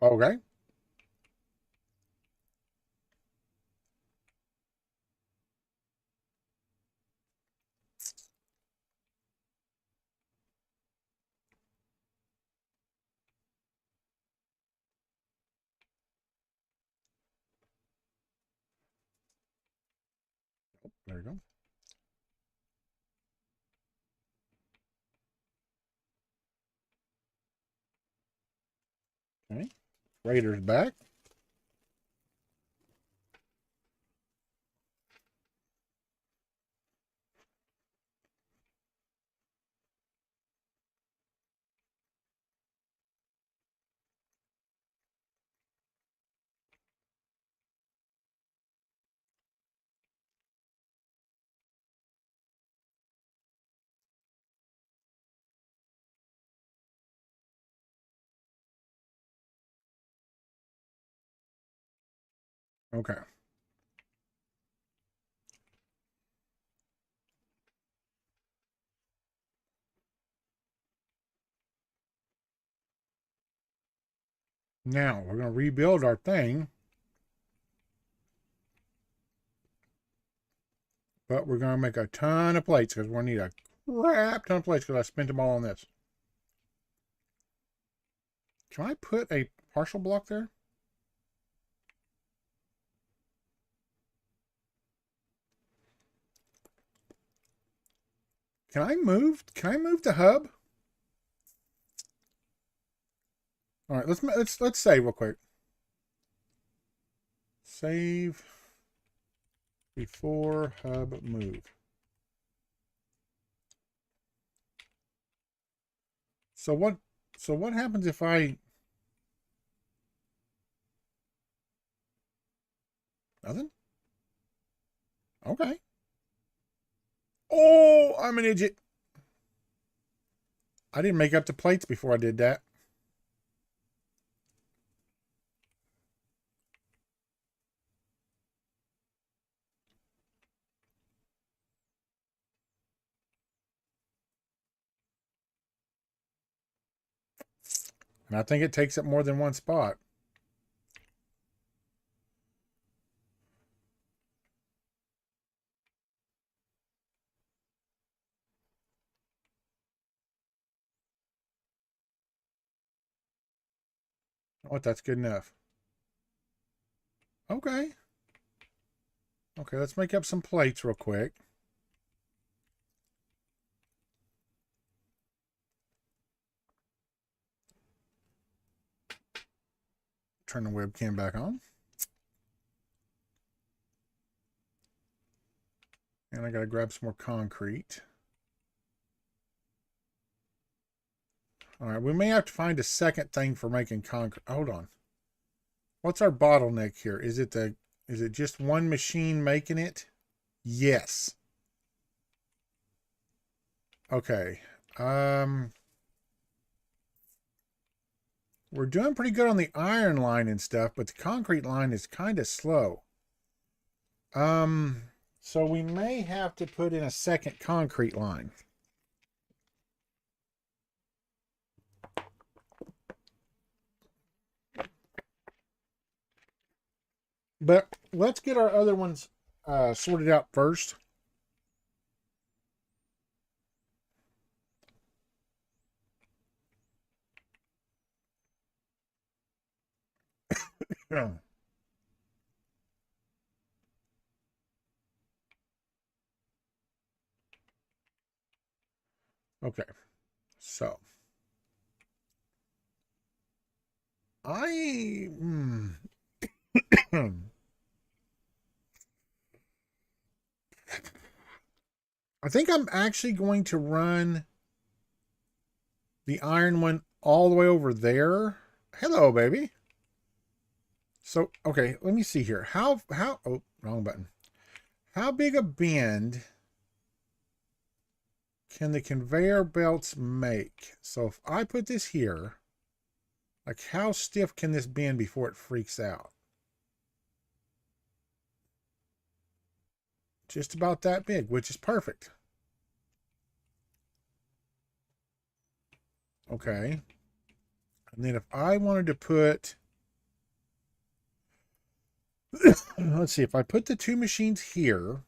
Okay. There you go. Okay. Raiders back. Okay. Now we're going to rebuild our thing. But we're going to make a ton of plates because we're going to need a crap ton of plates because I spent them all on this. Can I put a partial block there? Can I move? Can I move the hub? All right, let's save real quick. Save before hub move. So what happens if I nothing? Okay. Oh, I'm an idiot. I didn't make up the plates before I did that. And I think it takes up more than one spot. Oh, that's good enough. Okay. Okay, let's make up some plates real quick. Turn the webcam back on. And I got to grab some more concrete. All right, we may have to find a second thing for making concrete. Hold on. What's our bottleneck here? Is it just one machine making it? Yes. Okay. We're doing pretty good on the iron line and stuff, but the concrete line is kind of slow. So we may have to put in a second concrete line. But let's get our other ones sorted out first. Yeah. Okay. So I I think I'm actually going to run the iron one all the way over there. Hello, baby. So, okay, let me see here. Oh, wrong button. How big a bend can the conveyor belts make? So if I put this here, like how stiff can this bend before it freaks out? Just about that big, which is perfect. Okay. And then if I wanted to put, let's see, if I put the two machines here,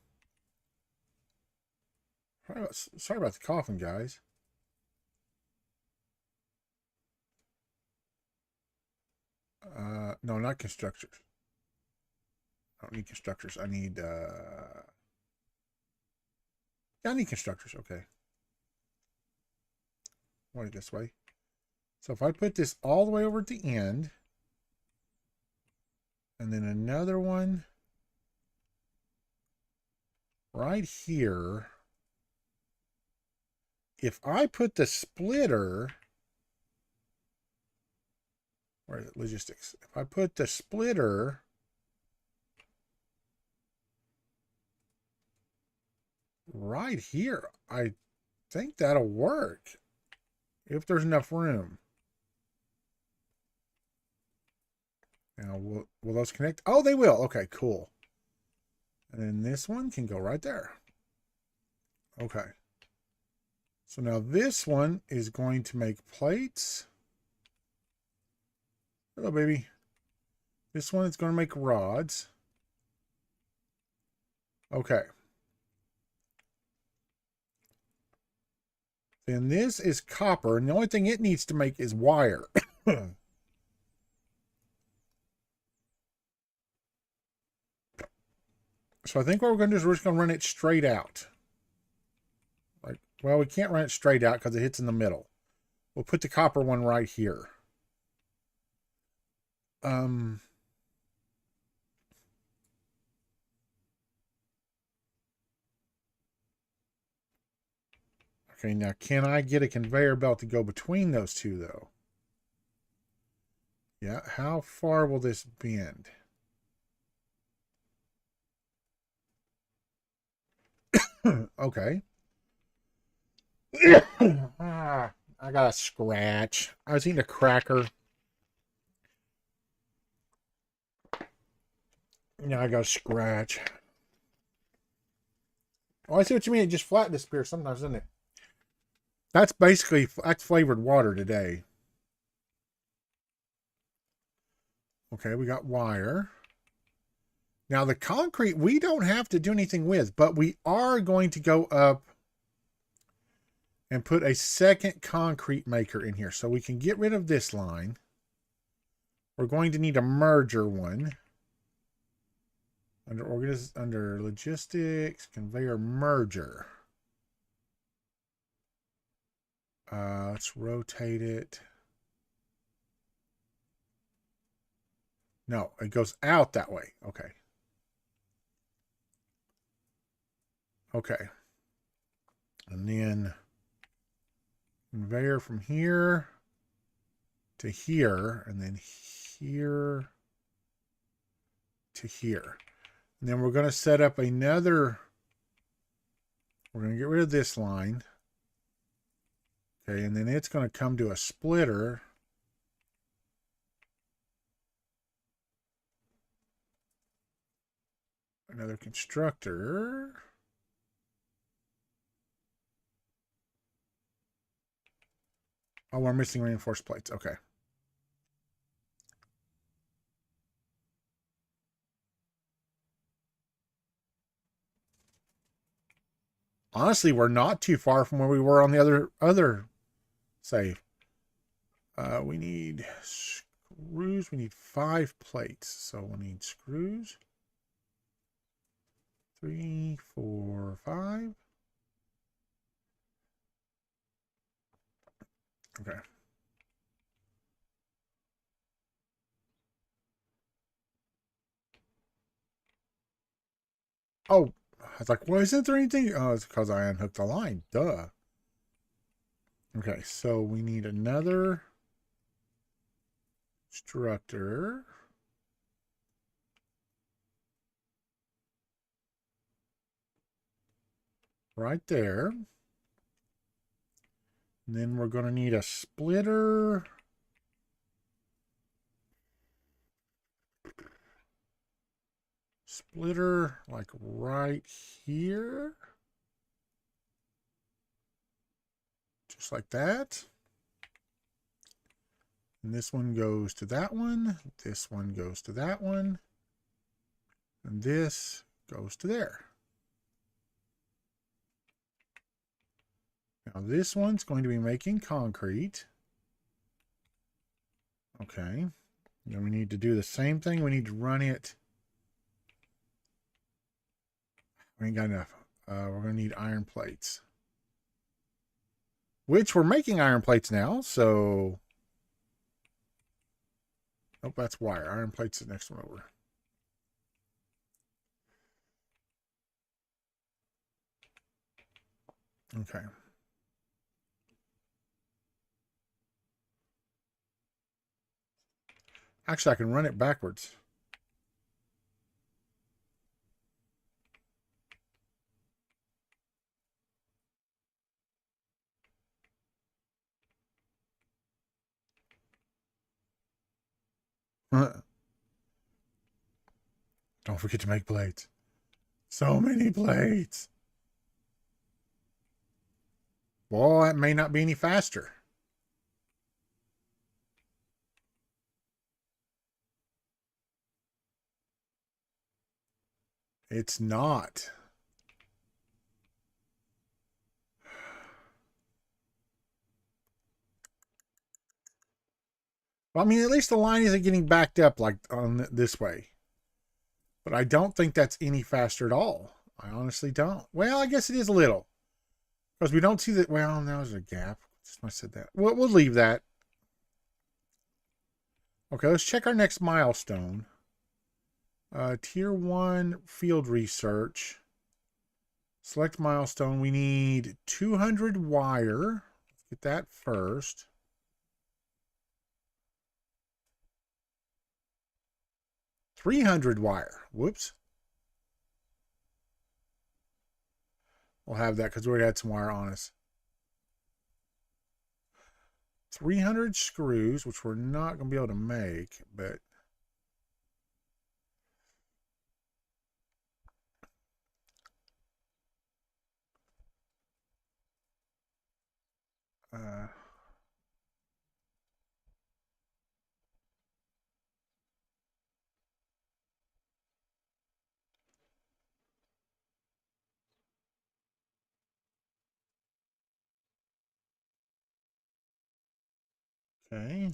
sorry about the coughing, guys. No, not constructors. I don't need constructors. I need, yeah, I need constructors. Okay. Wait, this way. So if I put this all the way over at the end, and then another one right here, if I put the splitter, where is it? Logistics. If I put the splitter right here, I think that'll work if there's enough room. Now, will those connect? Oh, they will. Okay, cool. And then this one can go right there. Okay. So now this one is going to make plates. Hello, baby. This one is going to make rods. Okay. Then this is copper, and the only thing it needs to make is wire. So I think what we're going to do is we're just going to run it straight out. Like, well, we can't run it straight out because it hits in the middle. We'll put the copper one right here. Okay, now can I get a conveyor belt to go between those two, though? Yeah, how far will this bend? Okay. I got a scratch. I was eating a cracker. Now I got a scratch. Oh, I see what you mean. It just flat disappears sometimes, doesn't it? That's flavored water today. Okay, we got wire. Now the concrete, we don't have to do anything with, but we are going to go up and put a second concrete maker in here. So we can get rid of this line. We're going to need a merger one. Under logistics, conveyor merger. Let's rotate it. No, it goes out that way. Okay. Okay. And then conveyor from here to here, and then here to here. And then we're going to set up another, we're going to get rid of this line. Okay, and then it's going to come to a splitter. Another constructor. Oh, we're missing reinforced plates. Okay. Honestly, we're not too far from where we were on the other save. We need screws. We need 5 plates. So we need screws. 3, 4, 5. Okay. Oh, I was like, well, isn't there anything? Oh, it's because I unhooked the line. Duh. Okay, so we need another constructor. Right there. And then we're going to need a splitter. Splitter like right here. Just like that. And this one goes to that one. This one goes to that one. And this goes to there. Now this one's going to be making concrete. Okay. Then we need to do the same thing. We need to run it. We ain't got enough. We're going to need iron plates. Which we're making iron plates now, so... Nope, that's wire. Iron plates is the next one over. Okay. Actually, I can run it backwards. Don't forget to make plates. So many plates. Well, that may not be any faster. It's not. Well, I mean, at least the line isn't getting backed up like on this way. But I don't think that's any faster at all. I honestly don't. Well, I guess it is a little. Because we don't see that. Well, now there's a gap. I said that. We'll leave that. Okay, let's check our next milestone. Tier 1 field research. Select milestone. We need 200 wire. Let's get that first. $300 wire. Whoops. We'll have that because we already had some wire on us. 300 screws, which we're not going to be able to make, but... Okay.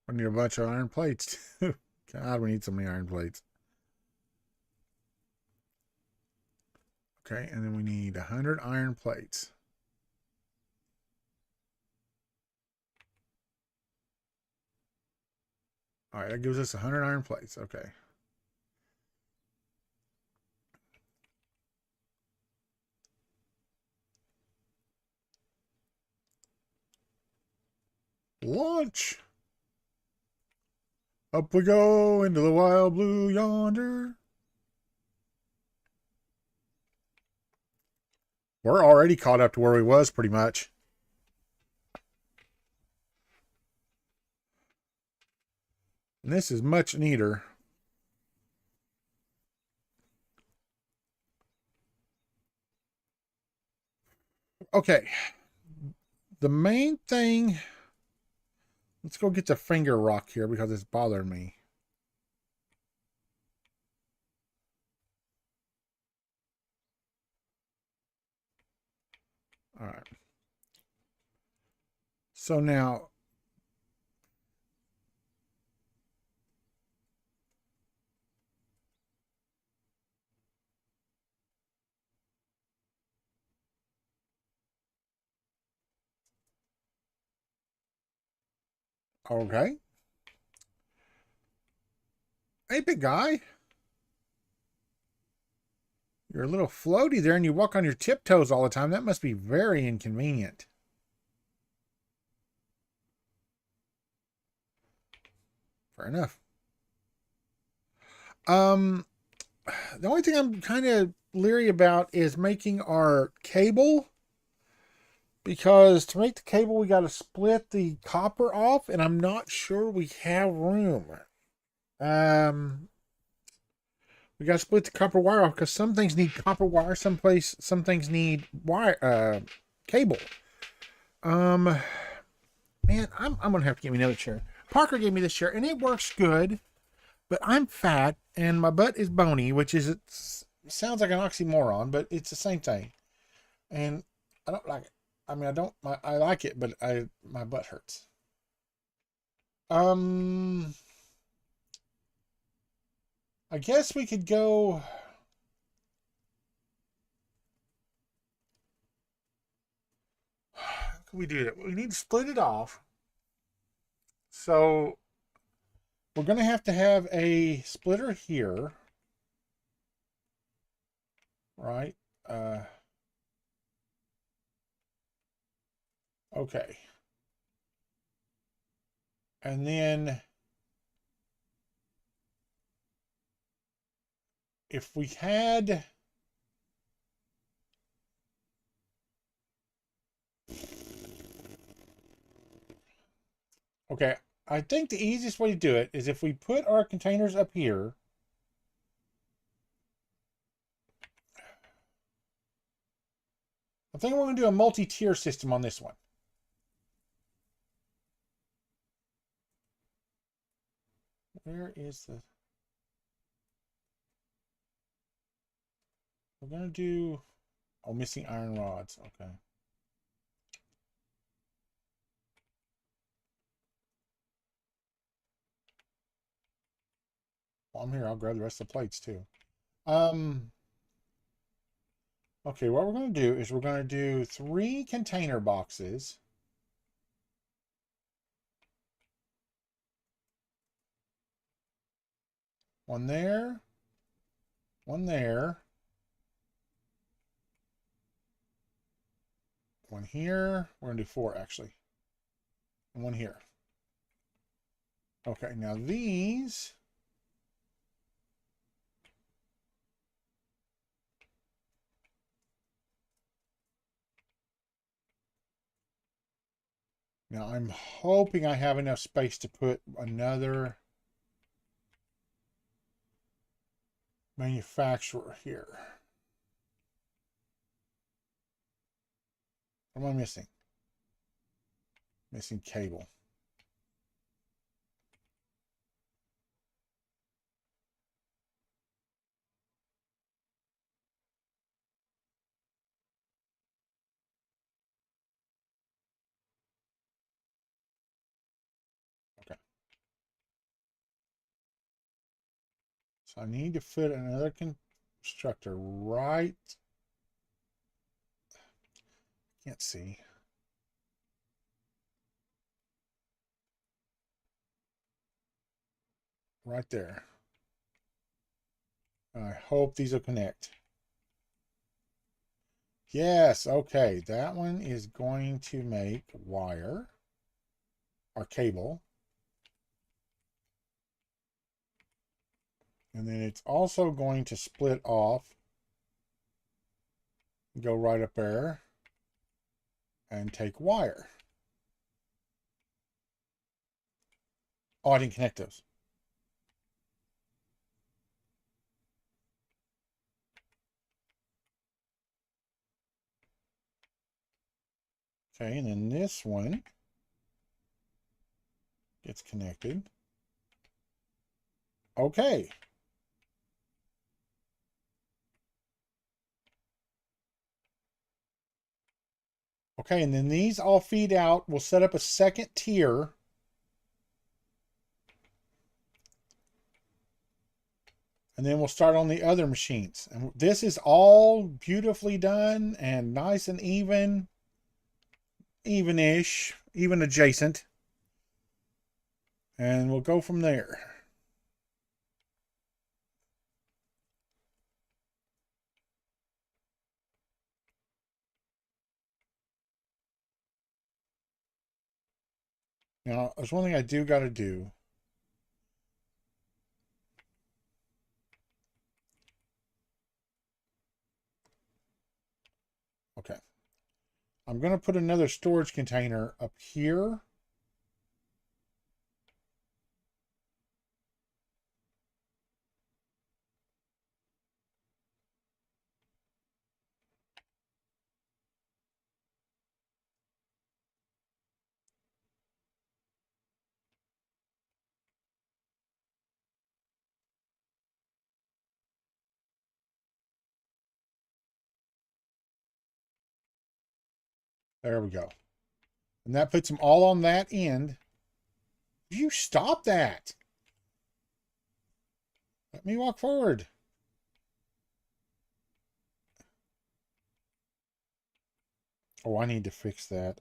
We need a bunch of iron plates, too. God, we need so many iron plates. Okay, and then we need 100 iron plates. All right, that gives us 100 iron plates. Okay. Launch! Up we go into the wild blue yonder. We're already caught up to where we was pretty much. And this is much neater. Okay. The main thing... Let's go get the finger rock here because it's bothering me. All right. So now... Okay. Hey, big guy. You're a little floaty there and you walk on your tiptoes all the time. That must be very inconvenient. Fair enough. The only thing I'm kind of leery about is making our cable, because to make the cable we got to split the copper off, and I'm not sure we have room. Um, we got to split the copper wire off because some things need copper wire, some things need wire cable. Um, man, I'm gonna have to get me another chair. Parker gave me this chair and it works good, but I'm fat and my butt is bony, which is it sounds like an oxymoron, but it's the same thing. And I don't like it. I mean, I like it, but my butt hurts. Um, I guess we could go. How can we do that? We need to split it off. So we're gonna have to have a splitter here, right? Uh, okay. And then if we had, okay, I think the easiest way to do it is if we put our containers up here. I think we're going to do a multi-tier system on this one. Where is the... We're going to do... Oh, missing iron rods. Okay. While I'm here, I'll grab the rest of the plates too. Okay, what we're going to do is we're going to do 3 container boxes. One there. One there. One here. We're going to do 4 actually. And one here. Okay, now these... Now I'm hoping I have enough space to put another manufacturer here. What am I missing? Missing cable. Okay. So I need to fit another constructor right. Can't see. Right there. I hope these will connect. Yes, okay. That one is going to make wire or cable. And then it's also going to split off, go right up there, and take wire. Oh, I didn't connect those. Okay, and then this one gets connected. Okay. Okay, and then these all feed out. We'll set up a second tier. And then we'll start on the other machines. And this is all beautifully done and nice and even. Even-ish. Even adjacent. And we'll go from there. Now, there's one thing I do got to do. Okay. I'm going to put another storage container up here. There we go. And that puts them all on that end. You stop that. Let me walk forward. Oh, I need to fix that.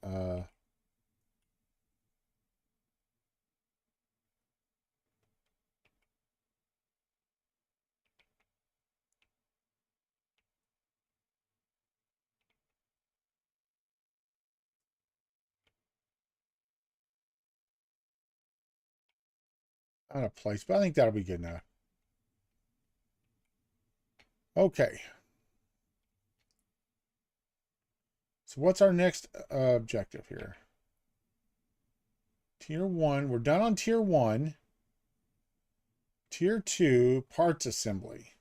Out of place, but I think that'll be good enough. Okay. So what's our next objective here? Tier 1. We're done on Tier 1. Tier 2, parts assembly.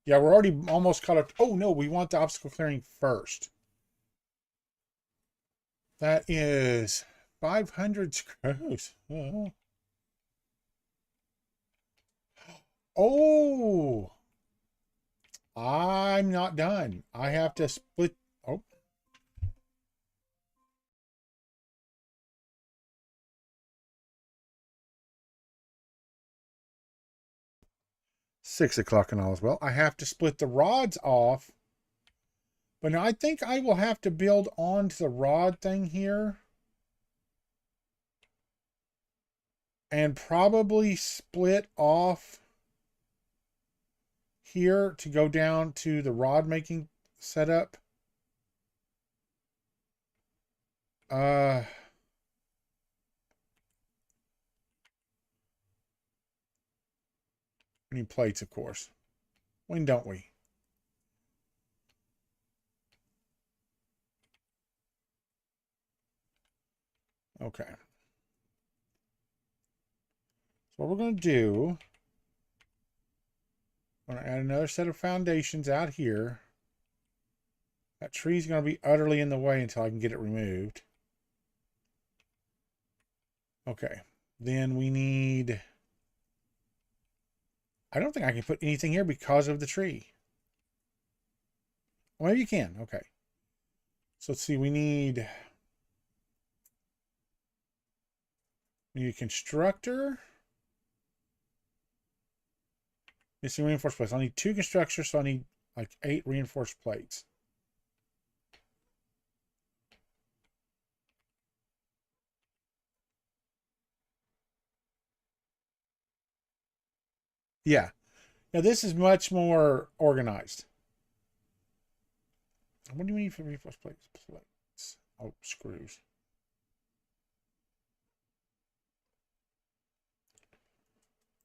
Yeah, we're already almost caught up. Oh, no, we want the obstacle clearing first. That is 500 screws. Oh, I'm not done. I have to split. Oh, 6 o'clock and all as well. I have to split the rods off. But now I think I will have to build onto the rod thing here. And probably split off here to go down to the rod making setup. We need plates, of course. When don't we? Okay. So what we're going to do, I'm going to add another set of foundations out here. That tree's going to be utterly in the way until I can get it removed. Okay. Then we need... I don't think I can put anything here because of the tree. Well, maybe you can. Okay. So let's see. We need a constructor. Missing reinforced plates. I need 2 constructors, so I need like 8 reinforced plates. Yeah. Now this is much more organized. What do we need for reinforced plates? Oh, screws.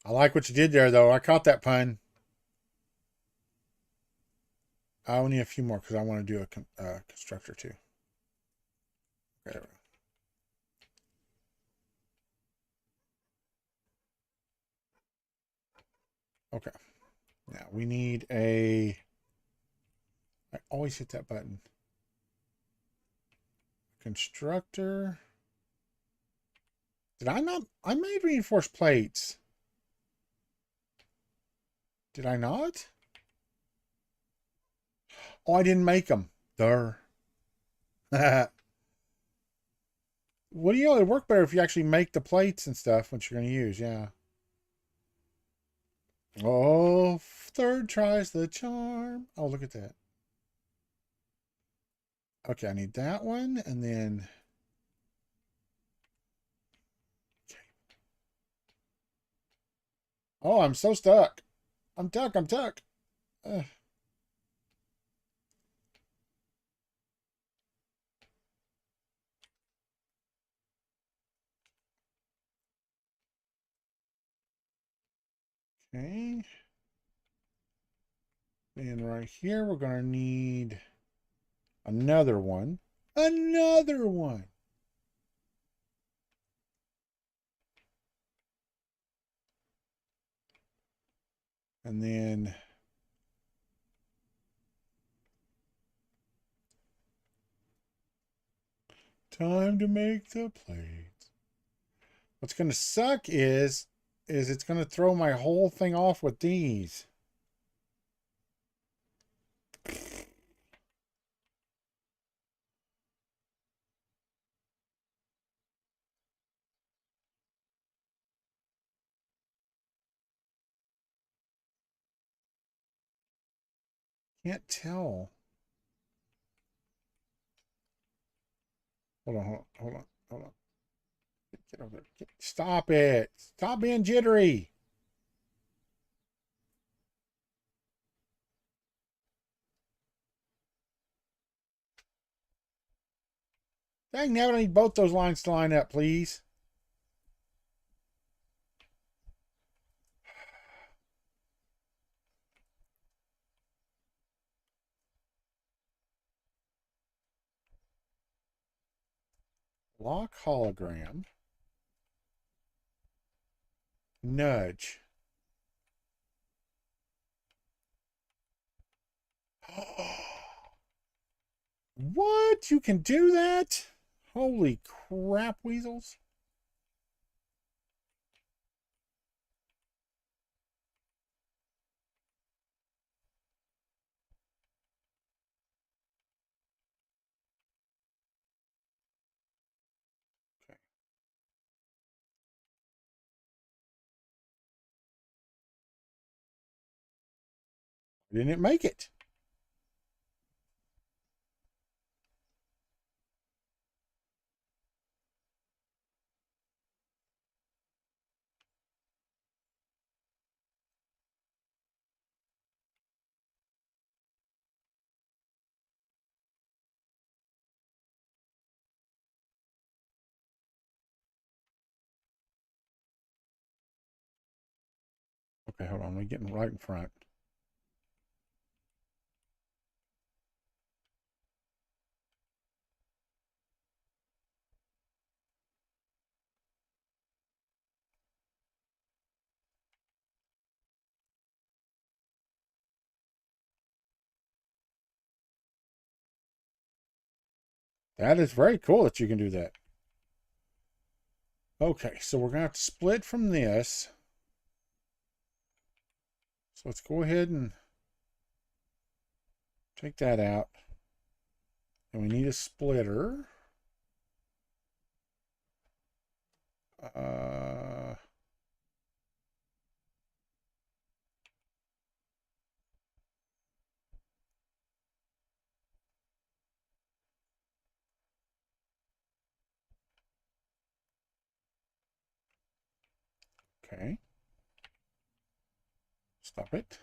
I like what you did there, though. I caught that pun. I only need a few more because I want to do a constructor too. Okay. Okay. Now we need a... I always hit that button. Constructor. Did I not? I made reinforced plates. Did I not? Oh, I didn't make them. There. Well, you know, it'd work better if you actually make the plates and stuff, which you're going to use. Yeah. Oh, third tries the charm. Oh, look at that. Okay, I need that one. And then... Oh, I'm so stuck. I'm stuck. I'm stuck. Ugh. Okay. And right here, we're going to need Another one. Another one. And then time to make the plate. What's going to suck is it's going to throw my whole thing off with these. Can't tell. Hold on, hold on, hold on, hold on. Get over there. Stop it. Stop being jittery. Dang, now I need both those lines to line up, please. Lock hologram. Nudge. What? You can do that? Holy crap, weasels. Okay. Didn't it make it? Okay, hold on. We're getting right in front. That is very cool that you can do that. Okay, so we're going to have to split from this. So let's go ahead and take that out. And we need a splitter. Uh, okay. Stop it.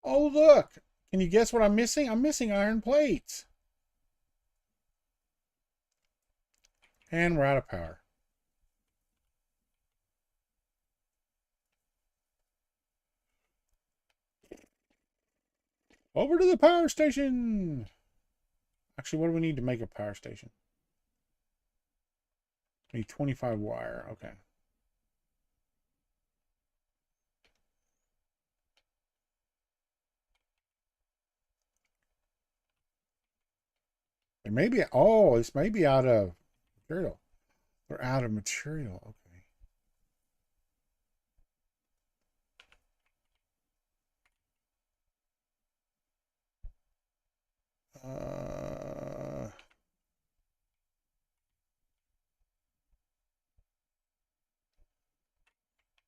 Oh, look. Can you guess what I'm missing? I'm missing iron plates. And we're out of power. Over to the power station. Actually, what do we need to make a power station? We need 25 wire. Okay. It may be, oh, this may be out of material. We're out of material. Okay.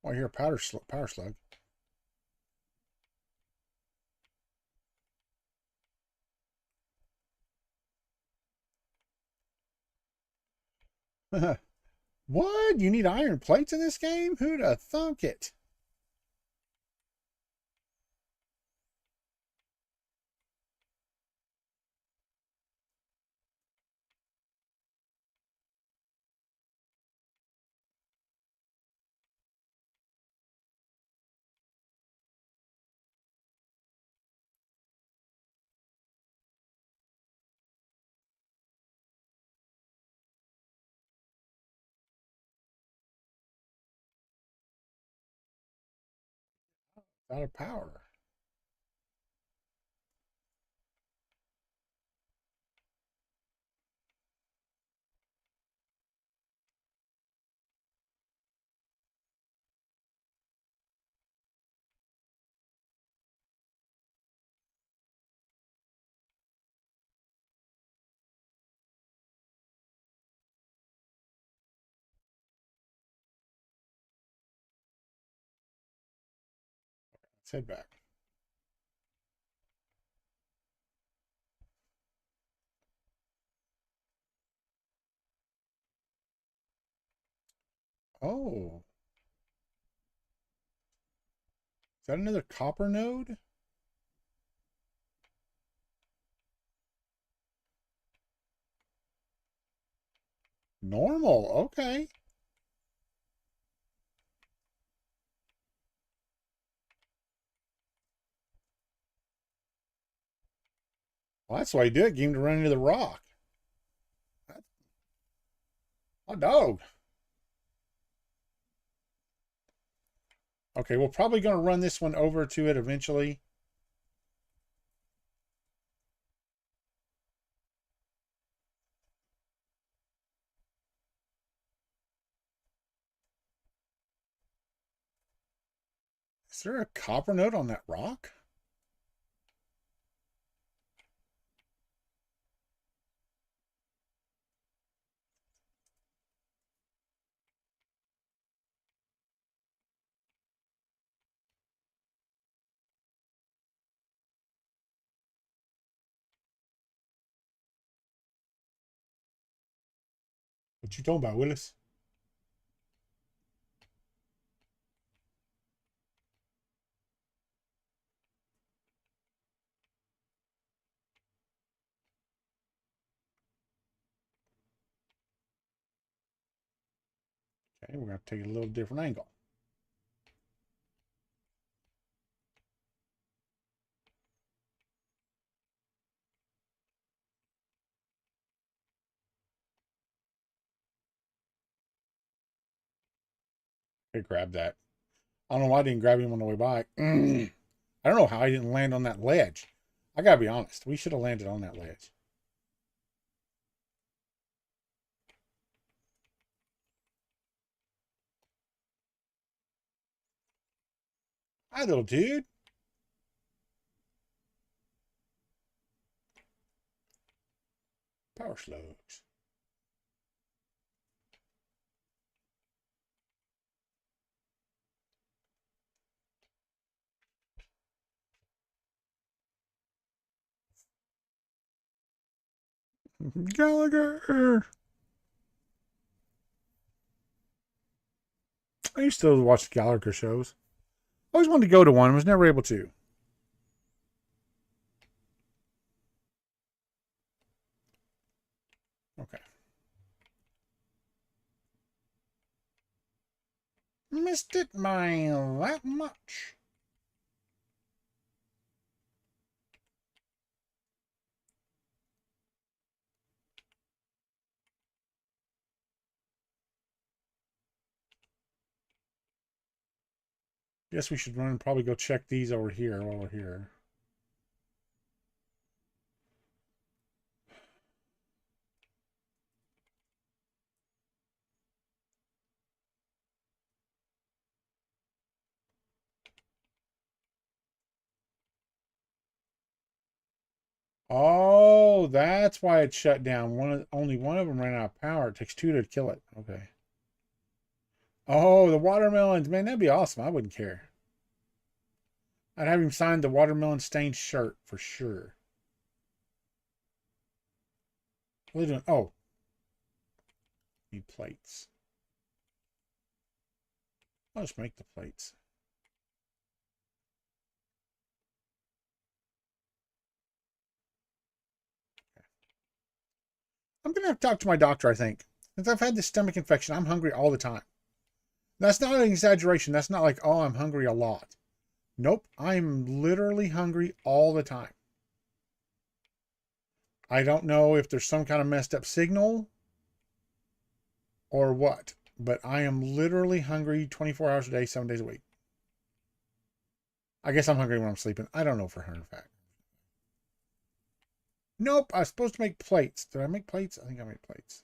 Oh, I hear a power slug. What? You need iron plates in this game? Who'd have thunk it? Out of power. Let's head back. Oh. Is that another copper node? Normal. Okay. Well, that's why he did. Get him to run into the rock. Oh, dog. Okay, we're probably going to run this one over to it eventually. Is there a copper node on that rock? What you talking about, Willis? Okay, we're going to take a little different angle. Okay, grab that. I don't know why I didn't grab him on the way by. I don't know how I didn't land on that ledge. I got to be honest. We should have landed on that ledge. Hi, little dude. Power slugs. Gallagher. I used to watch the Gallagher shows. I always wanted to go to one. I was never able to. Okay. Missed it by that much. Guess we should run and probably go check these over here while we're here. Oh, that's why it shut down. Only one of them ran out of power. It takes two to kill it. Okay. Oh, the watermelons. Man, that'd be awesome. I wouldn't care. I'd have him sign the watermelon stained shirt for sure. What are they doing? Oh. Need plates. I'll just make the plates. I'm going to have to talk to my doctor, I think. Since I've had this stomach infection, I'm hungry all the time. That's not an exaggeration. That's not like, oh, I'm hungry a lot. Nope, I'm literally hungry all the time. I don't know if there's some kind of messed up signal or what, but I am literally hungry 24 hours a day, 7 days a week. I guess I'm hungry when I'm sleeping. I don't know for a fact. Nope, I was supposed to make plates. Did I make plates? I think I made plates.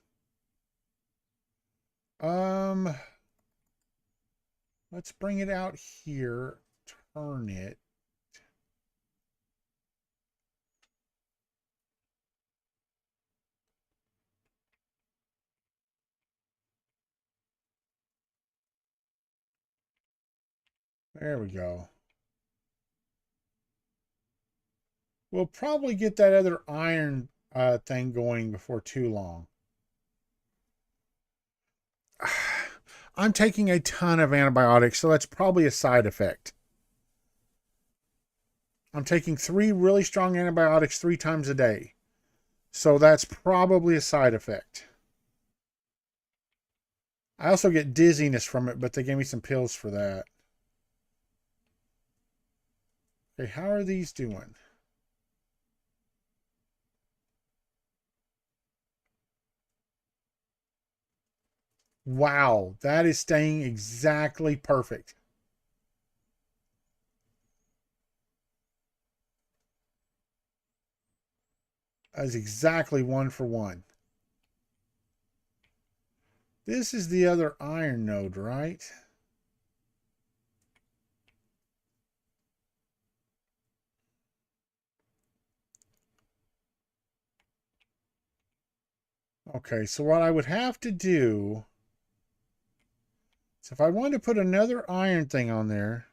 Let's bring it out here. Turn it. There we go. We'll probably get that other iron thing going before too long. I'm taking a ton of antibiotics, so that's probably a side effect. I'm taking 3 really strong antibiotics 3 times a day. So that's probably a side effect. I also get dizziness from it, but they gave me some pills for that. Okay, how are these doing? Wow, that is staying exactly perfect. That is exactly 1 for 1. This is the other iron node, right? Okay, so what I would have to do is if I wanted to put another iron thing on there,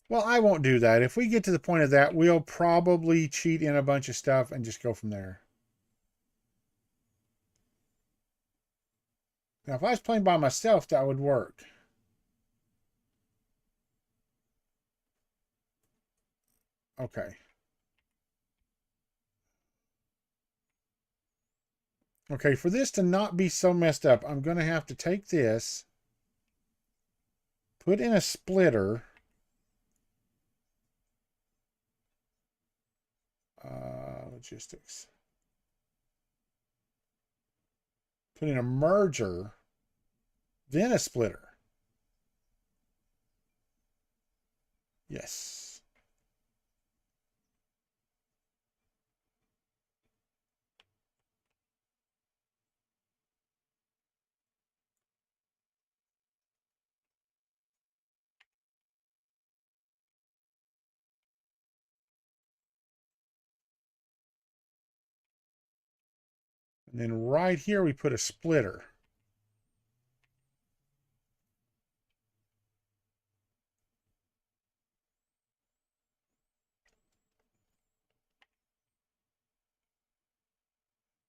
well, I won't do that. If we get to the point of that, we'll probably cheat in a bunch of stuff and just go from there. Now, if I was playing by myself, that would work. Okay. Okay, for this to not be so messed up, I'm going to have to take this, put in a splitter. Logistics. Put in a merger, then a splitter. Yes. And then right here, we put a splitter.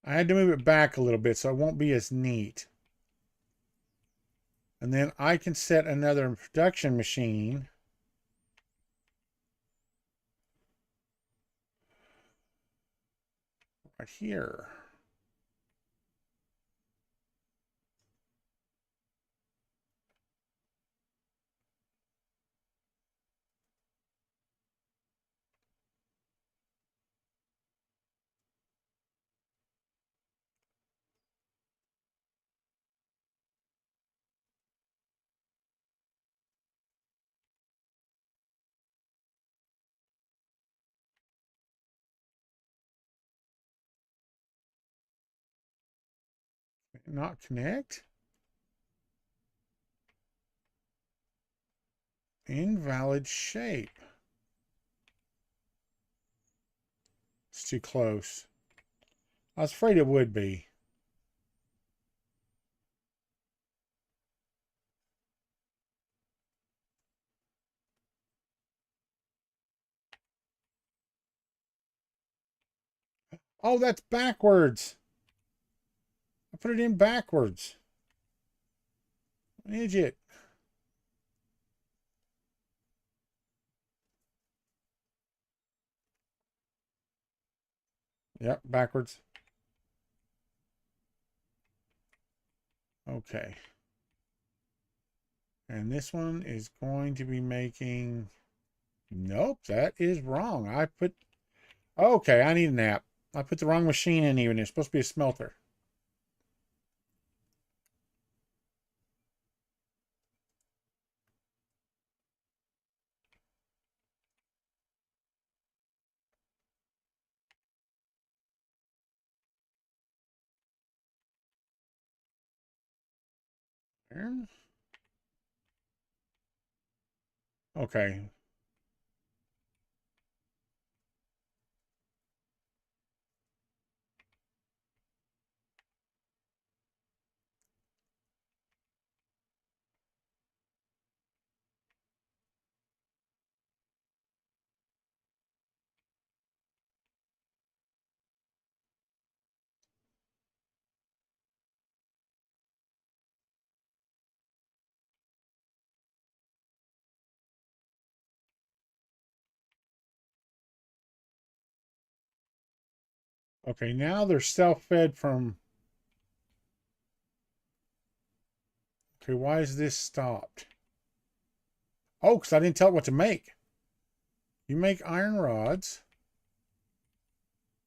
I had to move it back a little bit so it won't be as neat. And then I can set another production machine. Right here. Not connect. Invalid shape. It's too close. I was afraid it would be. Oh, that's backwards. I put it in backwards. An idiot. Yep, backwards. Okay. And this one is going to be making... Nope, that is wrong. I put... Okay, I need a nap. I put the wrong machine in even. It's supposed to be a smelter. Iron. Okay. Okay, now they're self-fed from... Okay, why is this stopped? Oh, because I didn't tell it what to make. You make iron rods.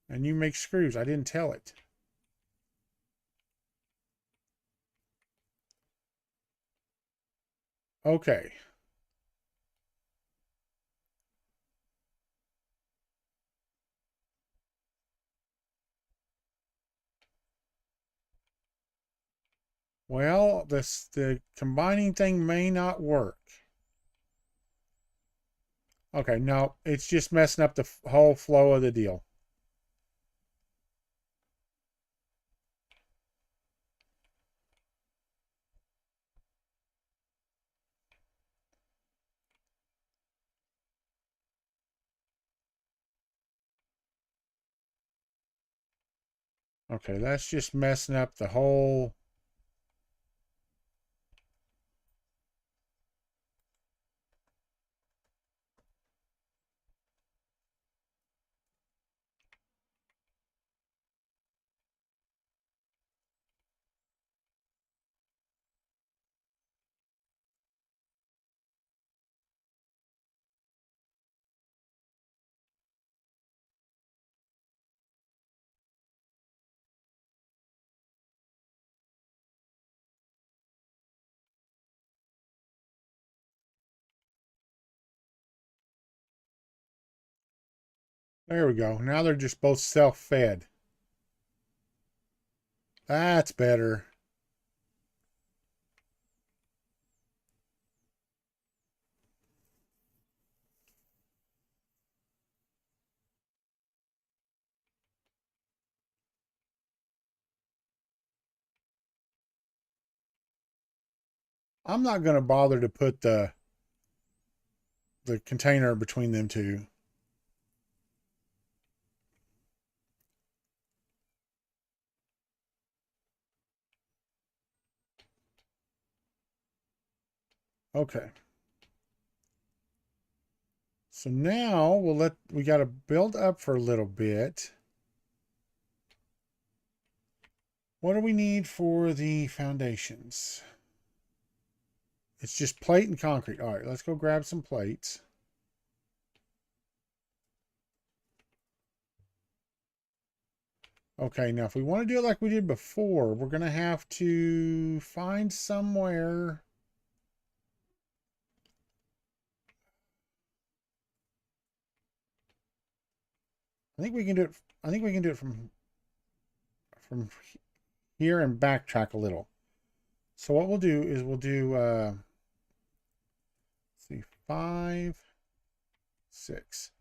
And you make screws. I didn't tell it. Okay. Well, the combining thing may not work. Okay, no, it's just messing up the whole flow of the deal. Okay, that's just messing up the whole... There we go. Now they're just both self-fed. That's better. I'm not going to bother to put the container between them two. Okay. So now we got to build up for a little bit. What do we need for the foundations? It's just plate and concrete. All right, let's go grab some plates. Okay, now if we want to do it like we did before, we're going to have to find somewhere. I think we can do it. I think we can do it from here and backtrack a little. So what we'll do is we'll do let's see, 5, 6.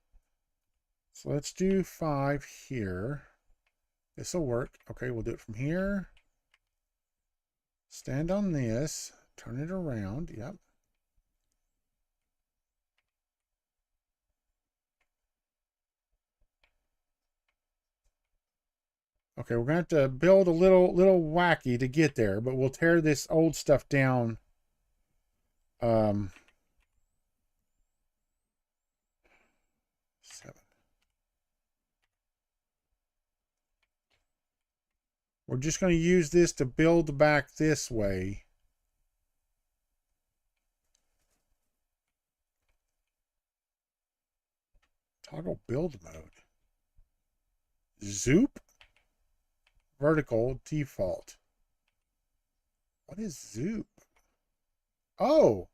So let's do 5 here. This will work. Okay, we'll do it from here. Stand on this, turn it around. Yep. Okay, we're gonna have to build a little wacky to get there, but we'll tear this old stuff down. 7. We're just going to use this to build back this way. Toggle build mode. Zoop. Vertical default. What is zoop? Oh.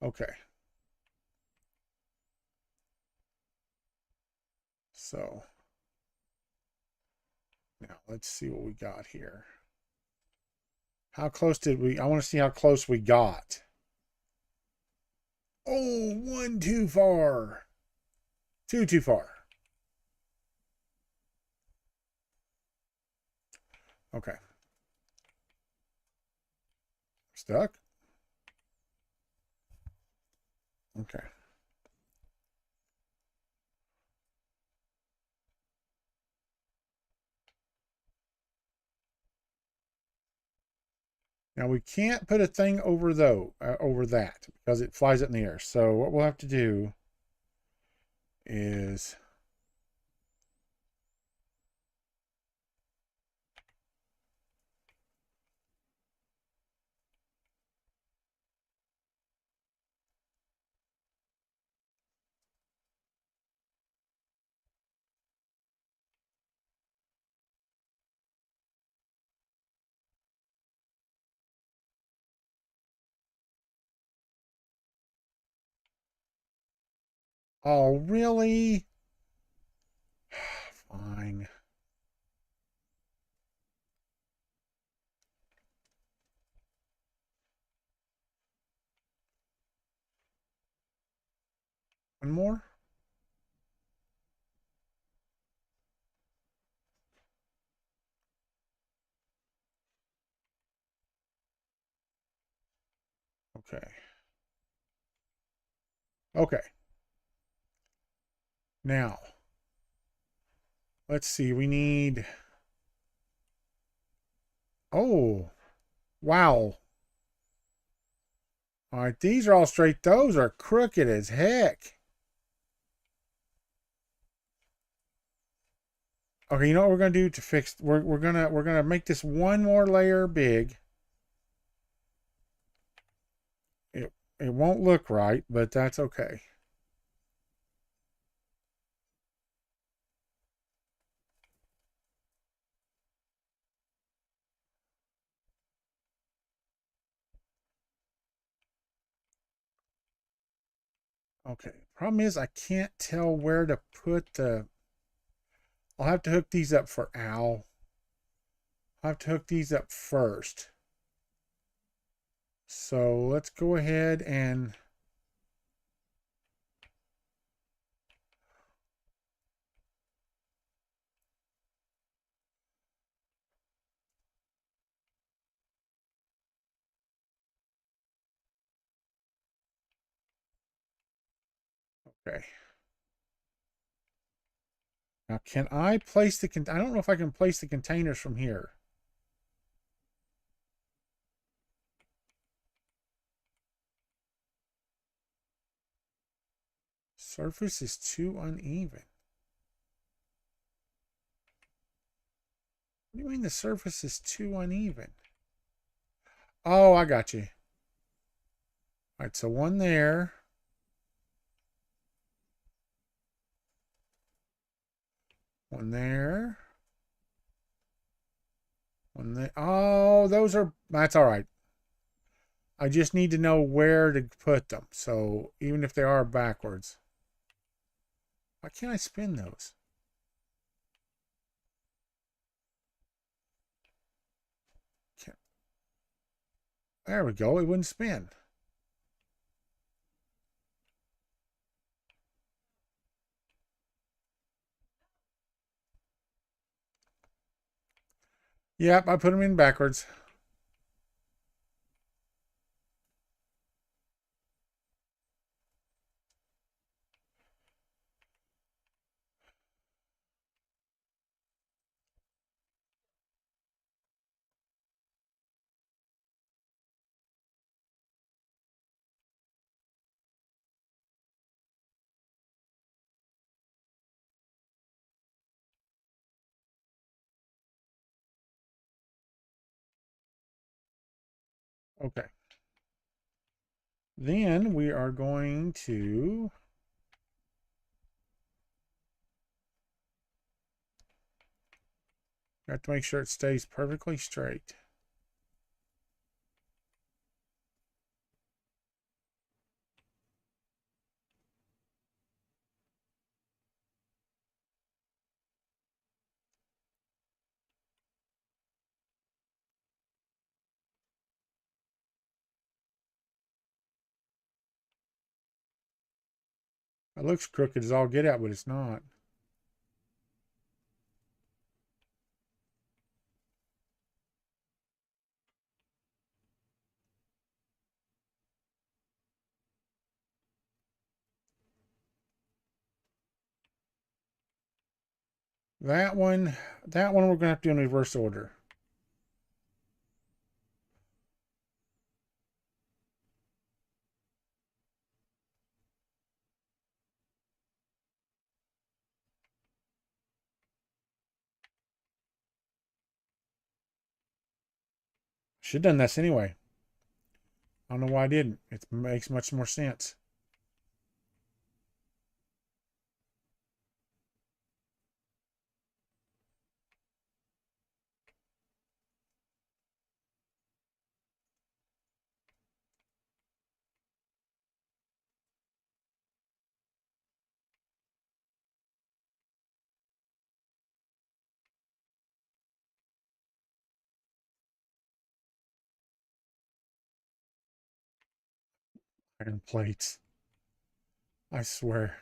Okay. So now let's see what we got here. How close did we? I want to see how close we got. Oh, one too far. Two too far. Okay. Stuck? Okay. Now we can't put a thing over over that because it flies up in the air. So what we'll have to do is oh really? Fine. One more? Okay. Okay. Now, let's see. We need. Oh, wow. All right, these are all straight. Those are crooked as heck. Okay, you know what we're gonna do to fix? We're gonna make this one more layer big. It won't look right, but that's okay. Okay. Problem is I can't tell where to put the. I'll have to hook these up for Al. I'll have to hook these up first. So let's go ahead and. Okay. Now, can I place the? I don't know if I can place the containers from here. Surface is too uneven. What do you mean the surface is too uneven? Oh, I got you. All right, so one there. One there. One there. Oh, those are. That's all right. I just need to know where to put them. So even if they are backwards. Why can't I spin those? Can't. There we go. It wouldn't spin. Yep, I put them in backwards. Okay. Then we are going to have to make sure it stays perfectly straight. It looks crooked as all get out, but it's not. That one, that one we're gonna have to do in reverse order. Should have done this anyway. I don't know why I didn't. It makes much more sense. Iron plates. I swear.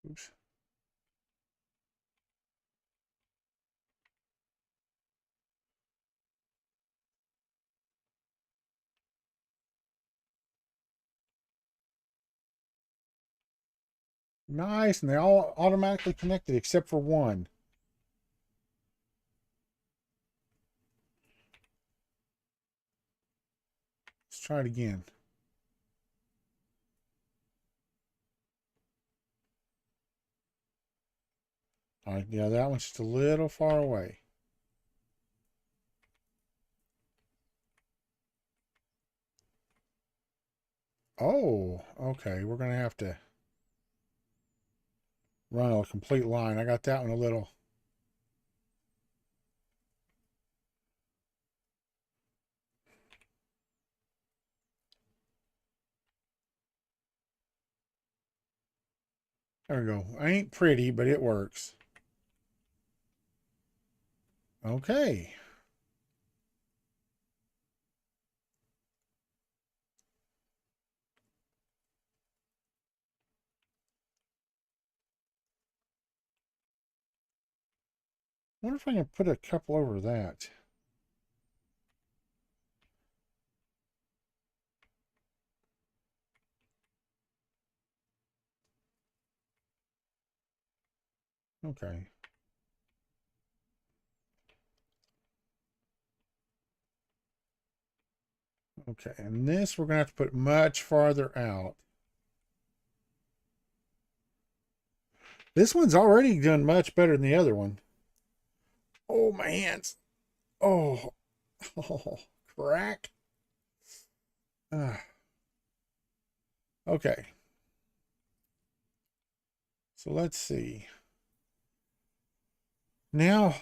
Oops. Nice, and they all automatically connected except for one. Let's try it again. All right, yeah, that one's just a little far away. Oh, okay. We're gonna have to run a complete line. I got that one a little. There we go. Ain't pretty, but it works. Okay. I wonder if I can put a couple over that. Okay. Okay, and this we're gonna have to put much farther out. This one's already done much better than the other one. Oh, my hands. Oh, oh, crack. Okay. So let's see. Now,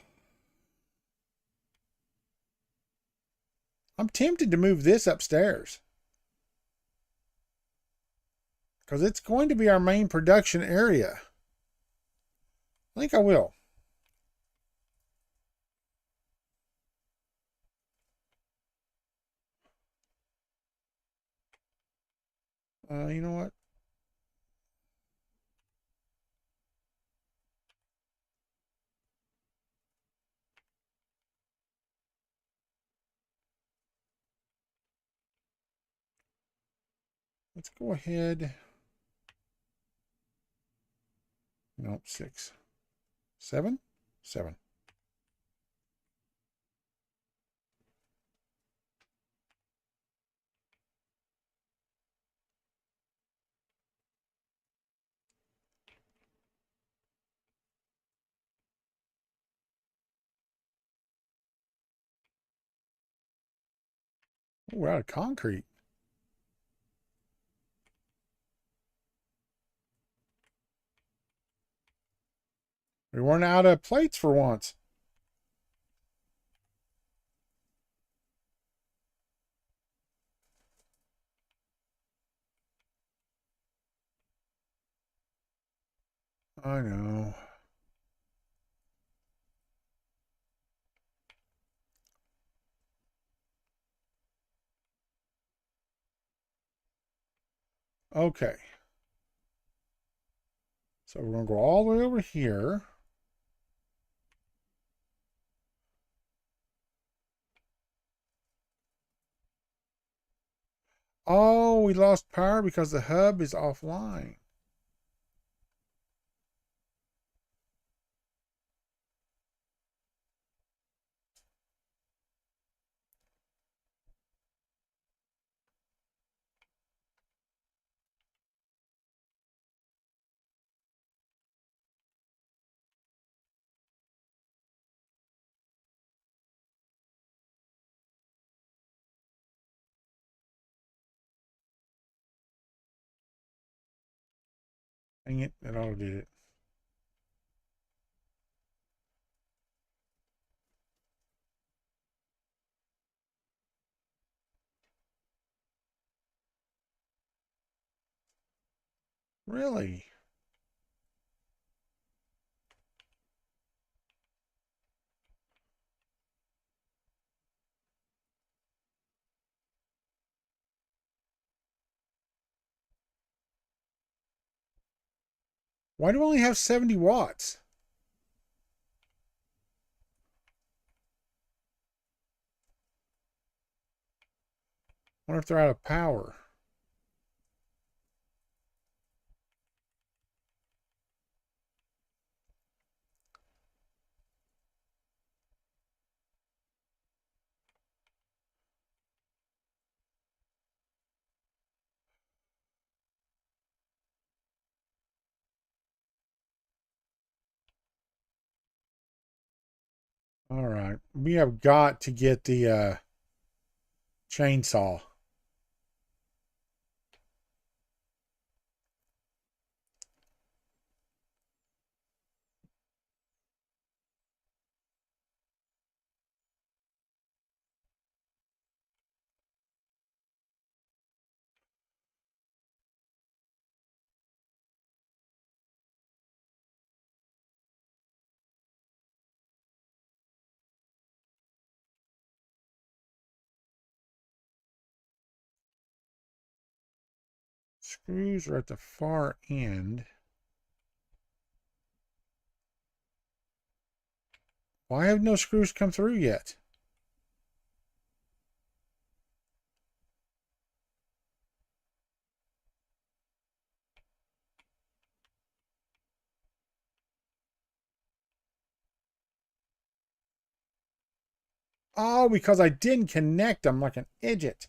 I'm tempted to move this upstairs because it's going to be our main production area. I think I will. You know what? Let's go ahead. Nope, 6. 7? 7. Oh, we're out of concrete. We weren't out of plates for once. I know. Okay. So we're going to go all the way over here. Oh, we lost power because the hub is offline. Dang it, that auto did it. Really? Why do we only have 70 watts? I wonder if they're out of power. All right. We have got to get the chainsaw. Screws are at the far end. Why have no screws come through yet? Oh, because I didn't connect them like an idiot.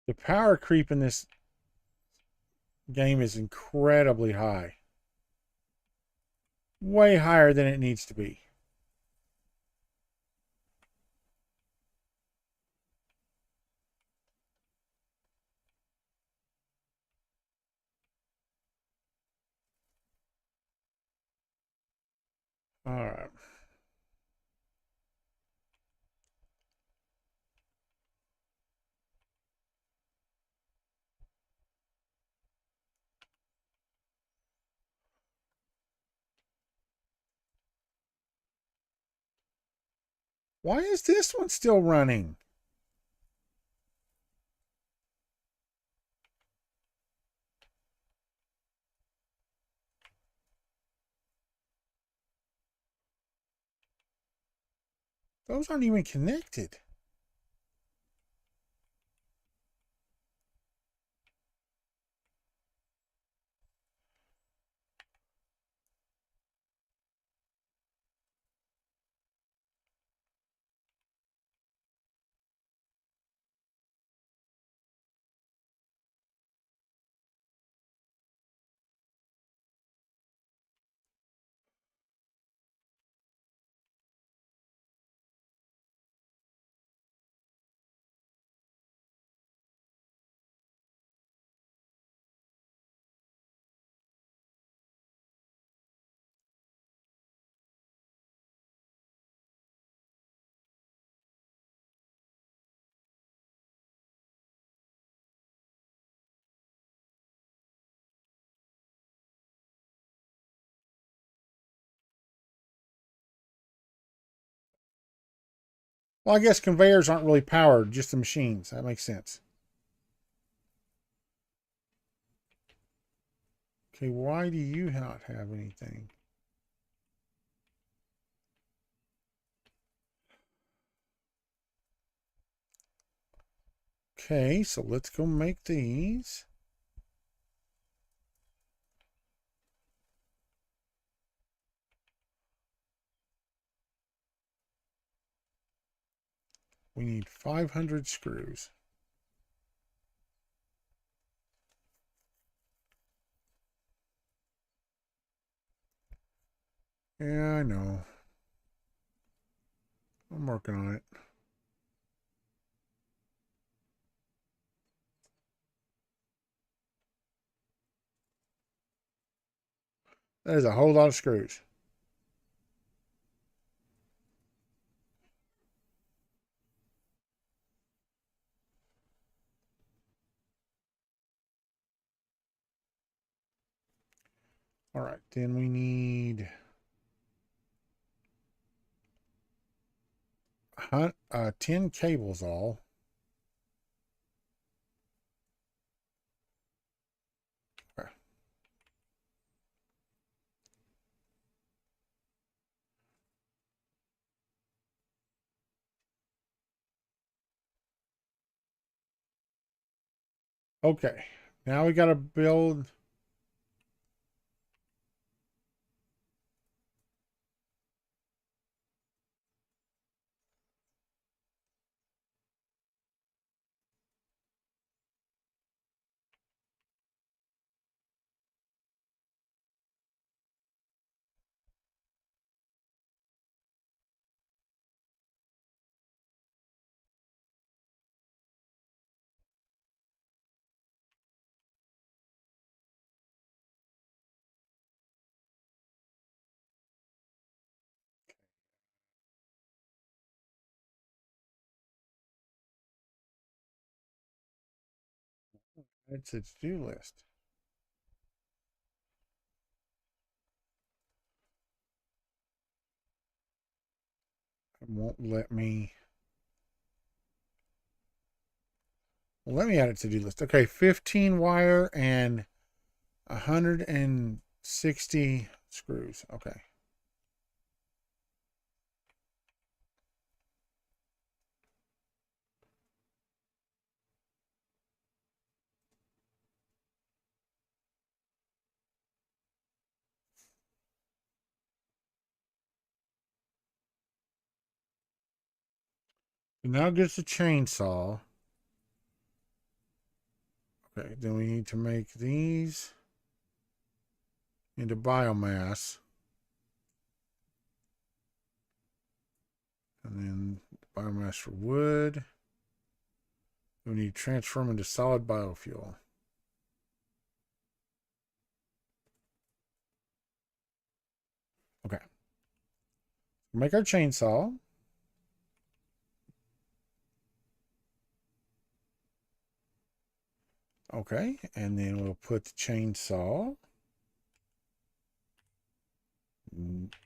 The power creep in this game is incredibly high. Way higher than it needs to be. All right. Why is this one still running? Those aren't even connected. Well, I guess conveyors aren't really powered, just the machines. That makes sense. Okay, why do you not have anything? Okay, so let's go make these. We need 500 screws. Yeah, I know. I'm working on it. That is a whole lot of screws. All right, then we need 10 cables all. Okay. Okay, now we got to build. It's a to-do list. It won't let me. Well, let me add it to do list. Okay, 15 wire and 160 screws. Okay. So now gets the chainsaw. Okay, then we need to make these into biomass. And then biomass for wood. We need to transform into solid biofuel. Okay. Make our chainsaw. Okay, and then we'll put the chainsaw.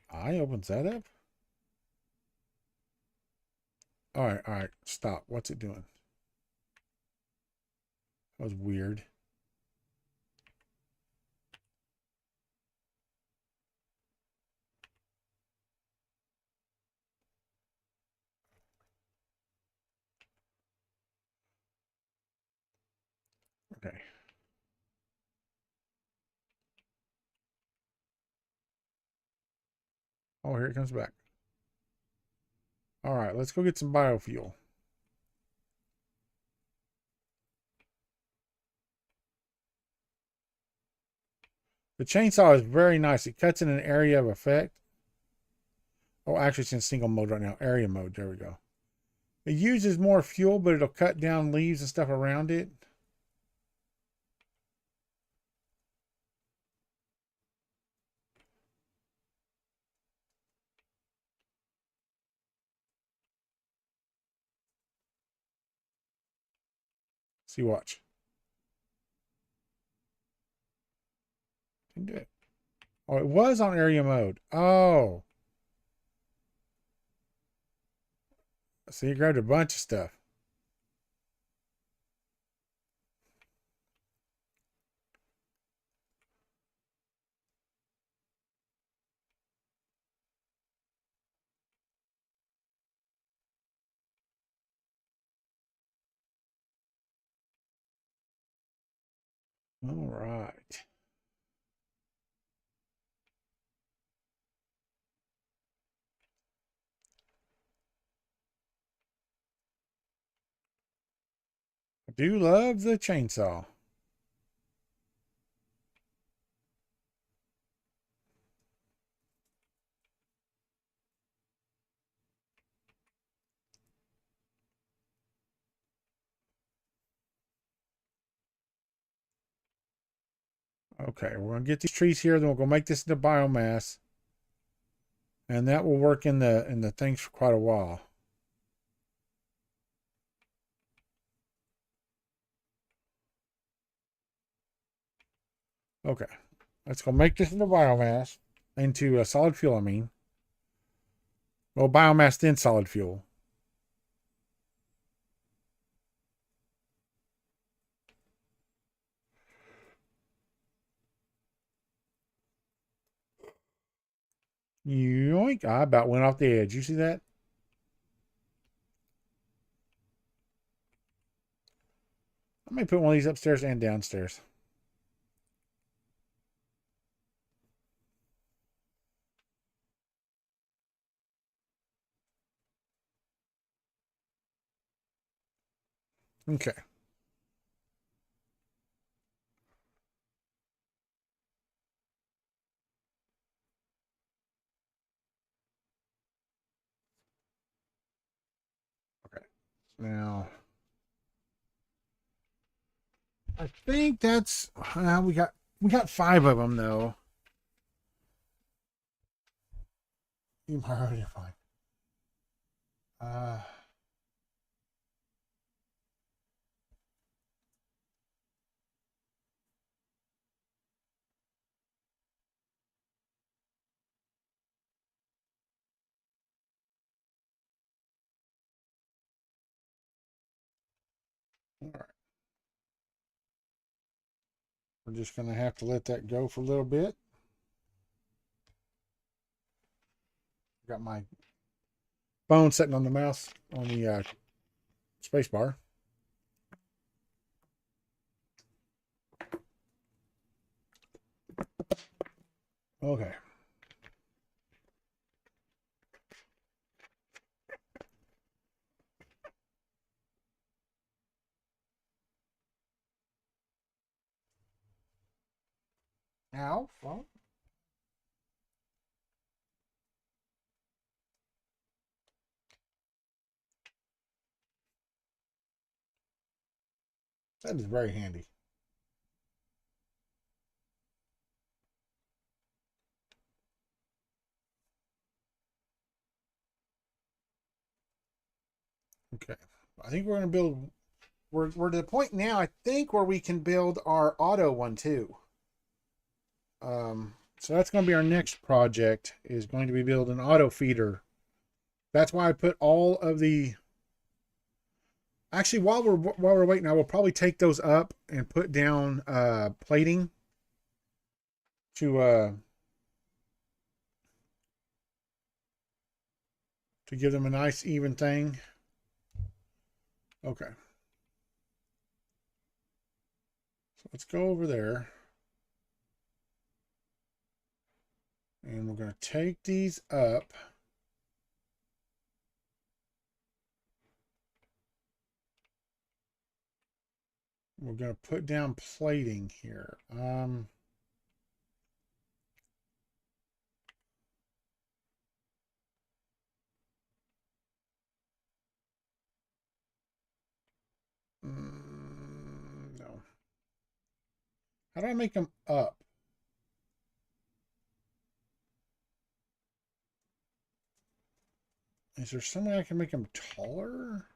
Eye opens that up. All right, stop. What's it doing? That was weird. Okay. Oh, here it comes back. All right, let's go get some biofuel. The chainsaw is very nice. It cuts in an area of effect. Oh, actually, it's in single mode right now. Area mode. There we go. It uses more fuel, but it'll cut down leaves and stuff around it. See, watch. Didn't do it. Oh, it was on area mode. Oh. So you grabbed a bunch of stuff. All right. I do love the chainsaw. Okay, we're gonna get these trees here, then we'll go make this into biomass. And that will work in the things for quite a while. Okay. Let's go make this into biomass. Into a solid fuel, I mean. Well, biomass then solid fuel. Yoink. I about went off the edge. You see that? I may put one of these upstairs and downstairs. Okay. Okay. Now, I think that's we got 5 of them though. You might already fine. Uh, all right. We're just gonna have to let that go for a little bit. Got my phone sitting on the mouse on the space bar. Okay. Now, well, that is very handy. Okay. I think we're going to build. We're to the point now, I think, where we can build our auto one too. So that's going to be our next project. Is going to be build an auto feeder. That's why I put all of the. Actually, while we're waiting, I will probably take those up and put down plating to give them a nice even thing. Okay. So let's go over there. And we're going to take these up. We're going to put down plating here. No. How do I make them up? Is there some way I can make them taller?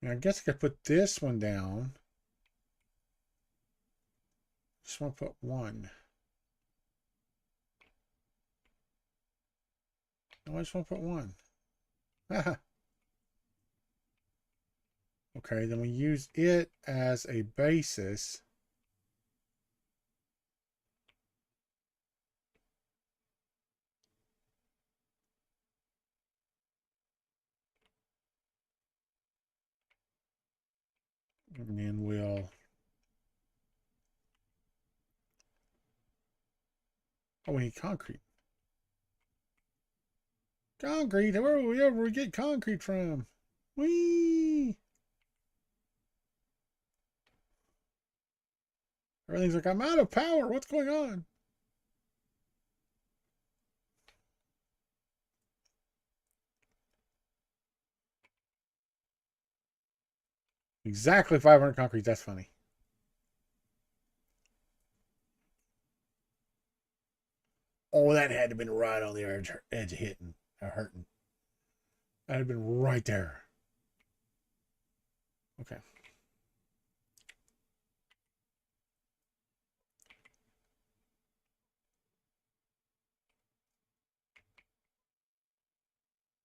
Now, I guess I could put this one down. Just want to put one. No, I just want to put one. Okay, then we use it as a basis. And then we'll... Oh, we need concrete. Concrete? Where will we ever get concrete from? Whee! Everything's like, I'm out of power. What's going on? Exactly 500 concrete. That's funny. Oh, that had to have been right on the edge of hitting or hurting. That had been right there. Okay.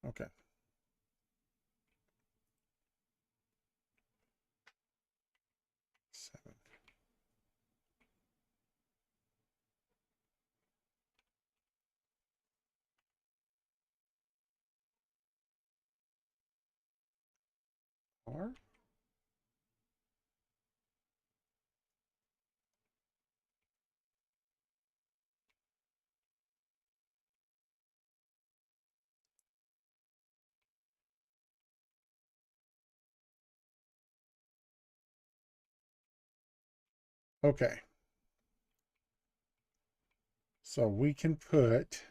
Okay. Seven. R. Okay. So we can put...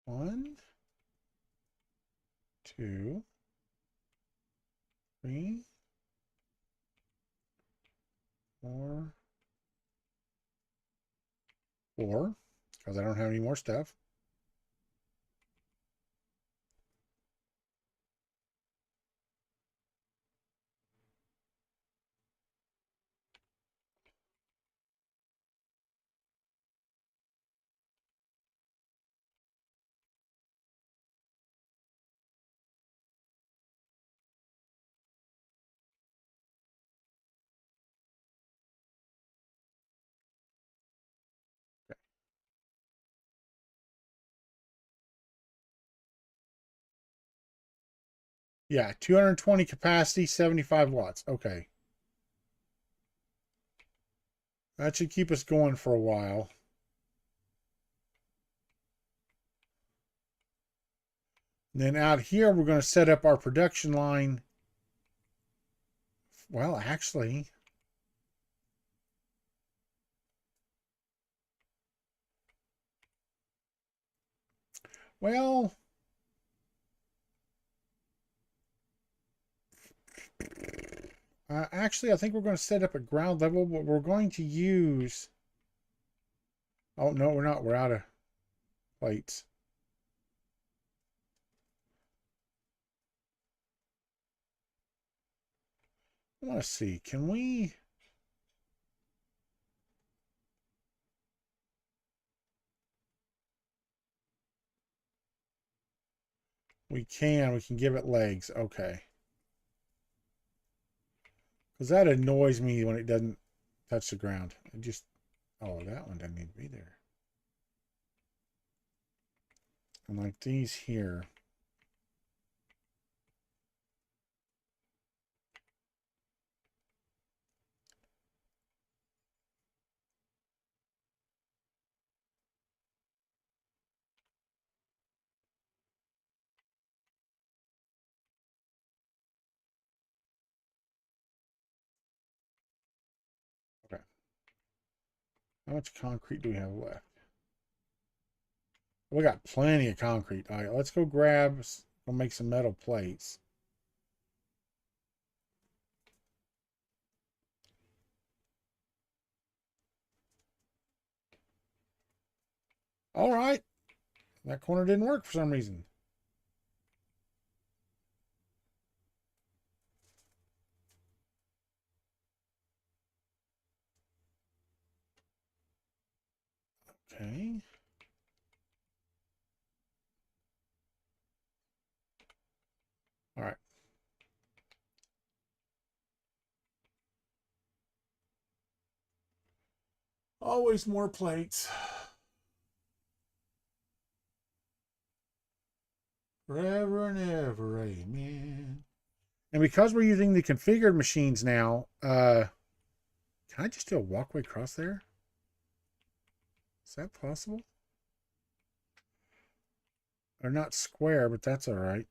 One, two, three, four, four, because I don't have any more stuff. Yeah, 220 capacity, 75 watts. Okay. That should keep us going for a while. And then out here, we're going to set up our production line. Well, actually, well, actually, I think we're going to set up at ground level, but we're going to use... Oh, no, we're not. We're out of plates. I want to see. Can we... We can. We can give it legs. Okay. Because that annoys me when it doesn't touch the ground. It just... Oh, that one doesn't need to be there. And like these here. Okay. How much concrete do we have left? We got plenty of concrete. All right, let's go grab, go make some metal plates. All right. That corner didn't work for some reason. Okay. All right. Always more plates. Forever and ever, amen. And because we're using the configured machines now, can I just do a walkway across there? Is that possible? They're not square, but that's all right.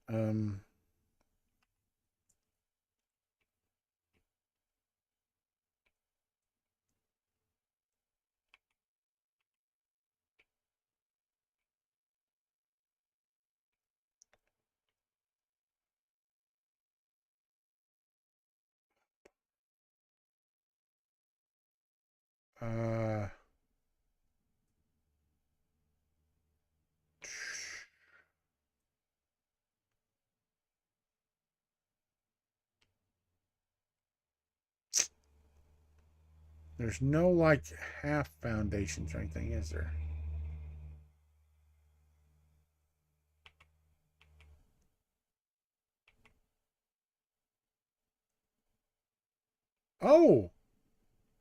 Uh, there's no like half foundations or anything, is there? Oh,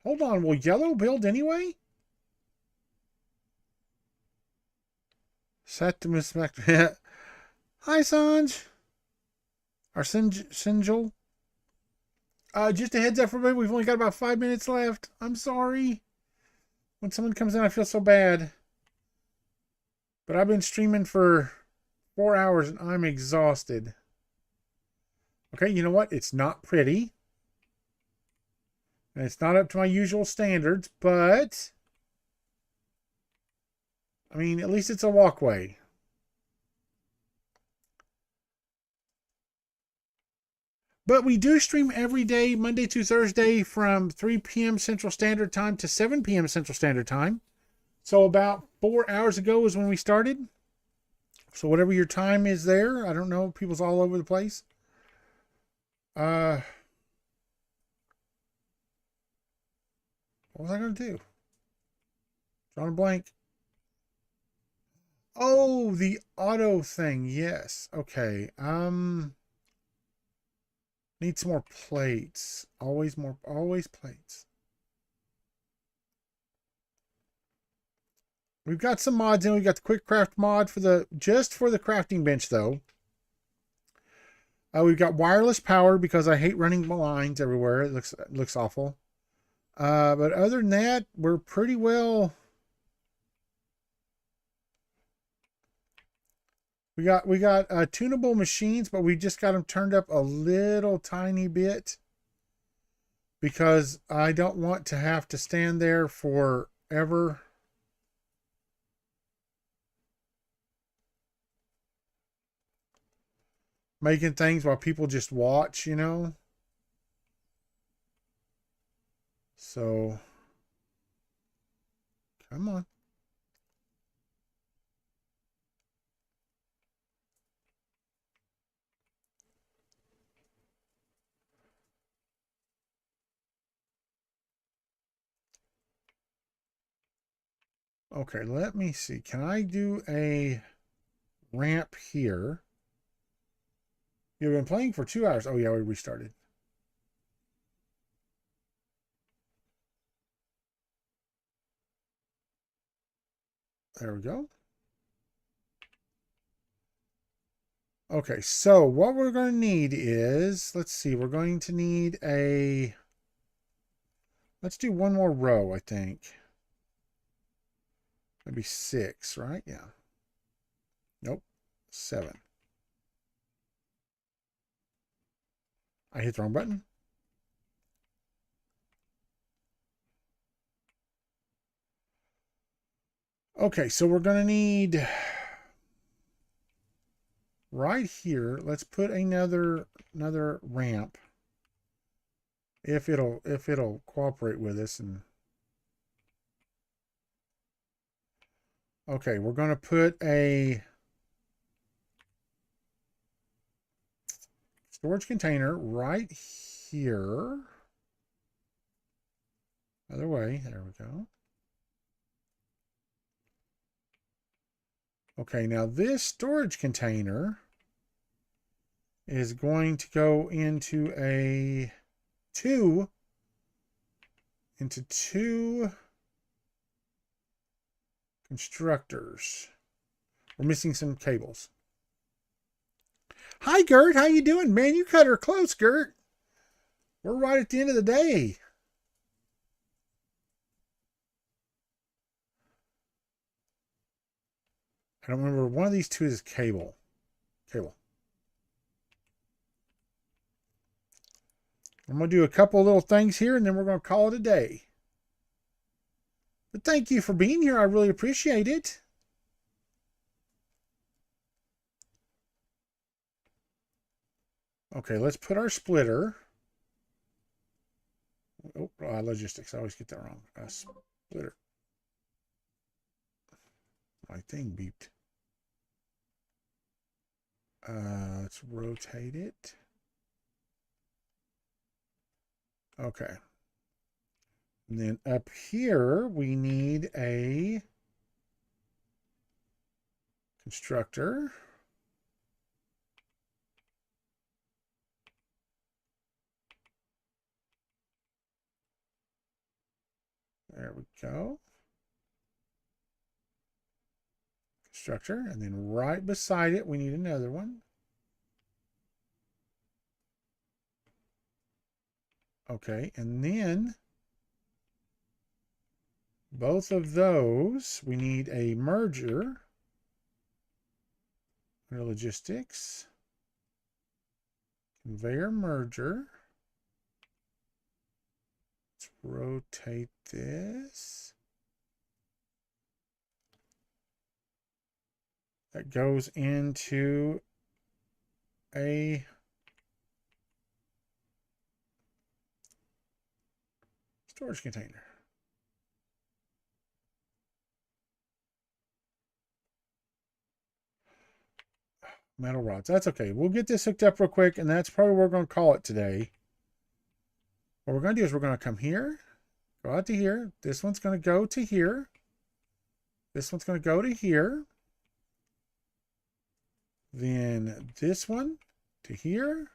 hold on. Will yellow build anyway? Satisfactory. Hi, Sanj. Or Sinjul. Just a heads up for everybody. We've only got about 5 minutes left. I'm sorry. When someone comes in, I feel so bad. But I've been streaming for 4 hours and I'm exhausted. Okay, you know what? It's not pretty. And it's not up to my usual standards, but I mean, at least it's a walkway. But we do stream every day, Monday to Thursday, from 3 p.m. Central Standard Time to 7 p.m. Central Standard Time. So about 4 hours ago is when we started. So whatever your time is there, I don't know, people's all over the place. What was I going to do? Drawing a blank. Oh, the auto thing. Yes. Okay. Need some more plates. Always plates. We've got some mods in. We've got the quick craft mod for the just for the crafting bench though. We've got wireless power because I hate running my lines everywhere. It looks awful. But other than that, we're pretty well. We got tunable machines, but we just got them turned up a little tiny bit because I don't want to have to stand there forever. Making things while people just watch, you know. So, come on. Okay, let me see. Can I do a ramp here? You've been playing for 2 hours. Oh, yeah, we restarted. There we go. Okay, so what we're going to need is, let's see, we're going to need a, let's do one more row, I think. Maybe 6, right? Yeah. Nope. 7. I hit the wrong button. Okay, so we're going to need right here. Let's put another ramp if it'll cooperate with us. And okay, we're going to put a storage container right here. Other way. There we go. Okay, now this storage container is going to go into two constructors. We're missing some cables. Hi, Gert. How you doing, man? You cut her close, Gert. We're right at the end of the day. I don't remember. One of these two is cable. Cable. I'm going to do a couple little things here, and then we're going to call it a day. But thank you for being here. I really appreciate it. Okay, let's put our splitter. Oh, logistics. I always get that wrong. Splitter. My thing beeped. Let's rotate it. Okay. And then up here, we need a constructor. There we go. Constructor. And then right beside it, we need another one. Okay. And then both of those, we need a merger. Under logistics. Conveyor merger. Let's rotate this. That goes into a storage container. Metal rods. That's okay. We'll get this hooked up real quick, and that's probably what we're going to call it today. What we're going to do is we're going to come here, go out to here. This one's going to go to here. This one's going to go to here. Then this one to here.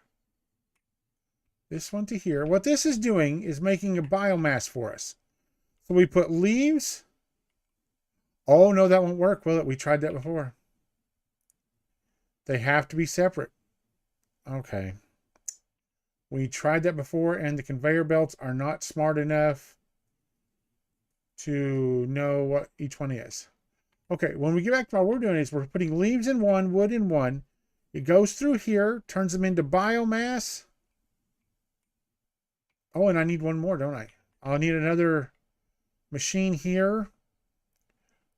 This one to here. What this is doing is making a biomass for us. So we put leaves. Oh, no, that won't work, will it? We tried that before. They have to be separate. Okay. We tried that before, and the conveyor belts are not smart enough to know what each one is. Okay, when we get back to what we're doing is we're putting leaves in one, wood in one. It goes through here, turns them into biomass. Oh, and I need one more, don't I? I'll need another machine here,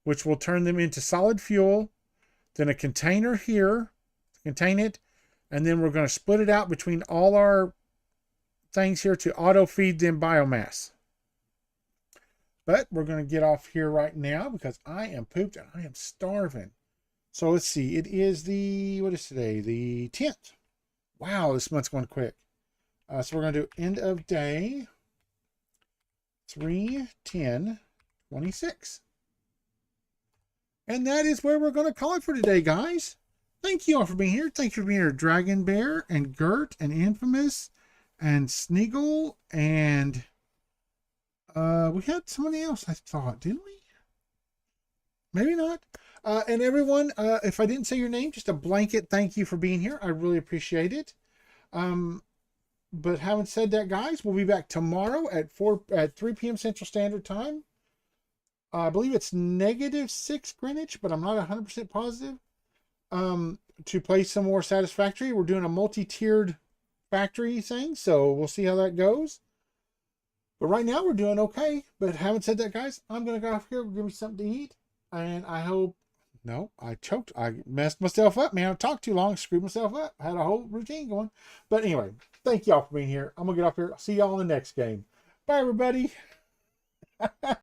which will turn them into solid fuel. Then a container here to contain it. And then we're going to split it out between all our things here to auto feed them biomass. But we're going to get off here right now because I am pooped and I am starving. So let's see. It is what is today? The 10th. Wow, this month's going quick. So we're going to do end of day 3/10/26. And that is where we're going to call it for today, guys. Thank you all for being here. Thank you for being here, Dragon Bear and Gert and Infamous and Sneagle and we had somebody else, I thought, didn't we? Maybe not. And everyone, if I didn't say your name, just a blanket thank you for being here. I really appreciate it. But having said that, guys, we'll be back tomorrow at 3 p.m. Central Standard Time. I believe it's -6 Greenwich, but I'm not 100% positive. To play some more Satisfactory. We're doing a multi-tiered factory thing, so we'll see how that goes. But right now we're doing okay. But having said that, guys, I'm going to go off here, give me something to eat. And I hope, no, I choked. I messed myself up, man. I talked too long, screwed myself up. I had a whole routine going. But anyway, thank y'all for being here. I'm going to get off here. See y'all in the next game. Bye, everybody.